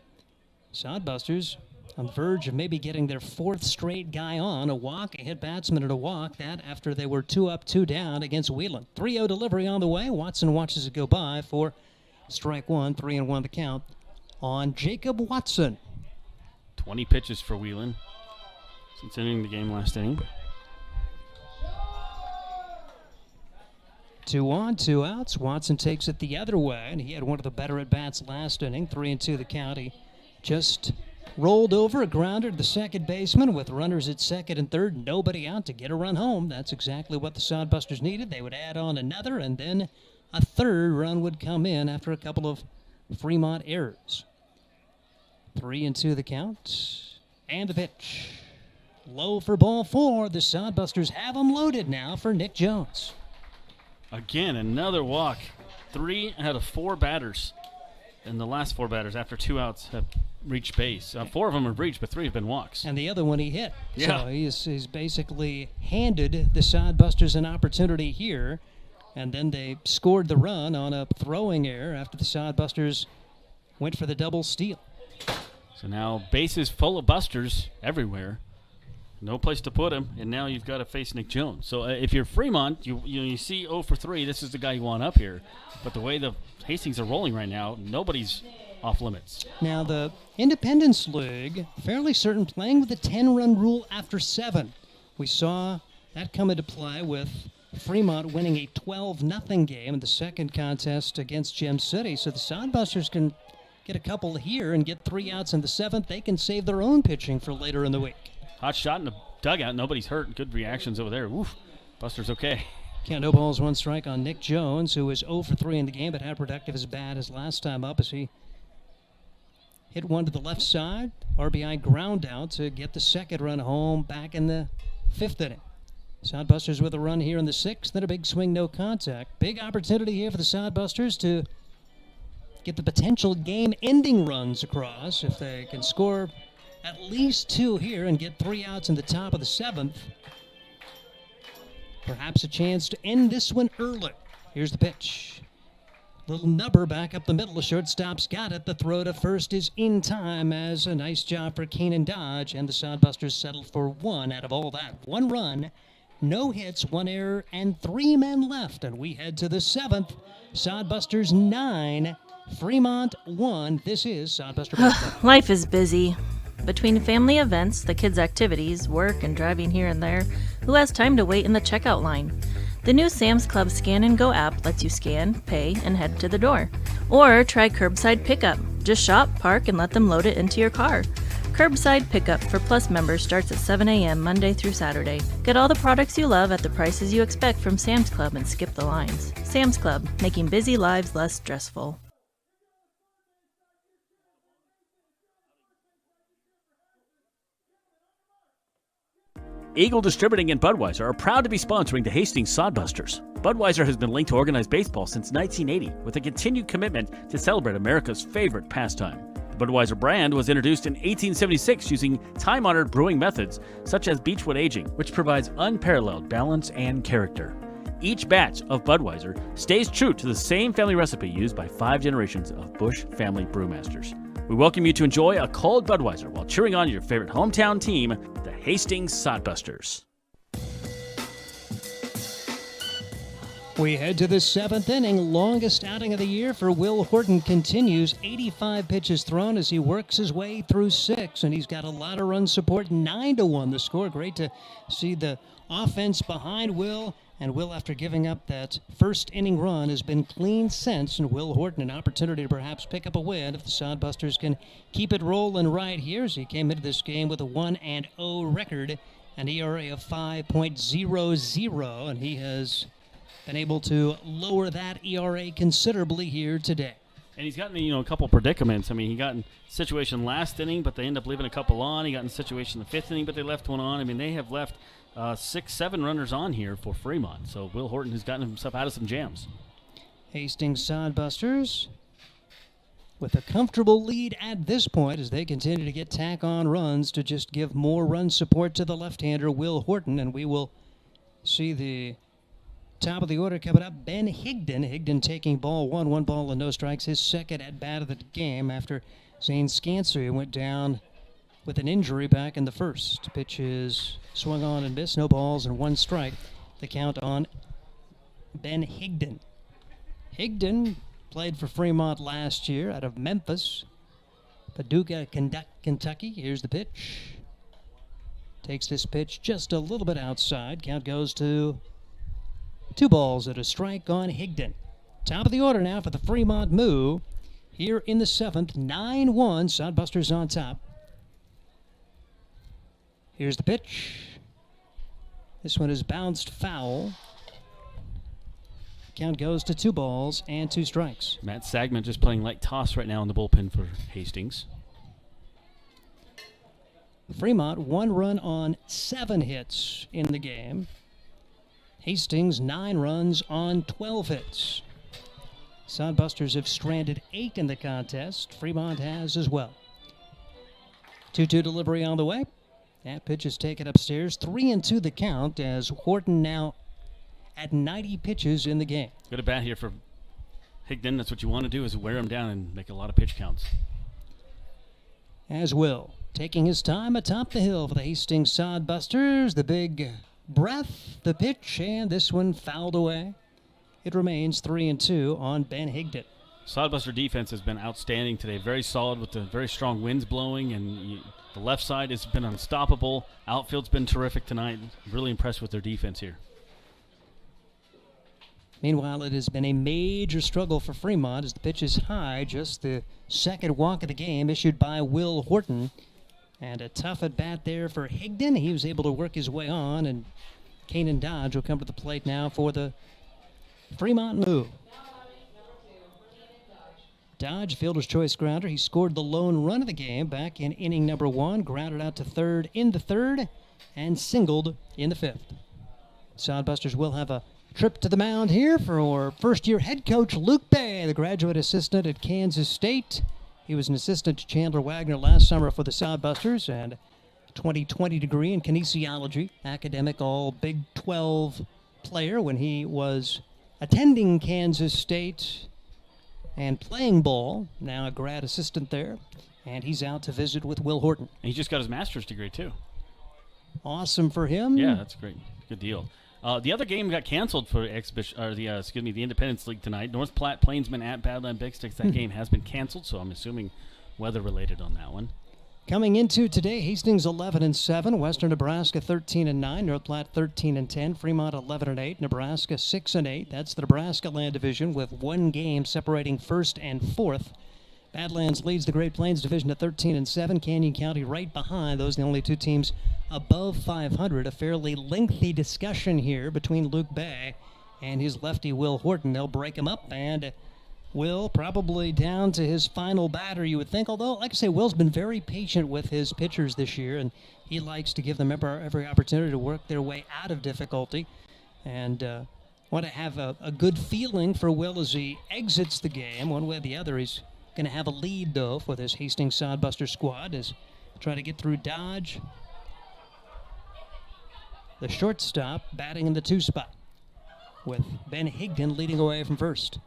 Sodbusters on the verge of maybe getting their 4th straight guy on. A walk, a hit batsman, and a walk. That after they were 2 up, 2 down against Whelan. 3-0 delivery on the way. Watson watches it go by for strike 1, 3-1 the count on Jacob Watson. 20 pitches for Whelan since ending the game last inning. 2 on, 2 outs. Watson takes it the other way, and he had one of the better at-bats last inning. 3-2 the count. He just rolled over a grounder to the second baseman with runners at second and third, nobody out to get a run home. That's exactly what the Sodbusters needed. They would add on another, and then a third run would come in after a couple of Fremont errors. 3-2 the count, and the pitch. Low for ball 4. The Sodbusters have them loaded now for Nick Jones. Again, another walk. 3 out of 4 batters. And the last 4 batters after 2 outs have reached base. 4 of them have reached, but 3 have been walks. And the other one he hit. Yeah. So he's basically handed the Sodbusters an opportunity here. And then they scored the run on a throwing error after the Sodbusters went for the double steal. So now bases full of busters everywhere. No place to put him, and now you've got to face Nick Jones. So if you're Fremont, you see 0 for 3. This is the guy you want up here. But the way the Hastings are rolling right now, nobody's off limits. Now the Independence League, fairly certain, playing with the 10-run rule after 7. We saw that come into play with Fremont winning a 12-0 game in the second contest against Gem City. So the Sodbusters can get a couple here and get 3 outs in the 7th. They can save their own pitching for later in the week. Hot shot in the dugout. Nobody's hurt. Good reactions over there. Oof. Buster's okay. Count no balls, 1 strike on Nick Jones, who was 0 for 3 in the game, but how productive as bad as last time up as he hit one to the left side. RBI ground out to get the second run home back in the 5th inning. Sodbusters with a run here in the 6th, then a big swing, no contact. Big opportunity here for the Sodbusters to get the potential game-ending runs across. If they can score at least 2 here and get 3 outs in the top of the 7th, perhaps a chance to end this one early. Here's the pitch. Little nubber back up the middle. The shortstop's got it. The throw to first is in time as a nice job for Keenan Dodge, and the Sodbusters settled for 1 out of all that. 1 run, no hits, 1 error, and 3 men left. And we head to the 7th. Sodbusters 9, Fremont 1. This is Sodbuster Baseball. Life is busy. Between family events, the kids' activities, work, and driving here and there, who has time to wait in the checkout line? The new Sam's Club Scan and Go app lets you scan, pay, and head to the door. Or try curbside pickup. Just shop, park, and let them load it into your car. Curbside pickup for Plus members starts at 7 a.m. Monday through Saturday. Get all the products you love at the prices you expect from Sam's Club and skip the lines. Sam's Club, making busy lives less stressful. Eagle Distributing and Budweiser are proud to be sponsoring the Hastings Sodbusters. Budweiser has been linked to organized baseball since 1980 with a continued commitment to celebrate America's favorite pastime. The Budweiser brand was introduced in 1876 using time-honored brewing methods such as beechwood aging, which provides unparalleled balance and character. Each batch of Budweiser stays true to the same family recipe used by 5 generations of Bush family brewmasters. We welcome you to enjoy a cold Budweiser while cheering on your favorite hometown team, the Hastings Sodbusters. We head to the 7th inning. Longest outing of the year for Will Horton continues. 85 pitches thrown as he works his way through 6, and he's got a lot of run support. 9-1 the score. Great to see the offense behind Will. And Will, after giving up that first inning run, has been clean since. And Will Horton, an opportunity to perhaps pick up a win if the Sodbusters can keep it rolling right here. As he came into this game with a 1-0 record, an ERA of 5.00, and he has been able to lower that ERA considerably here today. And he's gotten, a couple predicaments. I mean, he got in situation last inning, but they end up leaving a couple on. He got in situation the 5th inning, but they left one on. I mean, they have left 6-7 runners on here for Fremont. So Will Horton has gotten himself out of some jams. Hastings Sodbusters with a comfortable lead at this point as they continue to get tack-on runs to just give more run support to the left-hander Will Horton. And we will see the top of the order coming up. Ben Higdon. Higdon taking ball 1 ball and no strikes. His second at-bat of the game after Zane Scancer went down with an injury back in the first. Pitch is swung on and missed. No balls and 1 strike. The count on Ben Higdon. Higdon played for Fremont last year out of Memphis. Paducah, Kentucky. Here's the pitch. Takes this pitch just a little bit outside. Count goes to 2 balls and a strike on Higdon. Top of the order now for the Fremont Moo. Here in the 7th, 9-1. Sodbusters on top. Here's the pitch. This one is bounced foul. Count goes to 2 balls and 2 strikes. Matt Sagman just playing light toss right now in the bullpen for Hastings. Fremont 1 run on 7 hits in the game. Hastings 9 runs on 12 hits. Sodbusters have stranded 8 in the contest. Fremont has as well. 2-2 delivery on the way. That pitch is taken upstairs. 3-2 the count as Horton now at 90 pitches in the game. Good at bat here for Higdon. That's what you want to do, is wear him down and make a lot of pitch counts. as Will, taking his time atop the hill for the Hastings Sodbusters. The big breath, the pitch, and this one fouled away. It remains 3-2 on Ben Higdon. Sodbuster defense has been outstanding today. Very solid with the very strong winds blowing, and the left side has been unstoppable. Outfield's been terrific tonight. Really impressed with their defense here. Meanwhile, it has been a major struggle for Fremont as the pitch is high. Just the second walk of the game issued by Will Horton. And a tough at-bat there for Higdon. He was able to work his way on, and Kanan Dodge will come to the plate now for the Fremont Moo. Dodge, fielder's choice grounder. He scored the lone run of the game back in inning number 1, grounded out to third in the third, and singled in the 5th. Sodbusters will have a trip to the mound here for first-year head coach Luke Bay, the graduate assistant at Kansas State. He was an assistant to Chandler Wagner last summer for the Sodbusters, and 2020 degree in kinesiology, academic all Big 12 player when he was attending Kansas State and playing ball. Now a grad assistant there, and he's out to visit with Will Horton. And he just got his master's degree, too. Awesome for him. Yeah, that's great. Good deal. The other game got canceled for the Independence League tonight. North Platte Plainsmen at Badland Big Sticks. That game has been canceled, so I'm assuming weather-related on that one. Coming into today, Hastings 11-7, Western Nebraska 13-9, North Platte 13-10, Fremont 11-8, Nebraska 6-8. That's the Nebraska Land Division with one game separating first and fourth. Badlands leads the Great Plains Division at 13-7. Canyon County right behind. Those are the only two teams above 500. A fairly lengthy discussion here between Luke Bay and his lefty Will Horton. They'll break him up, and Will probably down to his final batter, you would think. Although, like I say, Will's been very patient with his pitchers this year, and he likes to give them every opportunity to work their way out of difficulty. And want to have a good feeling for Will as he exits the game. One way or the other, he's going to have a lead, though, for this Hastings Sodbuster squad as try to get through Dodge. The shortstop batting in the 2 spot with Ben Higdon leading away from first.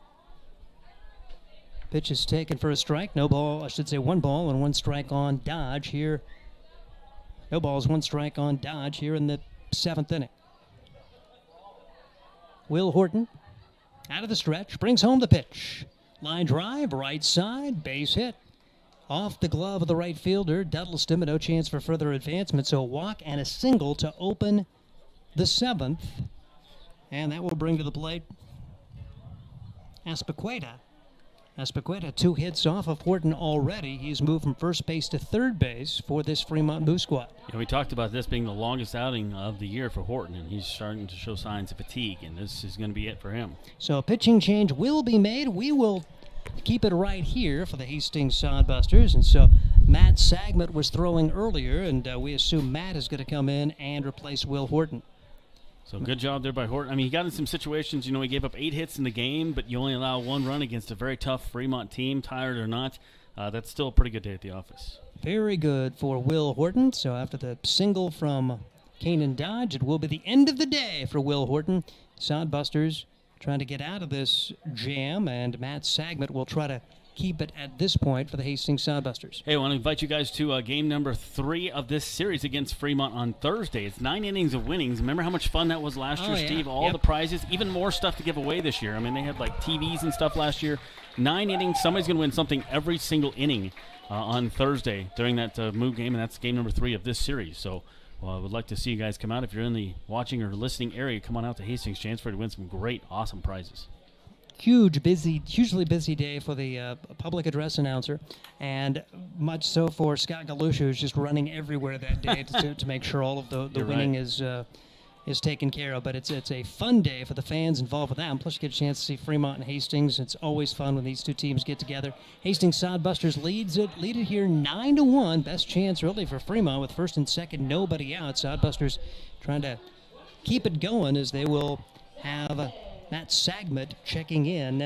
Pitch is taken for a strike. No ball, I should say 1 ball and 1 strike on Dodge here. No balls, 1 strike on Dodge here in the 7th inning. Will Horton out of the stretch, brings home the pitch. Line drive, right side, base hit. Off the glove of the right fielder, Duddleston, but no chance for further advancement. So a walk and a single to open the 7th. And that will bring to the plate Aspiqueta. Aspiqueta, 2 hits off of Horton already. He's moved from first base to third base for this Fremont Moo squad. Yeah, we talked about this being the longest outing of the year for Horton, and he's starting to show signs of fatigue, and this is going to be it for him. So a pitching change will be made. We will keep it right here for the Hastings Sodbusters. And so Matt Sagmet was throwing earlier, and we assume Matt is going to come in and replace Will Horton. So good job there by Horton. I mean, he got in some situations, he gave up 8 hits in the game, but you only allow 1 run against a very tough Fremont team, tired or not. That's still a pretty good day at the office. Very good for Will Horton. So after the single from Kanan Dodge, it will be the end of the day for Will Horton. Sodbusters trying to get out of this jam, and Matt Sagmet will try to keep it at this point for the Hastings Sodbusters. Hey, I want to invite you guys to game number 3 of this series against Fremont on Thursday. It's 9 innings of winnings. Remember how much fun that was last year, Steve? All the prizes, even more stuff to give away this year. I mean, they had like TVs and stuff last year. 9 innings. Somebody's going to win something every single inning on Thursday during that Moo game, and that's game number 3 of this series. So I would like to see you guys come out. If you're in the watching or listening area, come on out to Hastings Chancery to win some great, awesome prizes. Hugely busy day for the public address announcer, and much so for Scott Galusha, who's just running everywhere that day to make sure all of the winning is taken care of. But it's a fun day for the fans involved with that, and plus you get a chance to see Fremont and Hastings. It's always fun when these two teams get together. Hastings Sodbusters lead it here 9-1. Best chance really for Fremont with first and second, nobody out. Sodbusters trying to keep it going as they will have Matt Sagmet checking in,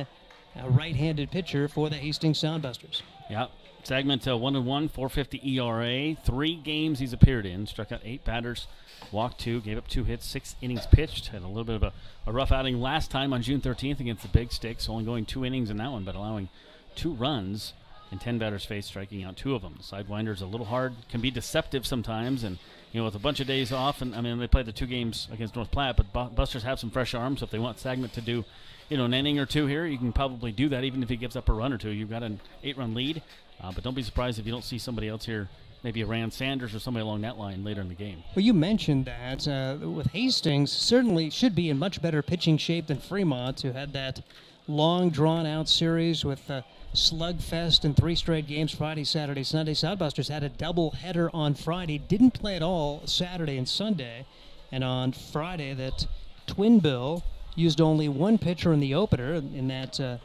a right-handed pitcher for the Hastings Sodbusters. Yeah, Sagmet 1-1, 4.50 ERA. 3 games he's appeared in, struck out 8 batters, walked 2, gave up 2 hits, 6 innings pitched. Had a little bit of a rough outing last time on June 13th against the Big Sticks, only going 2 innings in that one, but allowing 2 runs and 10 batters faced, striking out 2 of them. The Sidewinder's a little hard, can be deceptive sometimes, and with a bunch of days off, and they played the 2 games against North Platte, but Busters have some fresh arms, so if they want Sagnet to do an inning or 2 here, you can probably do that even if he gives up a run or 2. You've got an 8-run lead, but don't be surprised if you don't see somebody else here, maybe a Rand Sanders or somebody along that line later in the game. Well, you mentioned that with Hastings, certainly should be in much better pitching shape than Fremont, who had that long, drawn-out series with slugfest in 3 straight games, Friday, Saturday, Sunday. Sodbusters had a doubleheader on Friday, didn't play at all Saturday and Sunday, and on Friday that twin bill used only 1 pitcher in the opener in that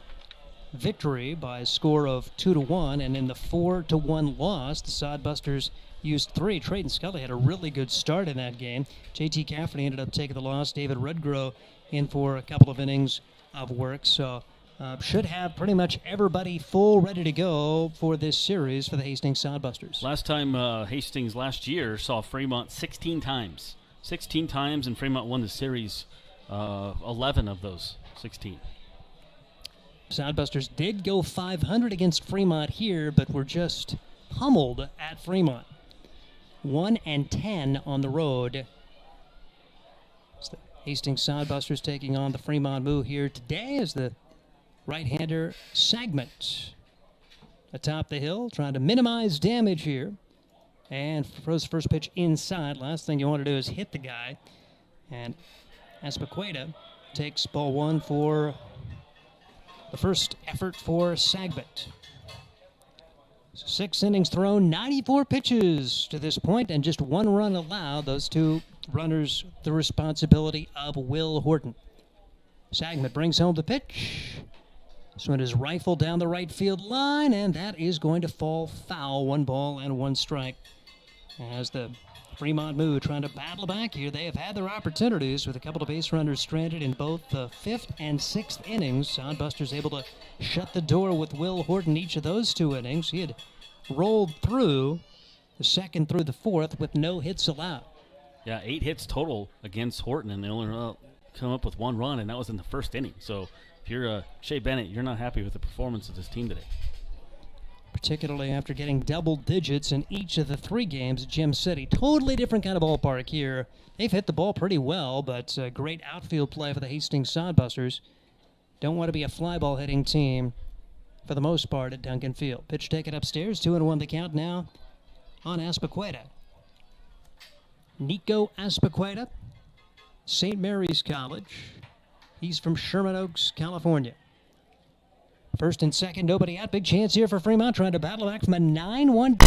victory by a score of 2-1, and in the 4-1 loss, the Sodbusters used 3. Trayton Scully had a really good start in that game. J.T. Cafferty ended up taking the loss. David Rudgrow in for a couple of innings of work, so should have pretty much everybody full ready to go for this series for the Hastings Sodbusters. Last time Hastings last year saw Fremont 16 times. 16 times, and Fremont won the series 11 of those 16. Sodbusters did go 500 against Fremont here, but were just pummeled at Fremont. 1-10 on the road. It's the Hastings Sodbusters taking on the Fremont Moo here today as the right-hander Sagment atop the hill, trying to minimize damage here. And throws first pitch inside. Last thing you want to do is hit the guy. And Aspaqueta takes ball 1 for the first effort for Sagment. 6 innings thrown, 94 pitches to this point, and just 1 run allowed. Those 2 runners, the responsibility of Will Horton. Sagment brings home the pitch. This one is rifled down the right field line, and that is going to fall foul. 1 ball and 1 strike. As the Fremont Moo trying to battle back here, they have had their opportunities with a couple of base runners stranded in both the 5th and 6th innings. Sodbusters able to shut the door with Will Horton each of those 2 innings. He had rolled through the 2nd through the 4th with no hits allowed. Yeah, 8 hits total against Horton, and they only come up with 1 run, and that was in the 1st inning. So if you're Shea Bennett, you're not happy with the performance of this team today. Particularly after getting double digits in each of the 3 games at Gem City. Totally different kind of ballpark here. They've hit the ball pretty well, but great outfield play for the Hastings Sodbusters. Don't want to be a fly ball hitting team for the most part at Duncan Field. Pitch taken upstairs, 2-1 the count now on Aspaqueta. Nico Aspaqueta, St. Mary's College. He's from Sherman Oaks, California. First and second, nobody out. Big chance here for Fremont, trying to battle back from a 9-1.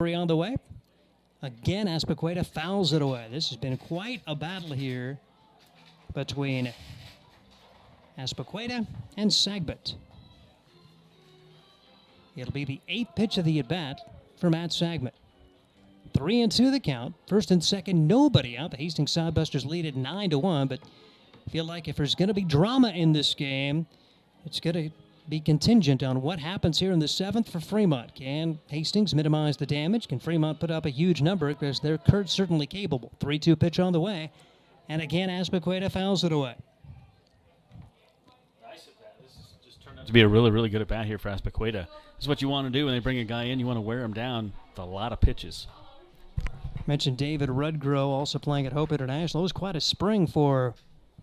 On the way. Again, Aspaqueta fouls it away. This has been quite a battle here between Aspaqueta and Sagmet. It'll be the 8th pitch of the at-bat for Matt Sagmet. 3-2 the count. First and second, nobody out. The Hastings Sodbusters lead at 9-1, but feel like if there's going to be drama in this game, it's going to be contingent on what happens here in the 7th for Fremont. Can Hastings minimize the damage? Can Fremont put up a huge number? Because they're certainly capable. 3-2 pitch on the way. And again, Aspequeda fouls it away. Nice at bat. This has just turned out to be a really, really good at bat here for Aspequeda. This is what you want to do when they bring a guy in. You want to wear him down with a lot of pitches. Mentioned David Rudgrow also playing at Hope International. It was quite a spring for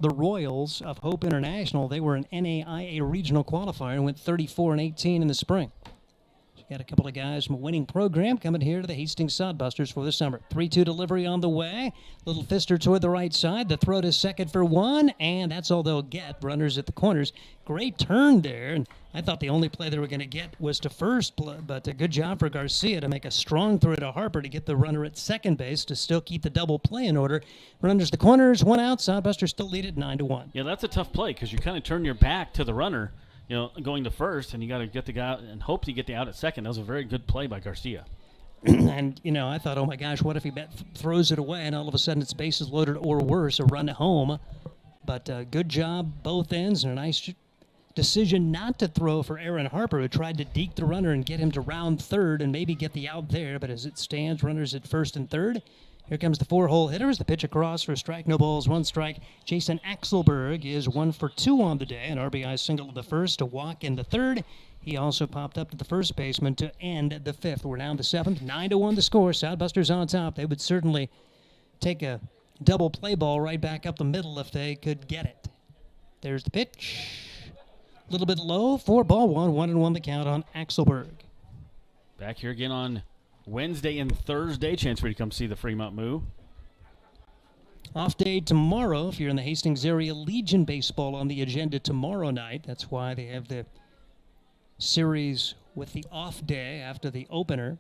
the Royals of Hope International. They were an NAIA regional qualifier and went 34-18 in the spring. So you got a couple of guys from a winning program coming here to the Hastings Sodbusters for the summer. 3-2 delivery on the way. Little fister toward the right side. The throw to second for one, and that's all they'll get. Runners at the corners. Great turn there, and I thought the only play they were going to get was to first, but a good job for Garcia to make a strong throw to Harper to get the runner at second base to still keep the double play in order. Runners the corners, one out. Sodbusters still lead it 9-1. Yeah, that's a tough play because you kind of turn your back to the runner, going to first, and you got to get the guy out and hope to get the out at second. That was a very good play by Garcia. And, I thought, oh my gosh, what if he throws it away and all of a sudden it's bases loaded or worse, a run home. But good job both ends and a nice decision not to throw for Aaron Harper, who tried to deke the runner and get him to round third and maybe get the out there. But as it stands, runners at first and third. Here comes the 4-hole hitters. The pitch across for a strike, no balls, one strike. Jason Axelberg is 1 for 2 on the day. An RBI single to the first, a walk in the third. He also popped up to the first baseman to end the 5th. We're down the 7th, 9-1 the score. Sodbusters on top. They would certainly take a double play ball right back up the middle if they could get it. There's the pitch. A little bit low, 4-1, 1-1 the count on Axelberg. Back here again on Wednesday and Thursday. Chance for you to come see the Fremont Moo. Off day tomorrow if you're in the Hastings area. Legion baseball on the agenda tomorrow night. That's why they have the series with the off day after the opener.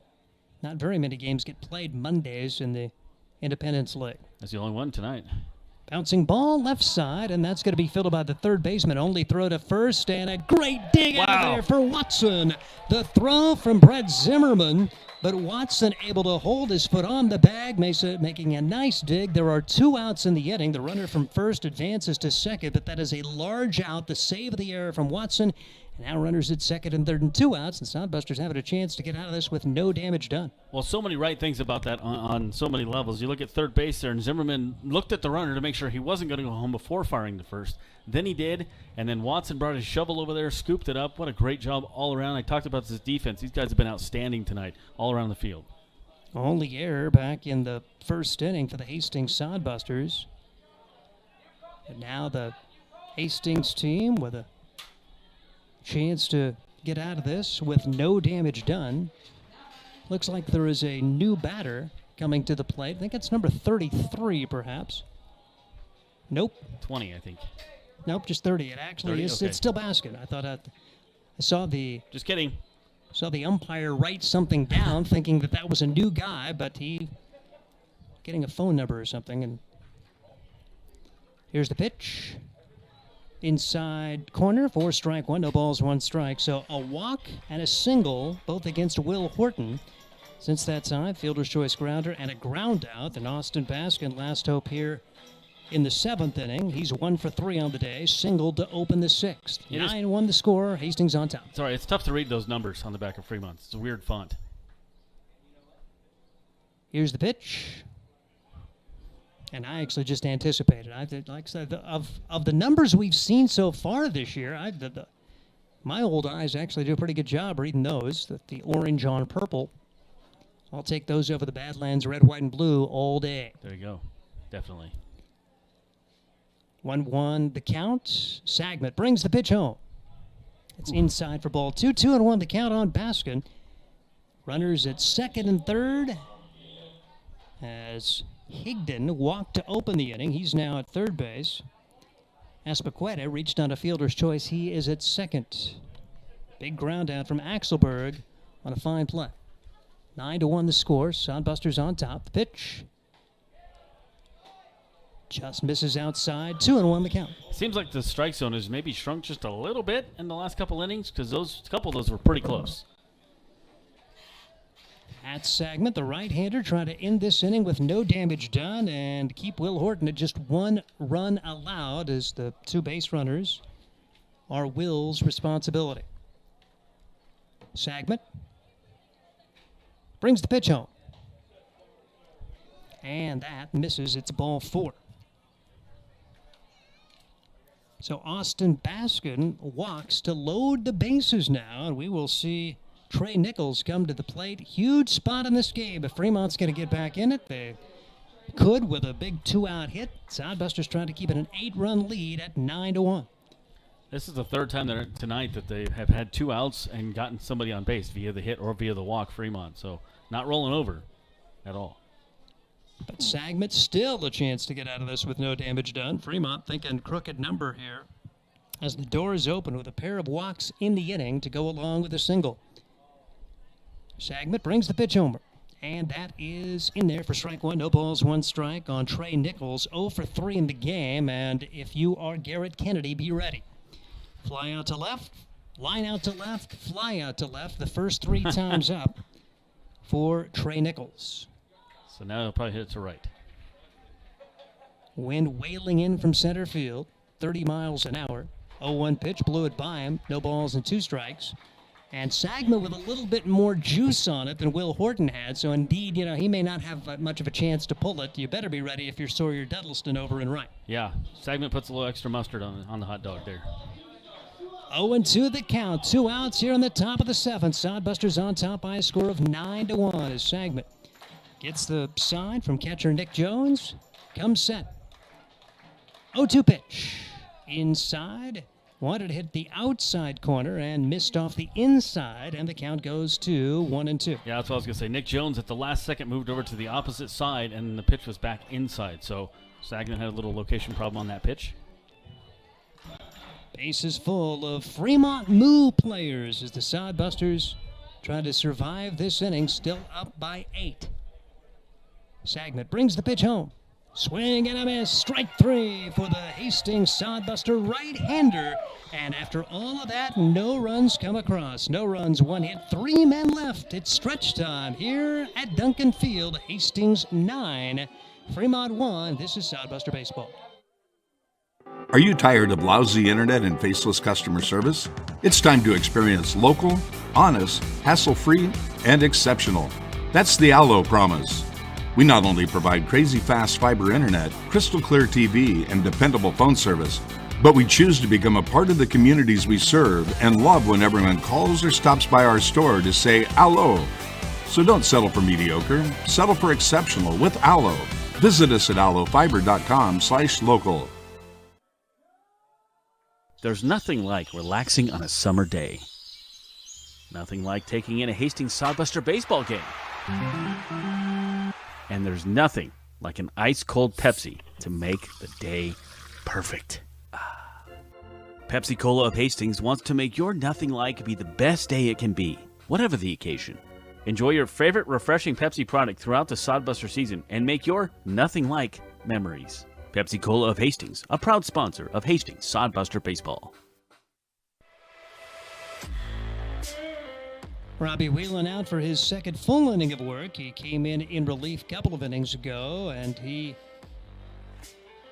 Not very many games get played Mondays in the Independence League. That's the only one tonight. Bouncing ball left side, and that's going to be fielded by the third baseman. Only throw to first, and a great dig out of there for Watson. The throw from Brett Zimmerman, but Watson able to hold his foot on the bag, making a nice dig. There are 2 outs in the inning. The runner from first advances to second, but that is a large out, the save of the error from Watson. And now runners at second and third and 2 outs, and Sodbusters having a chance to get out of this with no damage done. Well, so many right things about that on so many levels. You look at third base there, and Zimmerman looked at the runner to make sure he wasn't going to go home before firing the first. Then he did, and then Watson brought his shovel over there, scooped it up. What a great job all around. I talked about this defense. These guys have been outstanding tonight all around the field. Only error back in the first inning for the Hastings Sodbusters. And now the Hastings team with a chance to get out of this with no damage done. Looks like there is a new batter coming to the plate. I think it's number 33, perhaps. Nope. 20, I think. Nope, just 30. It actually 30? is. Okay. It's still Baskin. I thought I saw the. Just kidding. Saw the umpire write something down, thinking that was a new guy, but he getting a phone number or something. And here's the pitch. Inside corner, 4 strike, 1, no balls, 1 strike. So a walk and a single, both against Will Horton. Since that time, fielder's choice grounder and a ground out. And Austin Baskin, last hope here in the 7th inning. He's 1 for 3 on the day, singled to open the 6th. 9-1 the score, Hastings on top. Sorry, it's tough to read those numbers on the back of Fremont. It's a weird font. Here's the pitch. And I actually just anticipated. Like I said, of the numbers we've seen so far this year, my old eyes actually do a pretty good job reading those. The orange on purple. I'll take those over the Badlands red, white, and blue all day. There you go. Definitely. 1-1 the count. Sagmet brings the pitch home. It's inside for ball 2. 2-1 the count on Baskin. Runners at second and third as Higdon walked to open the inning. He's now at third base. Aspequeda reached on a fielder's choice. He is at second. Big ground out from Axelberg on a fine play. 9-1 the score. Sodbusters on top. The pitch just misses outside. 2-1 the count. Seems like the strike zone has maybe shrunk just a little bit in the last couple innings because a couple of those were pretty close. Pat Sagment, the right-hander, trying to end this inning with no damage done and keep Will Horton at just 1 run allowed, as the 2 base runners are Will's responsibility. Sagment brings the pitch home. And that misses. It's ball 4. So Austin Baskin walks to load the bases now, and we will see Trey Nichols come to the plate. Huge spot in this game. If Fremont's going to get back in it, they could with a big 2-out hit. Sodbusters trying to keep it an 8-run lead at 9-1. This is the third time tonight that they have had 2 outs and gotten somebody on base via the hit or via the walk, Fremont. So not rolling over at all. But Sagmet still a chance to get out of this with no damage done. Fremont thinking crooked number here as the door is open with a pair of walks in the inning to go along with a single. Sagmet brings the pitch homer, and that is in there for strike 1. No balls, 1 strike on Trey Nichols. 0 for 3 in the game, and if you are Garrett Kennedy, be ready. Fly out to left, line out to left, fly out to left. The first 3 times up for Trey Nichols. So now he'll probably hit it to right. Wind wailing in from center field, 30 miles an hour. 0-1 pitch, blew it by him. No balls and 2 strikes. And Sagma with a little bit more juice on it than Will Horton had. So indeed, he may not have much of a chance to pull it. You better be ready if you're Sawyer Duddleston over and right. Yeah, Sagman puts a little extra mustard on the hot dog there. 0-2 the count. 2 outs here in the top of the 7th. Sodbusters on top by a score of 9-1 as Sagman gets the sign from catcher Nick Jones. Comes set. 0-2 pitch. Inside. Wanted to hit the outside corner and missed off the inside, and the count goes to 1-2. Yeah, that's what I was going to say. Nick Jones at the last second moved over to the opposite side, and the pitch was back inside. So Sagman had a little location problem on that pitch. Bases full of Fremont Moo players as the Sodbusters try to survive this inning, still up by 8. Sagman brings the pitch home. Swing and a miss. Strike 3 for the Hastings Sodbuster right-hander. And after all of that, no runs come across. No runs, 1 hit, 3 men left. It's stretch time here at Duncan Field. Hastings 9, Fremont 1. This is Sodbuster Baseball. Are you tired of lousy internet and faceless customer service? It's time to experience local, honest, hassle-free, and exceptional. That's the Allo promise. We not only provide crazy fast fiber internet, crystal clear TV, and dependable phone service, but we choose to become a part of the communities we serve and love when everyone calls or stops by our store to say Allo. So don't settle for mediocre, settle for exceptional with Allo. Visit us at allofiber.com/local. There's nothing like relaxing on a summer day. Nothing like taking in a Hastings Sodbuster baseball game. And there's nothing like an ice-cold Pepsi to make the day perfect. Pepsi Cola of Hastings wants to make your nothing like be the best day it can be, whatever the occasion. Enjoy your favorite refreshing Pepsi product throughout the Sodbuster season and make your nothing like memories. Pepsi Cola of Hastings, a proud sponsor of Hastings Sodbuster Baseball. Robbie Whelan out for his second full inning of work. He came in relief a couple of innings ago, and he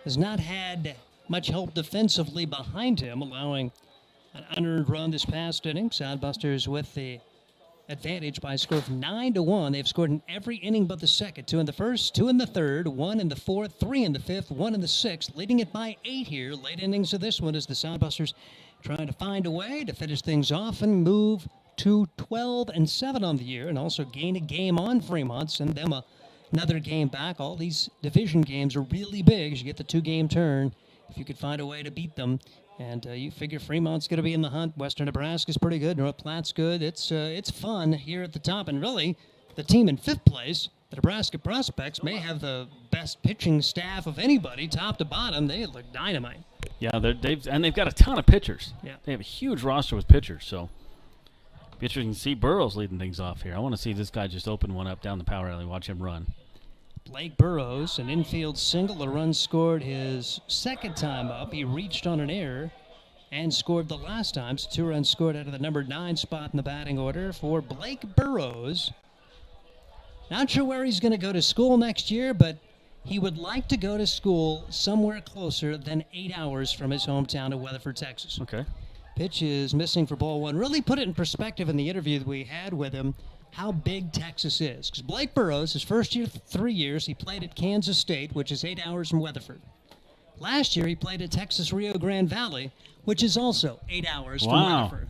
has not had much help defensively behind him, allowing an unearned run this past inning. Sodbusters with the advantage by a score of 9-1. They've scored in every inning but the second. 2 in the first, 2 in the third, 1 in the fourth, 3 in the fifth, 1 in the sixth, leading it by 8 here. Late innings of this one as the Sodbusters trying to find a way to finish things off and move to 12-7 on the year, and also gain a game on Fremont, send them another game back. All these division games are really big as you get the 2-game turn. If you could find a way to beat them, and you figure Fremont's going to be in the hunt. Western Nebraska's pretty good. North Platte's good. It's fun here at the top, and really, the team in 5th place, the Nebraska Prospects, may have the best pitching staff of anybody, top to bottom. They look dynamite. Yeah, they've got a ton of pitchers. Yeah, they have a huge roster with pitchers, so. Be interesting to see Burrows leading things off here. I want to see this guy just open one up down the power alley, watch him run. Blake Burrows, an infield single, a run scored his second time up. He reached on an error and scored the last time. So 2 runs scored out of the number 9 spot in the batting order for Blake Burrows. Not sure where he's going to go to school next year, but he would like to go to school somewhere closer than 8 hours from his hometown of Weatherford, Texas. Okay. Pitch is missing for ball one. Really put it in perspective in the interview that we had with him, how big Texas is. Because Blake Burrows, his first year, 3 years, he played at Kansas State, which is 8 hours from Weatherford. Last year, he played at Texas Rio Grande Valley, which is also 8 hours from Weatherford.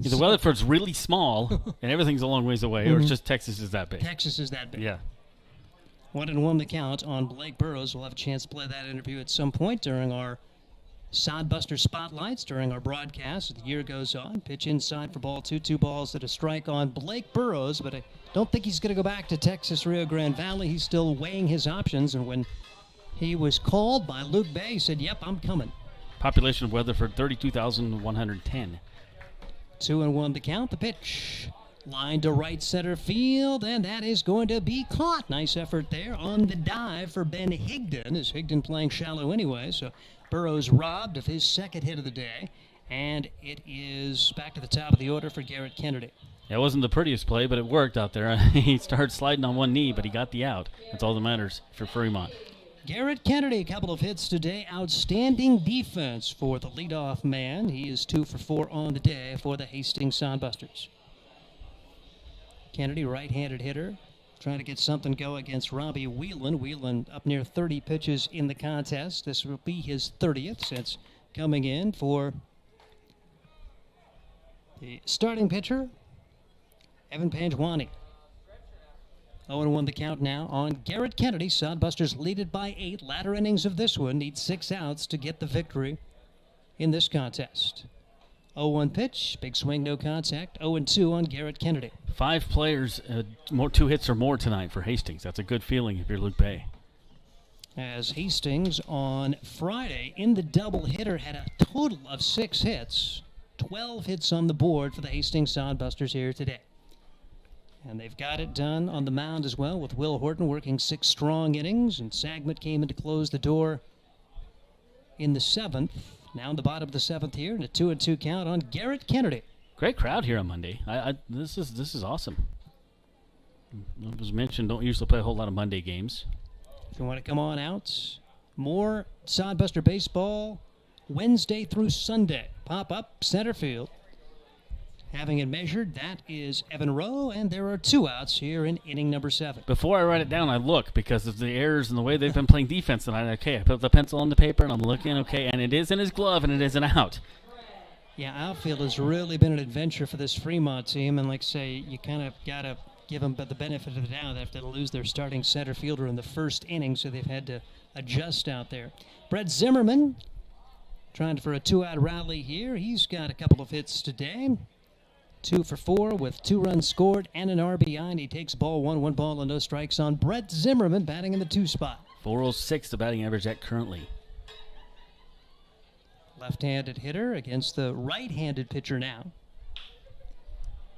The Weatherford's really small, and everything's a long ways away, or it's just Texas is that big. Texas is that big. Yeah. 1-1 the count on Blake Burrows. We'll have a chance to play that interview at some point during our Sodbuster Spotlights, during our broadcast as the year goes on. Pitch inside for ball 2 balls and a strike on Blake Burrows, but I don't think he's going to go back to Texas Rio Grande Valley. He's still weighing his options, and when he was called by Luke Bay, he said, yep, I'm coming. Population of Weatherford, 32,110. 2-1 the count. The pitch line to right center field, and that is going to be caught. Nice effort there on the dive for Ben Higdon. Is Higdon playing shallow anyway, so Burrows robbed of his second hit of the day, and it is back to the top of the order for Garrett Kennedy. Yeah, it wasn't the prettiest play, but it worked out there. He started sliding on one knee, but he got the out. That's all that matters for Fremont. Garrett Kennedy, a couple of hits today. Outstanding defense for the leadoff man. He is 2 for 4 on the day for the Hastings Soundbusters. Kennedy, right-handed hitter, trying to get something go against Robbie Whelan. Whelan up near 30 pitches in the contest. This will be his 30th since coming in for the starting pitcher, Evan Panjwani. 0-1 the count now on Garrett Kennedy. Sodbusters lead it by 8. Latter innings of this one need 6 outs to get the victory in this contest. 0-1 pitch, big swing, no contact. 0-2 on Garrett Kennedy. 5 players, 2 hits or more tonight for Hastings. That's a good feeling if you're Luke Bay. As Hastings on Friday in the doubleheader had a total of 6 hits. 12 hits on the board for the Hastings Sodbusters here today. And they've got it done on the mound as well, with Will Horton working 6 strong innings, and Sagmet came in to close the door in the 7th. Now in the bottom of the 7th here, and a 2-2 count on Garrett Kennedy. Great crowd here on Monday. This is awesome. It was mentioned, don't usually play a whole lot of Monday games. If you want to come on out, more Sodbuster baseball Wednesday through Sunday. Pop up center field. Having it measured, that is Evan Rowe, and there are 2 outs here in inning number 7. Before I write it down, I look because of the errors and the way they've been playing defense tonight. Okay, I put the pencil on the paper, and I'm looking, okay, and it is in his glove, and it is an out. Yeah, outfield has really been an adventure for this Fremont team, and like I say, you kind of got to give them the benefit of the doubt. They have to lose their starting center fielder in the first inning, so they've had to adjust out there. Brett Zimmerman trying for a 2-out rally here. He's got a couple of hits today. 2 for 4 with 2 runs scored and an RBI, and he takes ball 1 ball and no strikes on Brett Zimmerman, batting in the 2 spot. 406 the batting average at currently. Left-handed hitter against the right-handed pitcher now.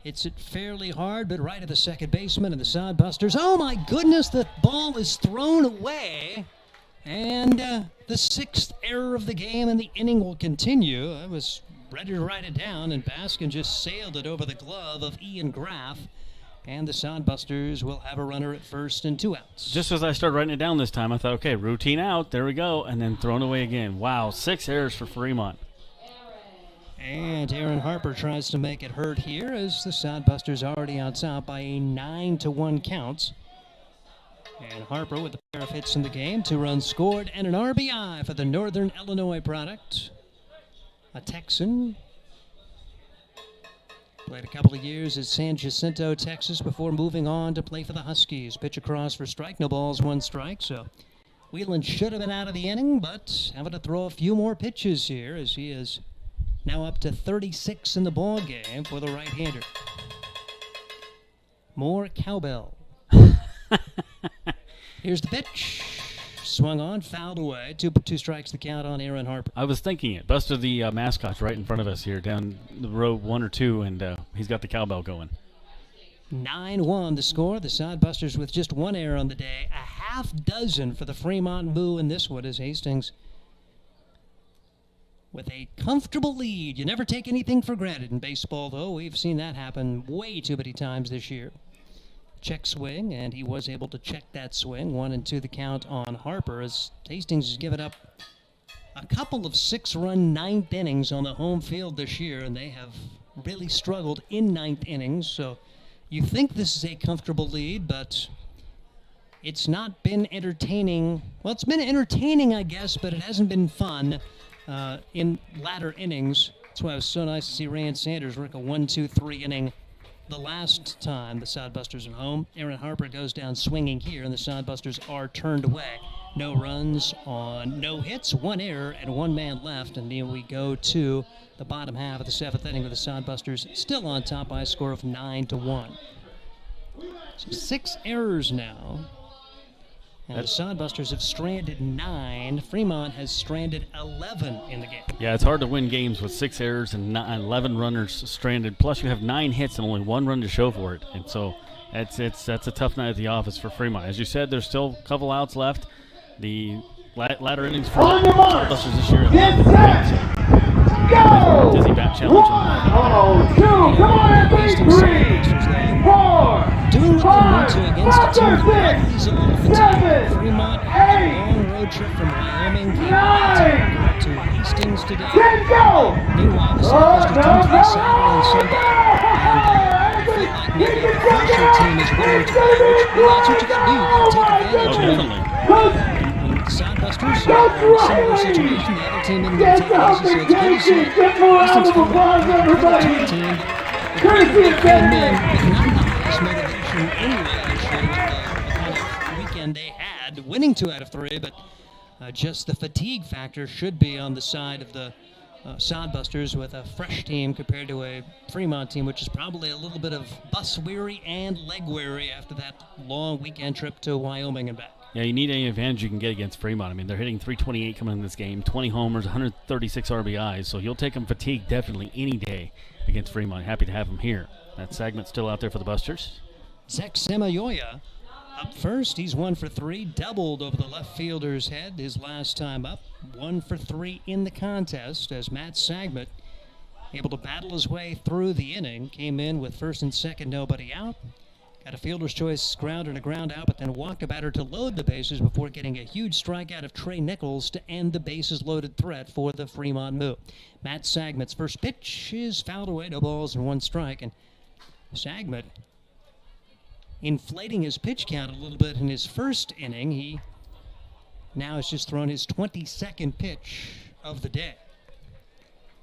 Hits it fairly hard, but right at the second baseman, and the Sodbusters. Oh my goodness, the ball is thrown away. And the 6th error of the game, and the inning will continue. I was ready to write it down, and Baskin just sailed it over the glove of Ian Graff. And the Sodbusters will have a runner at first and 2 outs. Just as I started writing it down this time, I thought, okay, routine out, there we go, and then thrown away again. Wow, 6 errors for Fremont. And Aaron Harper tries to make it hurt here as the Sodbusters already on top by a 9-1 count. And Harper with a pair of hits in the game, 2 runs scored, and an RBI for the Northern Illinois product. A Texan. Played a couple of years at San Jacinto, Texas, before moving on to play for the Huskies. Pitch across for strike, no balls, 1 strike. So Whelan should have been out of the inning, but having to throw a few more pitches here as he is now up to 36 in the ball game for the right-hander. More cowbell. Here's the pitch. Swung on, fouled away. 2 strikes the count on Aaron Harper. I was thinking it. Buster the mascot's right in front of us here down the road 1 or 2, and he's got the cowbell going. 9-1 the score. The Sodbusters with just 1 error on the day. A half dozen for the Fremont Moo in this one as Hastings with a comfortable lead. You never take anything for granted in baseball, though. We've seen that happen way too many times this year. check swing, and he was able to check that swing. 1-2 the count on Harper as Hastings has given up a couple of 6-run ninth innings on the home field this year, and they have really struggled in ninth innings. So you think this is a comfortable lead, but it's not been entertaining. Well, it's been entertaining, I guess, but it hasn't been fun in latter innings. That's why it was so nice to see Rand Sanders work a 1-2-3 inning the last time the Sodbusters are home. Aaron Harper goes down swinging here, and the Sodbusters are turned away. No runs on no hits, 1 error, and 1 man left. And then we go to the bottom half of the 7th inning with the Sodbusters still on top by a score of 9-1. So 6 errors now. And the Sodbusters have stranded 9. Fremont has stranded 11 in the game. Yeah, it's hard to win games with 6 errors and 11 runners stranded. Plus, you have 9 hits and only 1 run to show for it. And so that's a tough night at the office for Fremont. As you said, there's still a couple outs left. The latter innings for the Sodbusters this year. Go! Dizzy bat challenge. Doing what they need to against a team that is a little fatigued. Fremont had a long road trip from Wyoming, came to Hastings today. Meanwhile, the Sodbusters don't play Saturday and Sunday. And feel like maybe the pressure team is willing to play, which that's what you got to do. You got to take advantage of it. When the Sodbusters are in a similar situation, the other team isn't going to take it easy, so it's good to see Hastings come back for the team. The came in with not the highest motivation anyway this year with the kind of weekend they had, winning 2 out of 3, but just the fatigue factor should be on the side of the Sodbusters with a fresh team compared to a Fremont team, which is probably a little bit of bus weary and leg weary after that long weekend trip to Wyoming and back. Yeah, you need any advantage you can get against Fremont. I mean, they're hitting .328 coming in this game, 20 homers, 136 RBIs, so you'll take them fatigued definitely any day against Fremont. Happy to have them here. That segment's still out there for the Busters. Zach Samayoya up first. He's 1 for 3, doubled over the left fielder's head his last time up. 1 for 3 in the contest as Matt Sagmet, able to battle his way through the inning, came in with first and second, nobody out. Got a fielder's choice ground and a ground out, but then walked a batter to load the bases before getting a huge strikeout of Trey Nichols to end the bases-loaded threat for the Fremont Moo. Matt Sagmet's first pitch is fouled away, no balls and 1 strike, and Sagmet inflating his pitch count a little bit in his first inning. He now has just thrown his 22nd pitch of the day.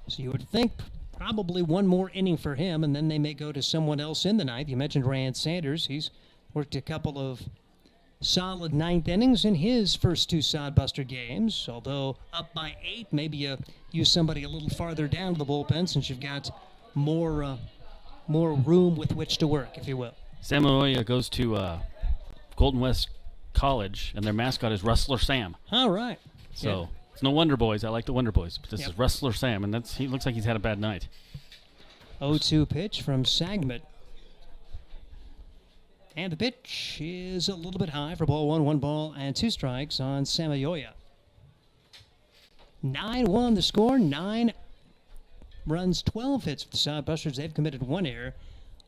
So you would think probably 1 more inning for him, and then they may go to someone else in the ninth. You mentioned Rand Sanders. He's worked a couple of solid 9th innings in his first 2 Sodbuster games, although up by 8, maybe you use somebody a little farther down to the bullpen since you've got more room with which to work, if you will. Samayoya goes to Golden West College, and their mascot is Rustler Sam. All right. So it's no Wonder Boys. I like the Wonder Boys, but this is Rustler Sam, and he looks like he's had a bad night. 0-2 pitch from Sagmet. And the pitch is a little bit high for ball 1, 1 ball and 2 strikes on Samayoya. 9-1 the score, 9 runs, 12 hits for the Sodbusters. They've committed 1 error,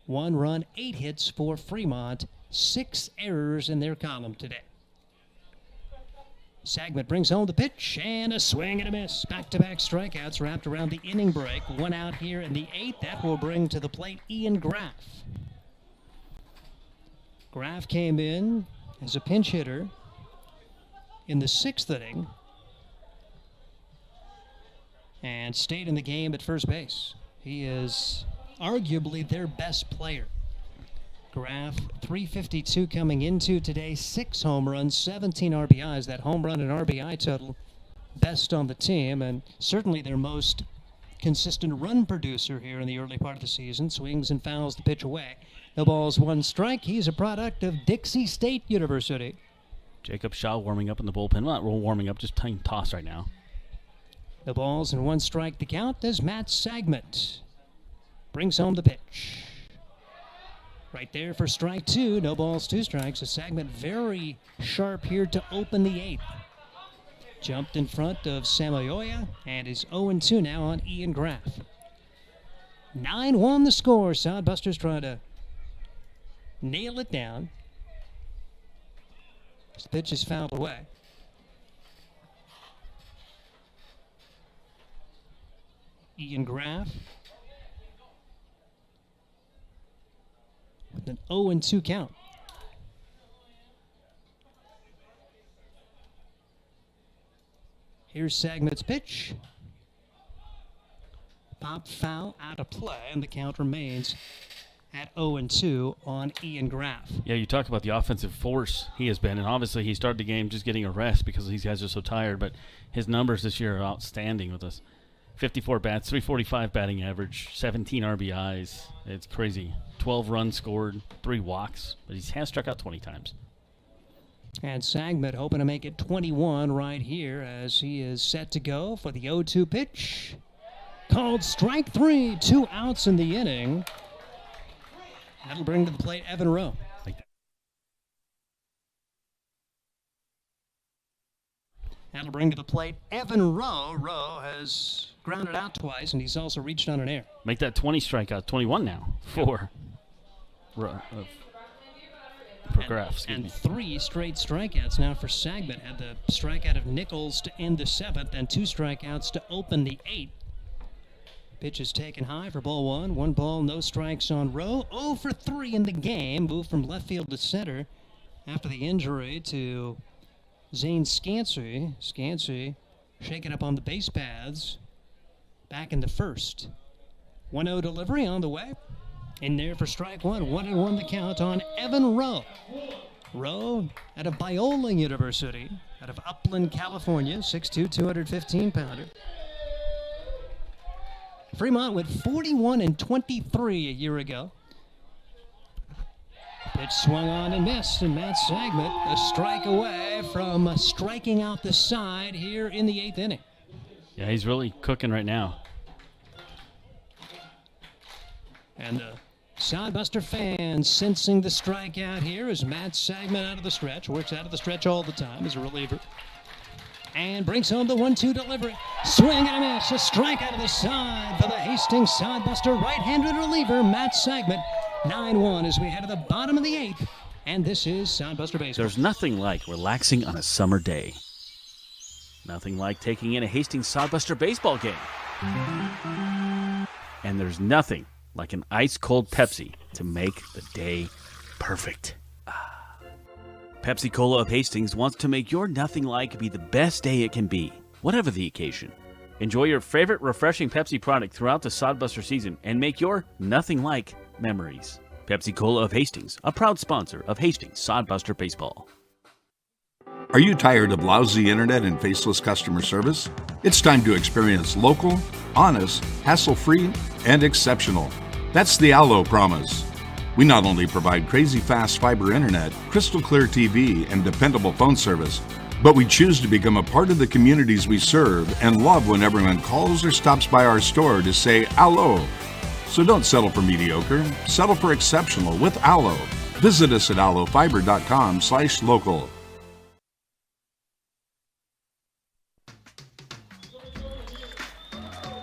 1 run, 8 hits for Fremont, 6 errors in their column today. Sagmet brings home the pitch, and a swing and a miss. Back-to-back strikeouts wrapped around the inning break. 1 out here in the 8th. That will bring to the plate Ian Graff. Graff came in as a pinch hitter in the 6th inning and stayed in the game at first base. He is arguably their best player. Graff, .352 coming into today, 6 home runs, 17 RBIs. That home run and RBI total, best on the team, and certainly their most consistent run producer here in the early part of the season. Swings and fouls the pitch away. No balls, 1 strike. He's a product of Dixie State University. Jacob Shaw warming up in the bullpen. Well, not warming up, just playing toss right now. No balls and 1 strike to count as Matt Sagmet brings home the pitch. Right there for strike 2. No balls, 2 strikes. A Sagmet very sharp here to open the 8th. Jumped in front of Samayoya and is 0-2 now on Ian Graff. 9-1 the score. Sodbusters trying to nail it down. This pitch is fouled away. Ian Graff with an 0-2 count. Here's Sagmet's pitch. Pop foul out of play, and the count remains at 0-2 on Ian Graff. Yeah, you talk about the offensive force he has been, and obviously he started the game just getting a rest because these guys are so tired, but his numbers this year are outstanding with us. 54 bats, 345 batting average, 17 RBIs. It's crazy. 12 runs scored, 3 walks, but he has struck out 20 times. And Sagmet hoping to make it 21 right here as he is set to go for the 0-2 pitch. Called strike 3, 2 outs in the inning. That'll bring to the plate Evan Rowe. That'll bring to the plate Evan Rowe. Rowe has grounded out twice, and he's also reached on an error. Make that 20 strikeout, 21 now for Graff. And 3 straight strikeouts now for Sagmet. Had the strikeout of Nichols to end the 7th, and 2 strikeouts to open the 8th. Pitch is taken high for ball 1. 1 ball, no strikes on Rowe. 0 for 3 in the game. Moved from left field to center after the injury to Zane Scansey. Scansey shaken up on the base paths. Back in the first. 1-0 delivery on the way. In there for strike 1. 1-1 the count on Evan Rowe. Rowe out of Biola University, out of Upland, California. 6'2", 215-pounder. Fremont went 41-23 a year ago. Pitch swung on and missed, and Matt Sagmet a strike away from striking out the side here in the 8th inning. Yeah, he's really cooking right now. And the Sodbuster fans sensing the strikeout here as Matt Sagmet out of the stretch. Works out of the stretch all the time as a reliever. And brings home the 1-2 delivery. Swing and a miss. A strike out of the side for the Hastings Sodbuster right-handed reliever, Matt Sagmet. 9-1 as we head to the bottom of the 8th. And this is Sodbuster Baseball. There's nothing like relaxing on a summer day. Nothing like taking in a Hastings Sodbuster baseball game. And there's nothing like an ice-cold Pepsi to make the day perfect. Pepsi Cola of Hastings wants to make your nothing like be the best day it can be, whatever the occasion. Enjoy your favorite refreshing Pepsi product throughout the Sodbuster season and make your nothing like memories. Pepsi Cola of Hastings, a proud sponsor of Hastings Sodbuster Baseball. Are you tired of lousy internet and faceless customer service? It's time to experience local, honest, hassle-free, and exceptional. That's the Allo promise. We not only provide crazy fast fiber internet, crystal clear TV, and dependable phone service, but we choose to become a part of the communities we serve and love when everyone calls or stops by our store to say Allo. So don't settle for mediocre, settle for exceptional with Allo. Visit us at allofiber.com/local.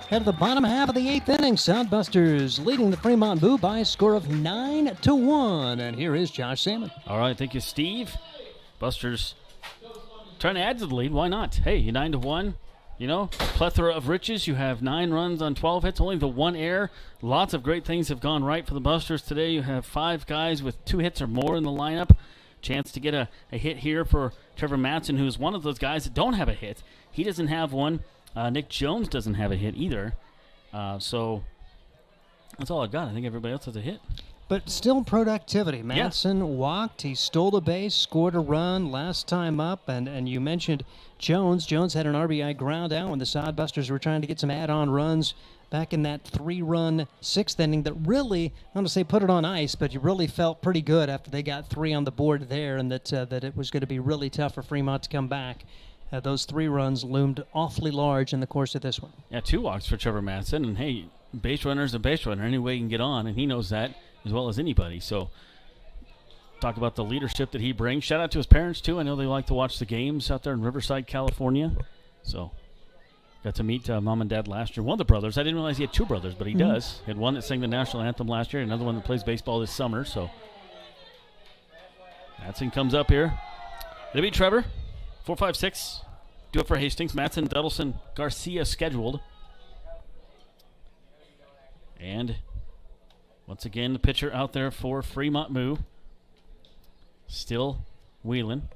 Head to the bottom half of the 8th inning. Sodbusters leading the Fremont Moo by a score of 9-1. And here is Josh Salmon. All right, thank you, Steve. Busters trying to add to the lead. Why not? Hey, you're 9-1. You know, a plethora of riches. You have 9 runs on 12 hits, only the 1 error. Lots of great things have gone right for the Busters today. You have 5 guys with 2 hits or more in the lineup. Chance to get a hit here for Trevor Matson, who's one of those guys that don't have a hit. He doesn't have one. Nick Jones doesn't have a hit either. So that's all I've got. I think everybody else has a hit. But still productivity. Matson walked. He stole a base, scored a run last time up. And you mentioned Jones. Jones had an RBI ground out when the Sodbusters were trying to get some add-on runs back in that 3-run 6th inning that really, I don't want to say put it on ice, but you really felt pretty good after they got 3 on the board there, and that it was going to be really tough for Fremont to come back. Those 3 runs loomed awfully large in the course of this one. Yeah, 2 walks for Trevor Matson. And, hey, base runner's a base runner. Any way he can get on, and he knows that as well as anybody. So talk about the leadership that he brings. Shout out to his parents, too. I know they like to watch the games out there in Riverside, California. So got to meet Mom and Dad last year. One of the brothers. I didn't realize he had 2 brothers, but he does. He had one that sang the national anthem last year, another one that plays baseball this summer. So Matson comes up here. It'll be Trevor. 4-5-6. Do it for Hastings. Matson, Duddleson, Garcia scheduled. And once again, the pitcher out there for Fremont Moo. Still Whelan.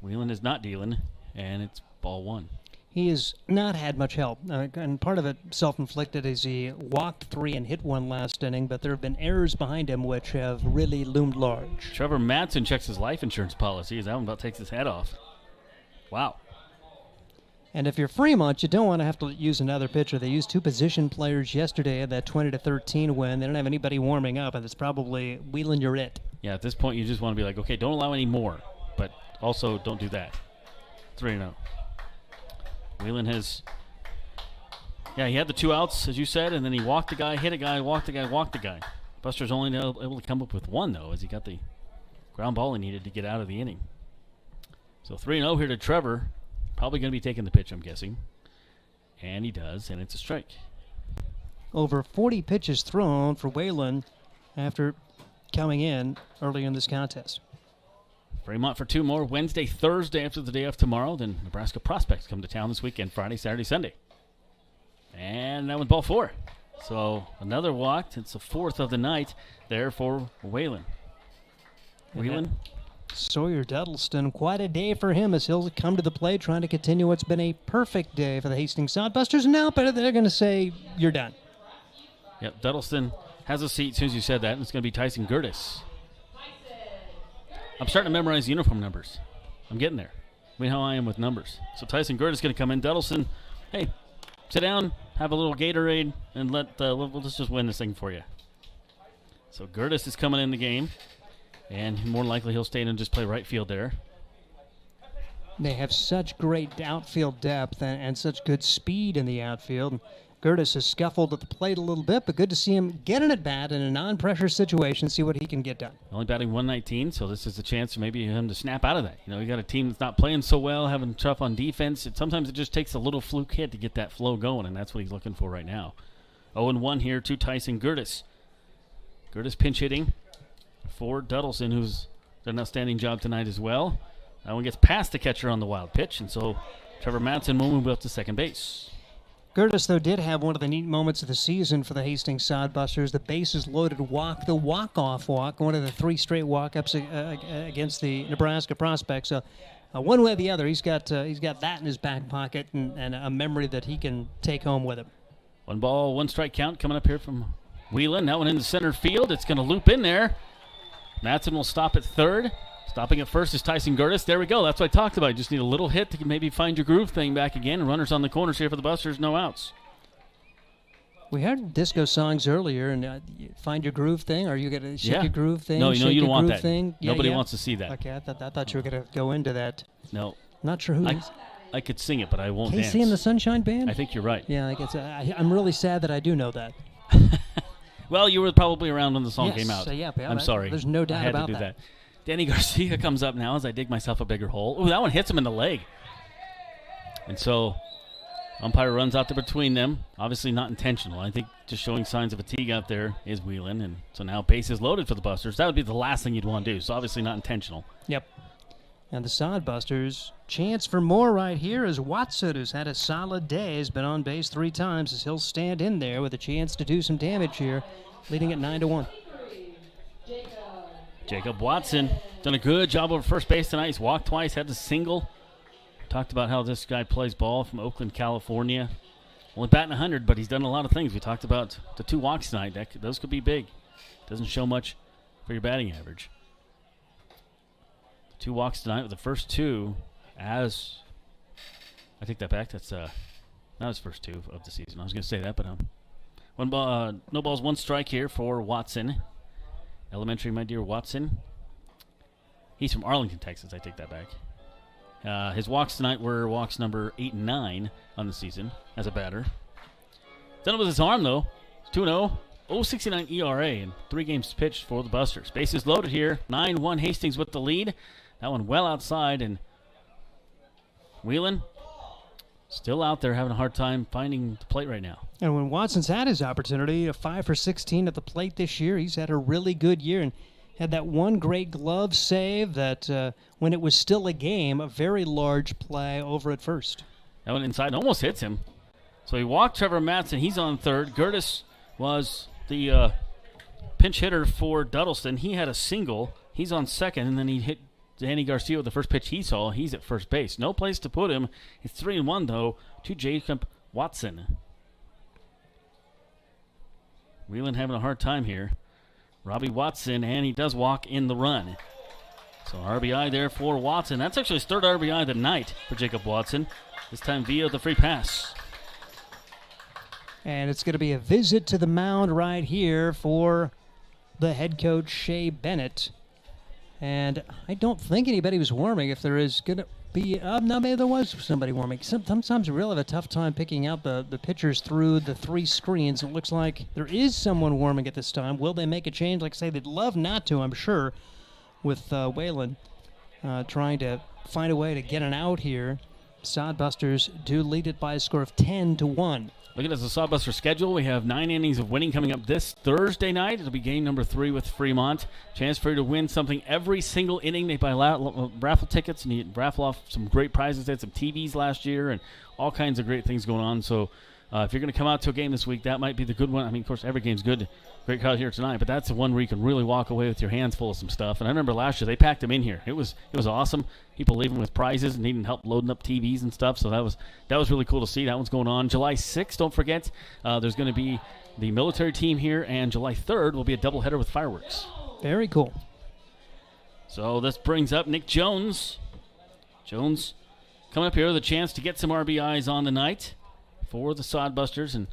Whelan is not dealing, and it's ball one. He has not had much help, and part of it self-inflicted as he walked 3 and hit 1 last inning, but there have been errors behind him which have really loomed large. Trevor Matson checks his life insurance policy as that one about takes his head off. Wow. And if you're Fremont, you don't want to have to use another pitcher. They used 2 position players yesterday at that 20-13 win. They don't have anybody warming up, and it's probably Whelan, you're it. Yeah, at this point you just want to be like, okay, don't allow any more, but also don't do that. 3-0. Whelan has, he had the 2 outs, as you said, and then he walked the guy, hit a guy, walked the guy, walked the guy. Buster's only able to come up with 1, though, as he got the ground ball he needed to get out of the inning. So 3-0 here to Trevor. Probably going to be taking the pitch, I'm guessing. And he does, and it's a strike. Over 40 pitches thrown for Whelan after coming in early in this contest. Fremont for 2 more Wednesday, Thursday after the day off tomorrow. Then Nebraska prospects come to town this weekend, Friday, Saturday, Sunday. And that one's ball 4. So another walk. It's the 4th of the night there for Whelan. Whelan. Sawyer Duddleston, quite a day for him as he'll come to the plate trying to continue what's been a perfect day for the Hastings Sodbusters. Now they're going to say, you're done. Yep, Duddleston has a seat as soon as you said that, and it's going to be Tyson Gertis. I'm starting to memorize uniform numbers. I'm getting there. I mean, how I am with numbers. So Tyson Gertis is going to come in. Duddleston, hey, sit down, have a little Gatorade, and let's just win this thing for you. So Gertis is coming in the game, and more likely he'll stay in and just play right field there. They have such great outfield depth and such good speed in the outfield. Gertis has scuffled at the plate a little bit, but good to see him get an at-bat in a non-pressure situation, see what he can get done. Only batting 119, so this is a chance for maybe him to snap out of that. You know, you got a team that's not playing so well, having tough on defense. Sometimes it just takes a little fluke hit to get that flow going, and that's what he's looking for right now. 0-1 here to Tyson Gertis. Gertis pinch hitting for Duddleston, who's done an outstanding job tonight as well. That one gets past the catcher on the wild pitch, and so Trevor Matson will move up to second base. Gertis, though, did have one of the neat moments of the season for the Hastings Sodbusters. The bases-loaded walk, the walk-off walk, one of the 3 straight walk-ups against the Nebraska prospects. So, one way or the other, he's got that in his back pocket and a memory that he can take home with him. 1 ball, 1 strike count coming up here from Whelan. That one into center field. It's going to loop in there. Matson will stop at third. Stopping at first is Tyson Gertis. There we go. That's what I talked about. You just need a little hit to maybe find your groove thing back again. Runners on the corners here for the Busters. No outs. We heard disco songs earlier, and find your groove thing. Are you going to shake your groove thing? No, you don't want that. Thing? Nobody wants to see that. Okay, I thought you were going to go into that. No. Not sure who I could sing it, but I won't Casey dance. and the Sunshine Band? I think you're right. Yeah, I'm really sad that I do know that. Well, you were probably around when the song came out. Yeah, I'm sorry. There's no doubt I had about to do that. Danny Garcia comes up now as I dig myself a bigger hole. Ooh, that one hits him in the leg. And so umpire runs out to between them. Obviously not intentional. I think just showing signs of fatigue out there is Whelan. And so now bases loaded for the Busters. That would be the last thing you'd want to do. So obviously not intentional. Yep. And the Sodbusters, chance for more right here as Watson, who's had a solid day, has been on base 3 times as he'll stand in there with a chance to do some damage here, leading at 9-1. Jacob Watson done a good job over first base tonight. He's walked twice, had the single. Talked about how this guy plays ball from Oakland, California. Only batting 100, but he's done a lot of things. We talked about the 2 walks tonight. Those could be big. Doesn't show much for your batting average. 2 walks tonight with the first 2 as... I take that back. That's not his first 2 of the season. I was going to say that, but 1 ball, no balls, 1 strike here for Watson. Elementary, my dear Watson. He's from Arlington, Texas. I take that back. His walks tonight were walks number 8 and 9 on the season as a batter. Done it with his arm, though. 2-0. 0.69 ERA in 3 games pitched for the Busters. Bases loaded here. 9-1 Hastings with the lead. That one well outside, and Whelan still out there having a hard time finding the plate right now. And when Watson's had his opportunity, a 5 for 16 at the plate this year, he's had a really good year. And had that one great glove save that when it was still a game, a very large play over at first. That went inside and almost hits him. So he walked Trevor Matson. He's on third. Gertis was the pinch hitter for Duddleston. He had a single. He's on second, and then he hit Danny Garcia with the first pitch he saw. He's at first base. No place to put him. It's 3-1, though, to Jacob Watson. Wheelan having a hard time here. Robbie Watson, and he does walk in the run. So RBI there for Watson. That's actually his third RBI of the night for Jacob Watson, this time via the free pass. And it's going to be a visit to the mound right here for the head coach, Shea Bennett. And I don't think anybody was warming. If there is going to be, no, maybe there was somebody warming. Sometimes you really have a tough time picking out the pitchers through the three screens. It looks like there is someone warming at this time. Will they make a change? Like I say, they'd love not to, I'm sure, with Whalen trying to find a way to get an out here. Sodbusters do lead it by a score of 10-1. Looking at the Sodbuster schedule, we have 9 innings of winning coming up this Thursday night. It'll be game number 3 with Fremont. Chance for you to win something every single inning. They buy raffle tickets, and you raffle off some great prizes. They had some TVs last year and all kinds of great things going on. So if you're going to come out to a game this week, that might be the good one. I mean, of course, every game's good. Great crowd here tonight, but that's the one where you can really walk away with your hands full of some stuff. And I remember last year they packed them in here. It was awesome. People leaving with prizes and needing help loading up TVs and stuff. So that was really cool to see. That one's going on July 6th. Don't forget, there's going to be the military team here, and July 3rd will be a doubleheader with fireworks. Very cool. So this brings up Nick Jones. Jones coming up here with a chance to get some RBIs on the night for the Sodbusters, and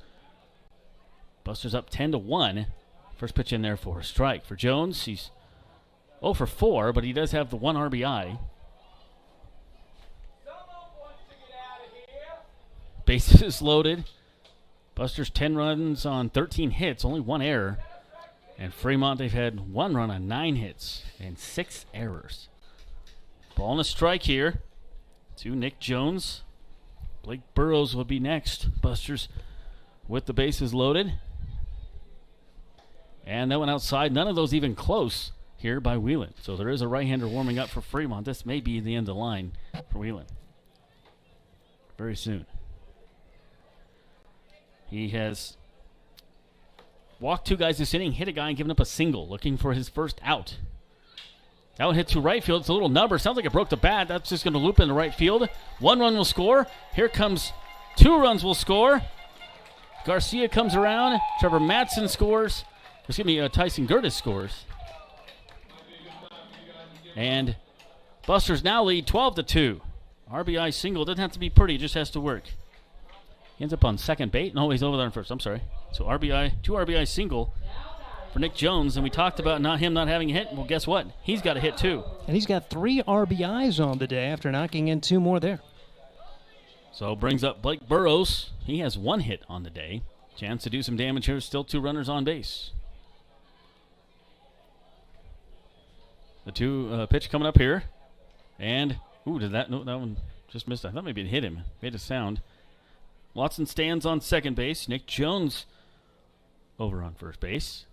Busters up 10-1. First pitch in there for a strike for Jones. He's 0 for 4, but he does have the 1 RBI. Bases loaded. Busters 10 runs on 13 hits, only 1 error. And Fremont, they've had 1 run on 9 hits and 6 errors. Ball and a strike here to Nick Jones. Blake Burrows will be next. Busters with the bases loaded. And that one outside. None of those even close here by Wheelan. So there is a right-hander warming up for Fremont. This may be the end of the line for Wheelan very soon. He has walked 2 guys this inning, hit a guy, and given up a single, looking for his first out. That one hit to right field. It's a little number. Sounds like it broke the bat. That's just going to loop into right field. 1 run will score. Here comes 2 runs will score. Garcia comes around. Trevor Matson scores. Tyson Gertis scores. And Busters now lead 12-2. RBI single. Doesn't have to be pretty. It just has to work. He ends up on second base. No, he's over there on first. I'm sorry. So 2 RBI single for Nick Jones. And we talked about him not having a hit. Well, guess what? He's got a hit too. And he's got 3 RBIs on the day after knocking in 2 more there. So brings up Blake Burrows. He has 1 hit on the day. Chance to do some damage here. Still 2 runners on base. The 2 pitch coming up here. And, that one just missed. I thought maybe it hit him. Made a sound. Watson stands on second base. Nick Jones over on first base.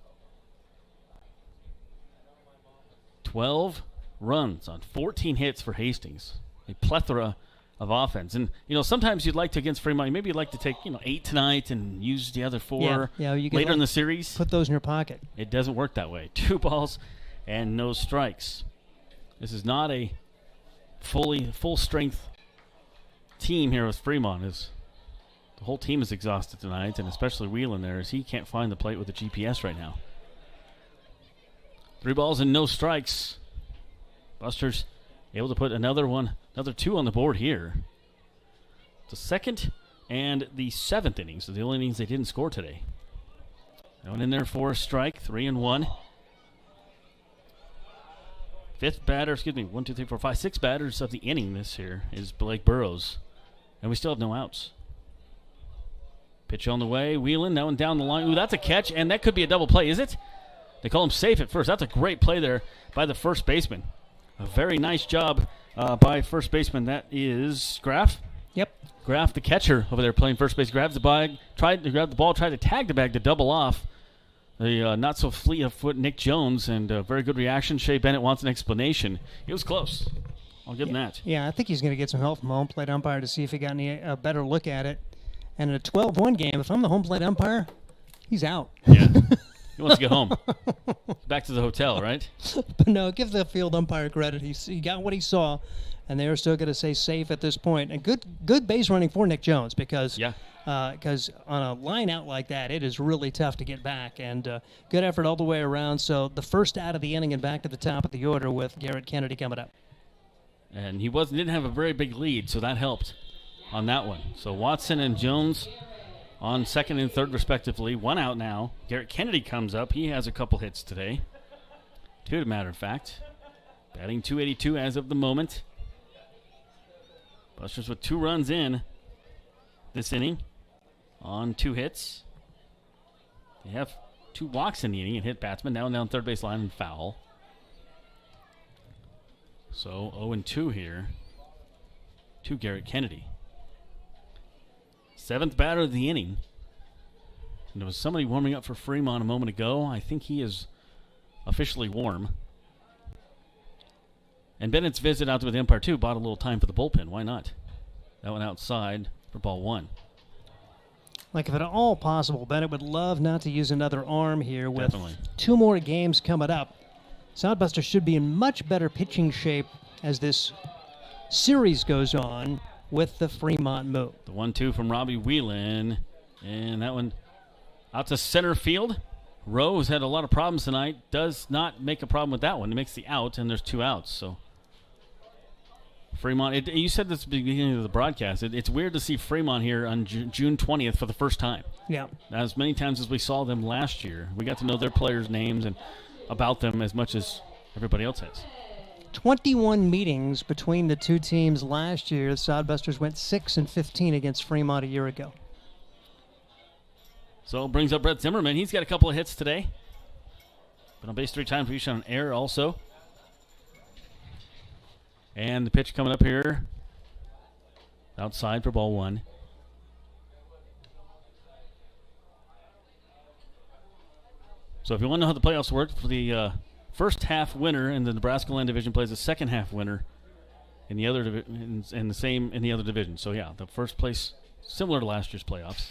12 runs on 14 hits for Hastings. A plethora of offense. And, sometimes you'd like to, against Fremont, maybe you'd like to take, 8 tonight and use the other 4 you can later in the series. Put those in your pocket. It doesn't work that way. 2 balls and no strikes. This is not a full-strength team here with Fremont. The whole team is exhausted tonight, and especially Wheelan there, as he can't find the plate with the GPS right now. 3 balls and no strikes. Busters able to put another 2 on the board here. The 2nd and the 7th innings are the only innings they didn't score today. That one in there for a strike, 3-1. 5th batter, 1, 2, 3, 4, 5, 6 batters of the inning this here is Blake Burrows. And we still have no outs. Pitch on the way, Wheelan, that one down the line. Ooh, that's a catch, and that could be a double play, is it? They call him safe at first. That's a great play there by the first baseman. A very nice job by first baseman. That is Graff. Yep. Graff, the catcher over there playing first base, grabs the bag, tried to grab the ball, tried to tag the bag to double off. the not-so-fleet of foot Nick Jones, and very good reaction. Shea Bennett wants an explanation. It was close. I'll give him that. Yeah, I think he's going to get some help from home plate umpire to see if he got a better look at it. And in a 12-1 game, if I'm the home plate umpire, he's out. Yeah. He wants to get home. Back to the hotel, right? But no, give the field umpire credit. He got what he saw, and they are still going to say safe at this point. And good base running for Nick Jones because on a line out like that, it is really tough to get back. And good effort all the way around. So the first out of the inning and back to the top of the order with Garrett Kennedy coming up. And he didn't have a very big lead, so that helped on that one. So Watson and Jones on second and third, respectively. One out now. Garrett Kennedy comes up. He has a couple hits today. Two, as a matter of fact. Batting .282 as of the moment. Busters with 2 runs in this inning on 2 hits. They have 2 walks in the inning and hit batsman down third base line and foul. So 0-2 here to Garrett Kennedy. 7th batter of the inning. And there was somebody warming up for Fremont a moment ago. I think he is officially warm. And Bennett's visit out with the umpire, too, bought a little time for the bullpen. Why not? That one outside for ball 1. Like, if at all possible, Bennett would love not to use another arm here with Definitely. 2 more games coming up. Soundbuster should be in much better pitching shape as this series goes on with the Fremont Moo. The 1-2 from Robbie Whelan. And that one out to center field. Rose had a lot of problems tonight. Does not make a problem with that one. It makes the out, and there's 2 outs. So Fremont, you said this at the beginning of the broadcast. It's weird to see Fremont here on June 20th for the first time. Yeah. As many times as we saw them last year. We got to know their players' names and about them as much as everybody else has. 21 meetings between the 2 teams last year. The Sodbusters went 6-15 against Fremont a year ago. So brings up Brett Zimmerman. He's got a couple of hits today. Been on base 3 times, reached on an error also. And the pitch coming up here. Outside for ball 1. So if you want to know how the playoffs work, for the first half winner in the Nebraska Land Division plays the second half winner in the other in the other division. So yeah, the first place similar to last year's playoffs.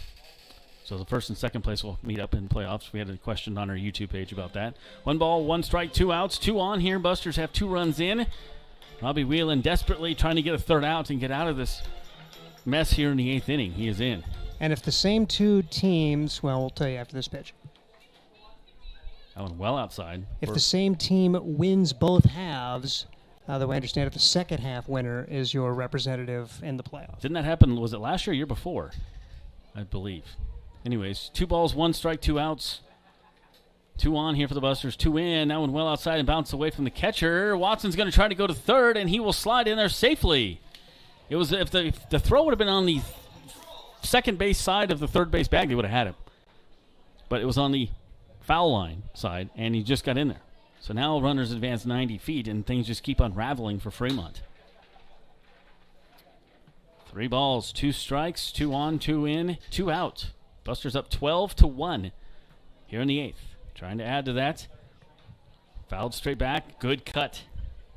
So the first and second place will meet up in playoffs. We had a question on our YouTube page about that. 1 ball, 1 strike, 2 outs, 2 on here. Busters have 2 runs in. Robbie Whelan desperately trying to get a third out and get out of this mess here in the 8th inning. He is in. And if the same 2 teams, well, we'll tell you after this pitch. That one well outside. If the same team wins both halves, the way I understand it, the second half winner is your representative in the playoffs. Didn't that happen? Was it last year or year before? I believe. Anyways, 2 balls, 1 strike, 2 outs. 2 on here for the Busters, 2 in. That one well outside and bounced away from the catcher. Watson's going to try to go to third, and he will slide in there safely. It was if the throw would have been on the second base side of the third base bag, they would have had him. But it was on the foul line side, and he just got in there. So now runners advance 90 feet, and things just keep unraveling for Fremont. 3 balls, 2 strikes, 2 on, 2 in, 2 out. Busters up 12-1 here in the 8th. Trying to add to that. Fouled straight back. Good cut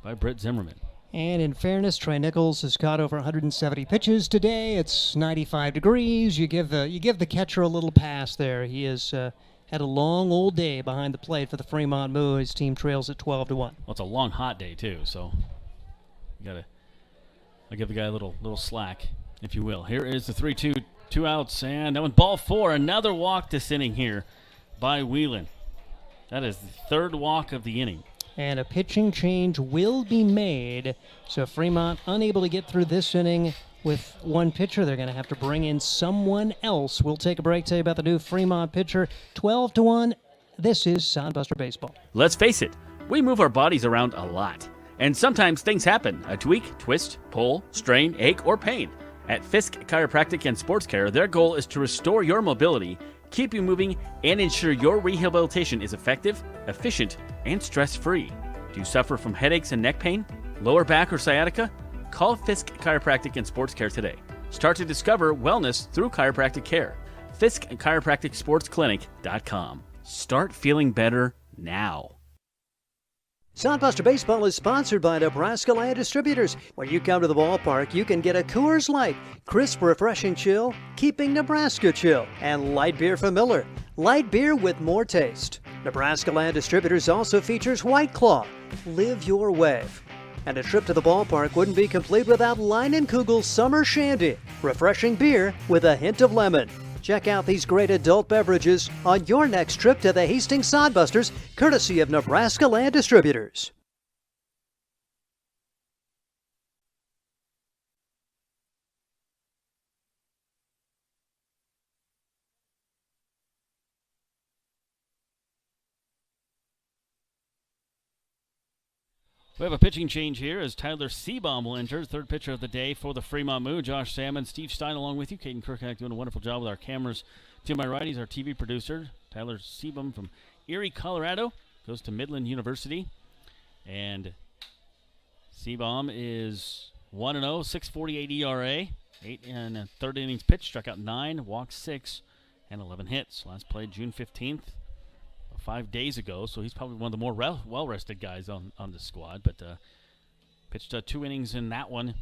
by Britt Zimmerman. And in fairness, Trey Nichols has caught over 170 pitches today. It's 95 degrees. You give the catcher a little pass there. He has had a long old day behind the plate for the Fremont Moo. His team trails at 12-1. Well, it's a long hot day too, so I'll give the guy a little slack, if you will. Here is the 3-2, 2 outs, and that one ball 4. Another walk this inning here by Whelan. That is the 3rd walk of the inning. And a pitching change will be made. So Fremont unable to get through this inning with 1 pitcher. They're going to have to bring in someone else. We'll take a break, tell you about the new Fremont pitcher. 12-1. This is Soundbuster Baseball. Let's face it, we move our bodies around a lot. And sometimes things happen. A tweak, twist, pull, strain, ache, or pain. At Fisk Chiropractic and Sports Care, their goal is to restore your mobility, keep you moving, and ensure your rehabilitation is effective, efficient, and stress-free. Do you suffer from headaches and neck pain, lower back or sciatica? Call Fisk Chiropractic and Sports Care today. Start to discover wellness through chiropractic care. Fisk Chiropractic Sports Clinic.com. Start feeling better now. Sodbuster Baseball is sponsored by Nebraska Land Distributors. When you come to the ballpark, you can get a Coors Light, crisp, refreshing chill, keeping Nebraska chill, and light beer from Miller. Light beer with more taste. Nebraska Land Distributors also features White Claw. Live your wave. And a trip to the ballpark wouldn't be complete without Leinenkugel's Summer Shandy, refreshing beer with a hint of lemon. Check out these great adult beverages on your next trip to the Hastings Sodbusters, courtesy of Nebraska Land Distributors. We have a pitching change here as Tyler Seabaum will enter, third pitcher of the day for the Fremont Moo. Josh Salmon, Steve Stein along with you. Caden Kirkhack doing a wonderful job with our cameras. To my right, he's our TV producer. Tyler Seabaum from Erie, Colorado, goes to Midland University. And Seabaum is 1-0, 6.48 ERA, 8 and third innings pitched, struck out 9, walked 6, and 11 hits. Last played June 15th. 5 days ago, so he's probably one of the more well-rested guys on the squad. But pitched 2 innings in that one,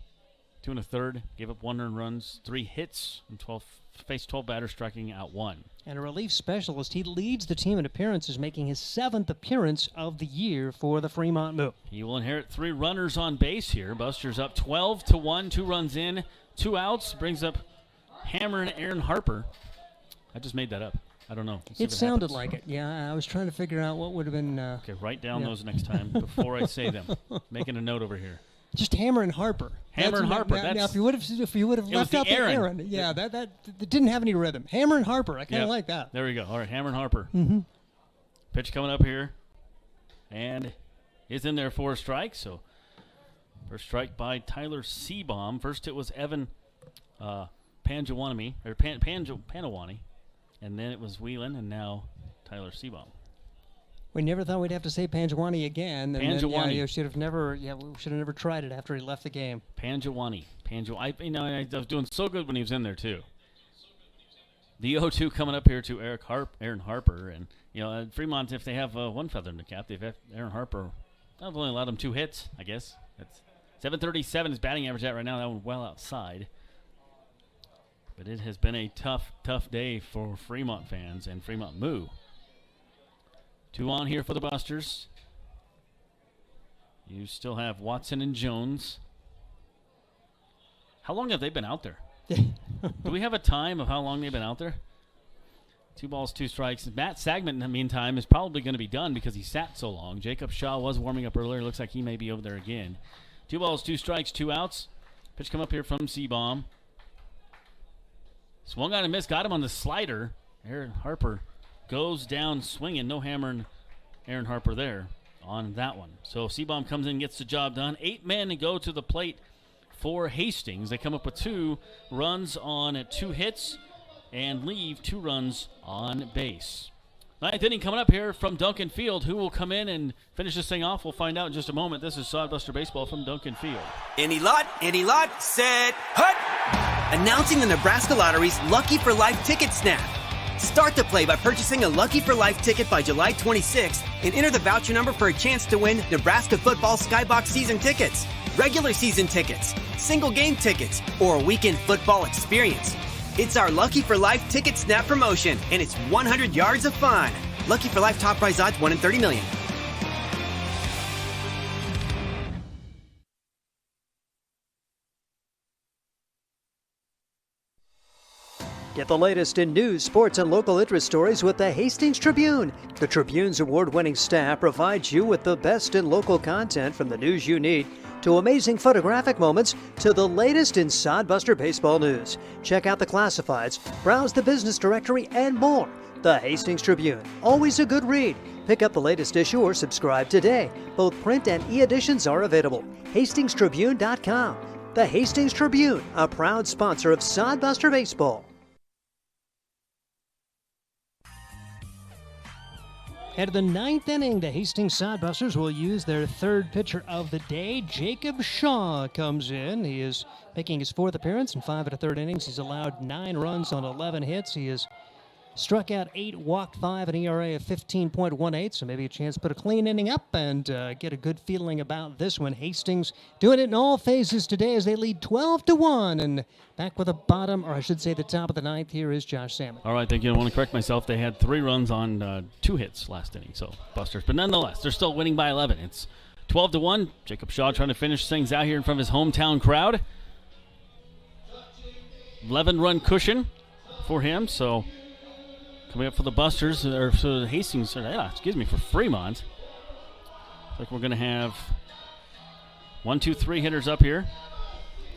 2 1/3, gave up 1 earned runs, 3 hits, and faced 12 batters, striking out 1. And a relief specialist, he leads the team in appearances, making his 7th appearance of the year for the Fremont Moo. He will inherit 3 runners on base here. Buster's up 12-1, 2 runs in, 2 outs, brings up Hammer and Aaron Harper. I just made that up. I don't know. It sounded like it. Yeah, I was trying to figure out what would have been. Okay, write down those next time before I say them. Making a note over here. Just Hammer and Harper. Hammer and Harper. Now, if you would have left out the Aaron, yeah, that didn't have any rhythm. Hammer and Harper. I kind of like that. There we go. All right, Hammer and Harper. Mm-hmm. Pitch coming up here, and is in there for a strike. So first strike by Tyler Seabaum. First it was Evan Panjawani, and then it was Whelan, and now Tyler Seabaum. We never thought we'd have to say Panjawani again. Panjawani. We should have never tried it after he left the game. Panjawani. I was doing so good when he was in there too. The 0-2 coming up here to Aaron Harper, and Fremont, if they have one feather in the cap, they've had Aaron Harper. I've only allowed him 2 hits, I guess. That's 737 is batting average at right now. That one well outside. But it has been a tough day for Fremont fans and Fremont Moo. 2 on here for the Busters. You still have Watson and Jones. How long have they been out there? Do we have a time of how long they've been out there? 2 balls, 2 strikes. Matt Sagman, in the meantime, is probably going to be done because he sat so long. Jacob Shaw was warming up earlier. Looks like he may be over there again. 2 balls, 2 strikes, 2 outs. Pitch come up here from Seabaum. Swung on and missed. Got him on the slider. Aaron Harper goes down swinging. No Hammer and Aaron Harper there on that one. So Seabaum comes in, gets the job done. 8 men to go to the plate for Hastings. They come up with 2 runs on 2 hits and leave 2 runs on base. 9th inning coming up here from Duncan Field. Who will come in and finish this thing off? We'll find out in just a moment. This is Sodbuster Baseball from Duncan Field. Any lot, set, hut! Announcing the Nebraska Lottery's Lucky for Life ticket snap. Start the play by purchasing a Lucky for Life ticket by July 26th and enter the voucher number for a chance to win Nebraska football Skybox season tickets, regular season tickets, single game tickets, or a weekend football experience. It's our Lucky for Life ticket snap promotion, and it's 100 yards of fun. Lucky for Life top prize odds 1 in 30 million. Get the latest in news, sports, and local interest stories with the Hastings Tribune. The Tribune's award-winning staff provides you with the best in local content from the news you need to amazing photographic moments to the latest in Sodbuster baseball news. Check out the classifieds, browse the business directory, and more. The Hastings Tribune, always a good read. Pick up the latest issue or subscribe today. Both print and e-editions are available. HastingsTribune.com. The Hastings Tribune, a proud sponsor of Sodbuster Baseball. At the 9th inning, the Hastings Sodbusters will use their 3rd pitcher of the day. Jacob Shaw comes in. He is making his 4th appearance in 5 1/3 innings. He's allowed 9 runs on 11 hits. He is Struck out 8, walked 5, an ERA of 15.18, so maybe a chance to put a clean inning up and get a good feeling about this one. Hastings doing it in all phases today as they lead 12-1, and back with the bottom, or I should say the top of the ninth, here is Josh Salmon. All right, thank you. I want to correct myself. They had 3 runs on 2 hits last inning, so Busters. But nonetheless, they're still winning by 11. It's 12-1. Jacob Shaw trying to finish things out here in front of his hometown crowd. 11-run cushion for him, so coming up for the Busters, or for the Hastings, for Fremont. Looks like we're going to have 1, 2, 3 hitters up here.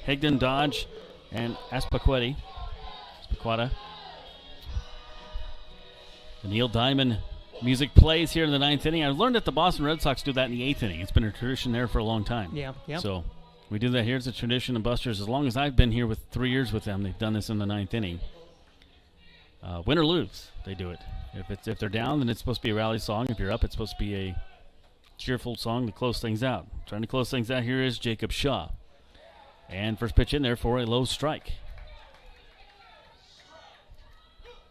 Higdon, Dodge, and Aspaqueta. The Neil Diamond music plays here in the 9th inning. I learned that the Boston Red Sox do that in the 8th inning. It's been a tradition there for a long time. Yeah. So we do that here. It's a tradition of Busters. As long as I've been here with 3 years with them, they've done this in the 9th inning. Win or lose, they do it. If they're down, then it's supposed to be a rally song. If you're up, it's supposed to be a cheerful song to close things out. Trying to close things out here is Jacob Shaw. And first pitch in there for a low strike.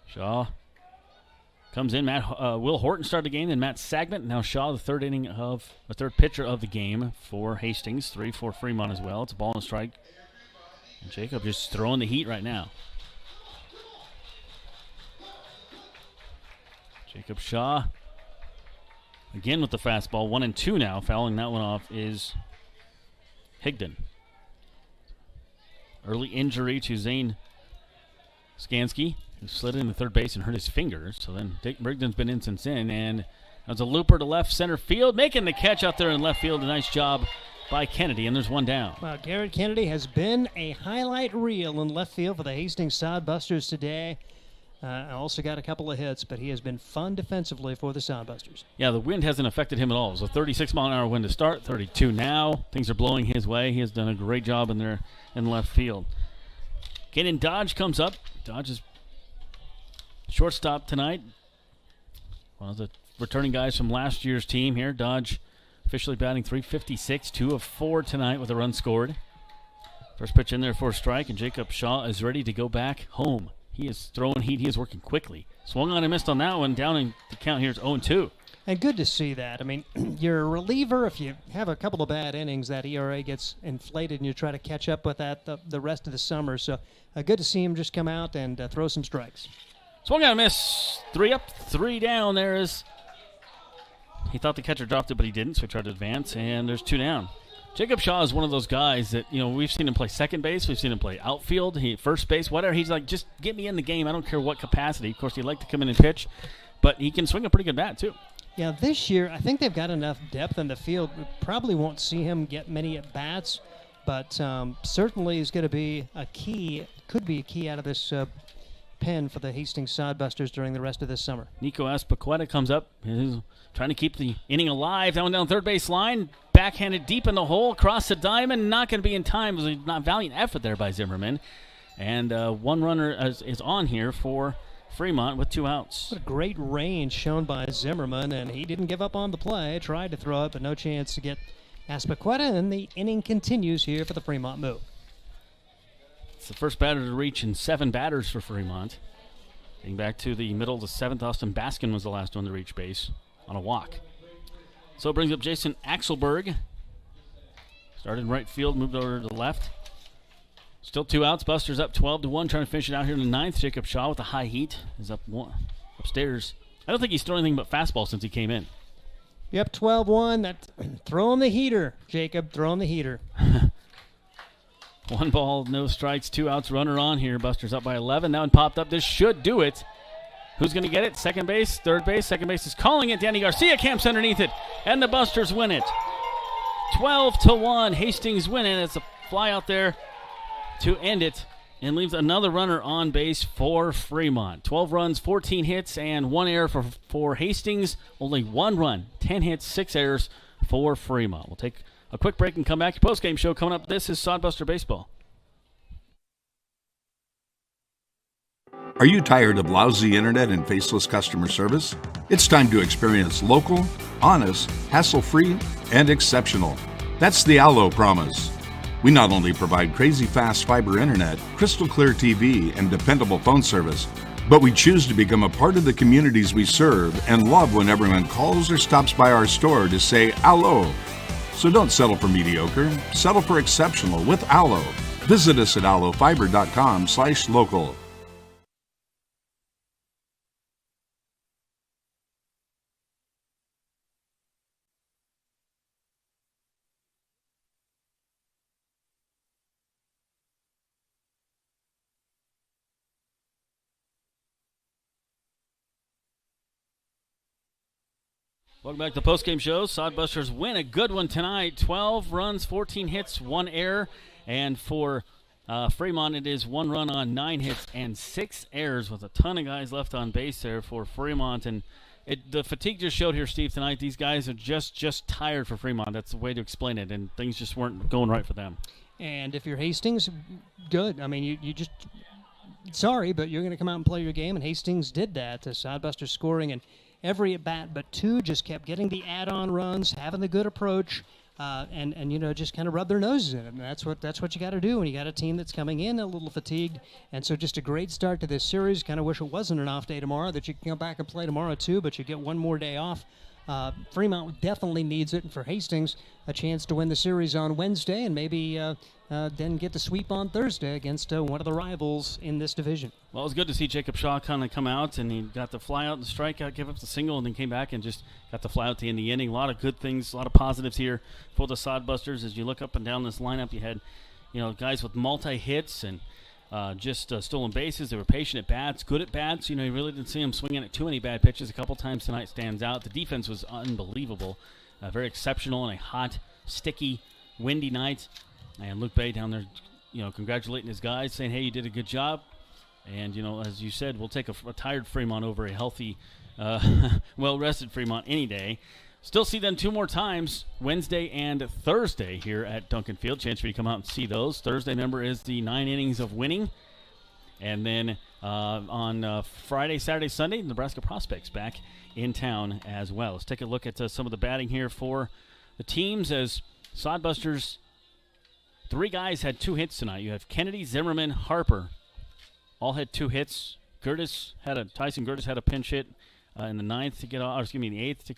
Shaw comes in. Will Horton started the game, then Matt Sagment. Now Shaw, the third pitcher of the game for Hastings. 3 for Fremont as well. It's a ball and a strike. And Jacob just throwing the heat right now. Jacob Shaw again with the fastball. 1-2 now. Fouling that one off is Higdon. Early injury to Zane Skansky, who slid into third base and hurt his fingers. So then Dick Brigden's been in since then. And there's a looper to left center field, making the catch out there in left field. A nice job by Kennedy, and there's one down. Well, Garrett Kennedy has been a highlight reel in left field for the Hastings Sodbusters today. Also got a couple of hits, but he has been fun defensively for the Sodbusters. Yeah, the wind hasn't affected him at all. It was a 36-mile-an-hour wind to start, 32 now. Things are blowing his way. He has done a great job in there in left field. Kaden Dodge comes up. Dodge is shortstop tonight. One of the returning guys from last year's team here. Dodge officially batting .356, 2 of 4 tonight with a run scored. First pitch in there for a strike, and Jacob Shaw is ready to go back home. He is throwing heat. He is working quickly. Swung on and missed on that one. Down in the count here is 0-2. And good to see that. I mean, you're a reliever. If you have a couple of bad innings, that ERA gets inflated, and you try to catch up with that the rest of the summer. So good to see him just come out and throw some strikes. Swung on and miss. 3 up, 3 down. There is. He thought the catcher dropped it, but he didn't, so he tried to advance, and there's 2 down. Jacob Shaw is one of those guys that, we've seen him play second base, we've seen him play outfield, first base, whatever. He's like, just get me in the game. I don't care what capacity. Of course, he'd like to come in and pitch, but he can swing a pretty good bat, too. Yeah, this year, I think they've got enough depth in the field. We probably won't see him get many at-bats, but certainly is going to be a key, could be a key out of this pen for the Hastings Sodbusters during the rest of this summer. Nico Aspaqueta comes up. He's trying to keep the inning alive. That one down third base line. Backhanded deep in the hole. Across the diamond. Not going to be in time. It was a not valiant effort there by Zimmerman. And one runner is on here for Fremont with 2 outs. What a great range shown by Zimmerman, and he didn't give up on the play. Tried to throw it, but no chance to get Aspaqueta, and the inning continues here for the Fremont Moo. It's the first batter to reach in 7 batters for Fremont. Getting back to the middle of the 7th, Austin Baskin was the last one to reach base on a walk. So it brings up Jason Axelberg. Started in right field, moved over to the left. Still 2 outs. Busters up 12-1, trying to finish it out here in the 9th. Jacob Shaw with a high heat is up 1 upstairs. I don't think he's thrown anything but fastball since he came in. Yep, 12-1. Throwing the heater, Jacob. Throwing the heater. 1 ball, no strikes, 2 outs, runner on here. Busters up by 11. That one popped up. This should do it. Who's going to get it? Second base, third base. Second base is calling it. Danny Garcia camps underneath it, and the Busters win it. 12-1. Hastings win it. It's a fly out there to end it and leaves another runner on base for Fremont. 12 runs, 14 hits, and 1 error for Hastings. Only 1 run, 10 hits, 6 errors for Fremont. We'll take a quick break and come back. Your post-game show coming up. This is Sodbuster Baseball. Are you tired of lousy internet and faceless customer service? It's time to experience local, honest, hassle-free, and exceptional. That's the Allo promise. We not only provide crazy fast fiber internet, crystal clear TV, and dependable phone service, but we choose to become a part of the communities we serve and love when everyone calls or stops by our store to say "Allo." So don't settle for mediocre, settle for exceptional with Allo. Visit us at allofiber.com/local. Welcome back to the postgame show. Sodbusters win a good one tonight. 12 runs, 14 hits, 1 error. And for Fremont, it is 1 run on 9 hits and 6 errors with a ton of guys left on base there for Fremont. And the fatigue just showed here, Steve, tonight. These guys are just tired for Fremont. That's the way to explain it. And things just weren't going right for them. And if you're Hastings, good. I mean, you just – sorry, but you're going to come out and play your game. And Hastings did that. The Sodbusters scoring and every at-bat but 2 just kept getting the add-on runs, having the good approach, and you know, just kind of rub their noses in it. And that's what you got to do when you got a team that's coming in a little fatigued. And so just a great start to this series. Kind of wish it wasn't an off day tomorrow, that you can come back and play tomorrow too, but you get one more day off. Fremont definitely needs it, and for Hastings, a chance to win the series on Wednesday and maybe then get the sweep on Thursday against one of the rivals in this division. Well, it was good to see Jacob Shaw kind of come out, and he got the fly out and the strikeout, give up the single, and then came back and just got the fly out at the end of the inning. A lot of good things, a lot of positives here for the Sodbusters. As you look up and down this lineup, you had, you know, guys with multi-hits and just stolen bases. They were patient at bats, good at bats. You know, you really didn't see them swinging at too many bad pitches. A couple times tonight stands out. The defense was unbelievable, very exceptional in a hot, sticky, windy night. And Luke Bay down there, you know, congratulating his guys, saying, hey, you did a good job. And, you know, as you said, we'll take a tired Fremont over a healthy, well-rested Fremont any day. Still see them 2 more times, Wednesday and Thursday here at Duncan Field. Chance for you to come out and see those. Thursday, remember, is the 9 innings of winning. And then on Friday, Saturday, Sunday, Nebraska Prospects back in town as well. Let's take a look at some of the batting here for the teams as Sodbusters. 3 guys had 2 hits tonight. You have Kennedy, Zimmerman, Harper. All had 2 hits. Tyson Gertis had a pinch hit in the 9th to get off, or excuse me, in the 8th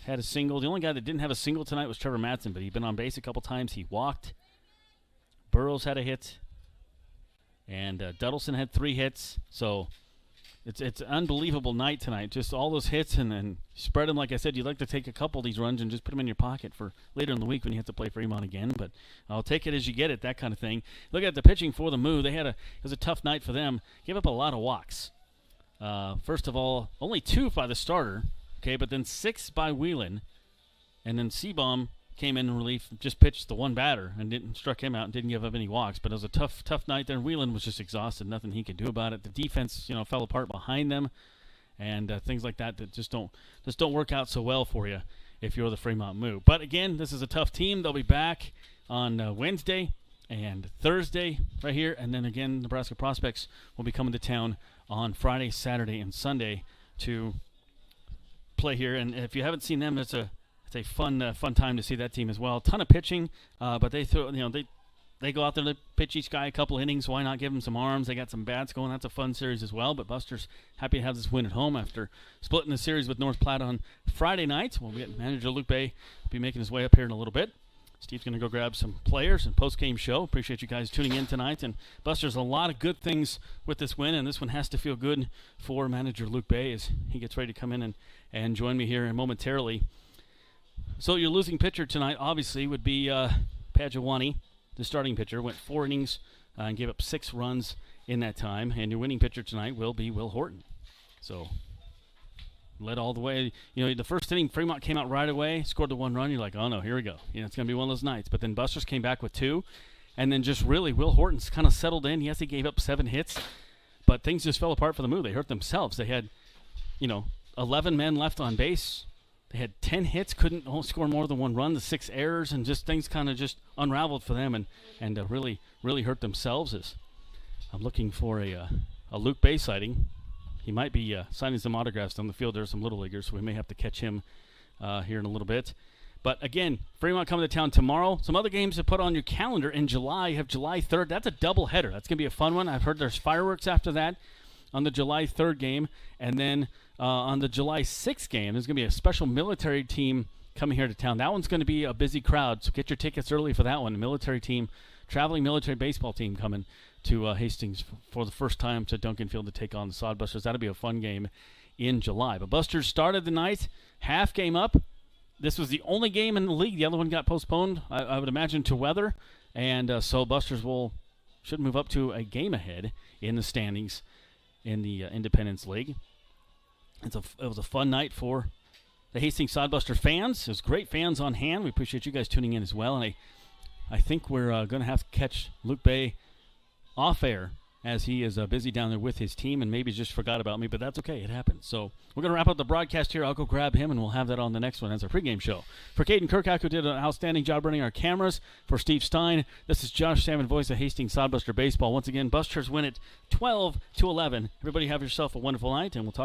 had a single. The only guy that didn't have a single tonight was Trevor Matson, but he'd been on base a couple times. He walked. Burrows had a hit. And Duddleson had 3 hits. So it's an unbelievable night tonight. Just all those hits and then spread them. Like I said, you'd like to take a couple of these runs and just put them in your pocket for later in the week when you have to play Fremont again. But I'll take it as you get it, that kind of thing. Look at the pitching for the Moo. It was a tough night for them. Gave up a lot of walks. First of all, only 2 by the starter. Okay, but then 6 by Whelan. And then Seabaum came in relief, just pitched the 1 batter and struck him out and didn't give up any walks. But it was a tough night there. Whelan was just exhausted, nothing he could do about it. The defense, you know, fell apart behind them, and things like that just don't work out so well for you if you're the Fremont Moo. But again, this is a tough team. They'll be back on Wednesday and Thursday right here, and then again, Nebraska Prospects will be coming to town on Friday, Saturday, and Sunday to play here. And if you haven't seen them, it's a fun time to see that team as well. Ton of pitching, but they go out there, they pitch each guy a couple innings. Why not give them some arms? They got some bats going. That's a fun series as well. But Buster's happy to have this win at home after splitting the series with North Platte on Friday night. We'll get manager Luke Bay be making his way up here in a little bit. Steve's going to go grab some players and post-game show. Appreciate you guys tuning in tonight. And Buster's a lot of good things with this win, and this one has to feel good for manager Luke Bay as he gets ready to come in and join me here momentarily. So your losing pitcher tonight obviously would be Padjawani, the starting pitcher. Went 4 innings and gave up 6 runs in that time. And your winning pitcher tonight will be Will Horton. So led all the way. You know, the first inning, Fremont came out right away, scored the 1 run. You're like, oh no, here we go. You know, it's going to be one of those nights. But then Busters came back with 2. And then just really, Will Horton's kind of settled in. Yes, he gave up 7 hits. But things just fell apart for the Moo. They hurt themselves. They had, 11 men left on base. They had 10 hits, couldn't score more than 1 run, the 6 errors, and just things kind of just unraveled for them and really, really hurt themselves. As I'm looking for a Luke Bay sighting. He might be signing some autographs on the field. There's some Little Leaguers, so we may have to catch him here in a little bit. But again, Fremont coming to town tomorrow. Some other games to put on your calendar in July. You have July 3rd. That's a doubleheader. That's going to be a fun one. I've heard there's fireworks after that on the July 3rd game. And then on the July 6th game, there's going to be a special military team coming here to town. That one's going to be a busy crowd, so get your tickets early for that one. A military team, traveling military baseball team coming to Hastings for the first time to Duncan Field to take on the Sodbusters. That'll be a fun game in July. But Busters started the night, half game up. This was the only game in the league. The other one got postponed, I would imagine, to weather. And so Busters should move up to a game ahead in the standings in the Independence League. It was a fun night for the Hastings Sodbuster fans. There's great fans on hand. We appreciate you guys tuning in as well. And I think we're going to have to catch Luke Bay off air as he is busy down there with his team and maybe just forgot about me, but that's okay. It happens. So we're going to wrap up the broadcast here. I'll go grab him, and we'll have that on the next one as our pregame show. For Caden Kirkak, who did an outstanding job running our cameras, for Steve Stein, this is Josh Salmon, voice of Hastings Sodbuster Baseball. Once again, Busters win it 12-11. Everybody have yourself a wonderful night, and we'll talk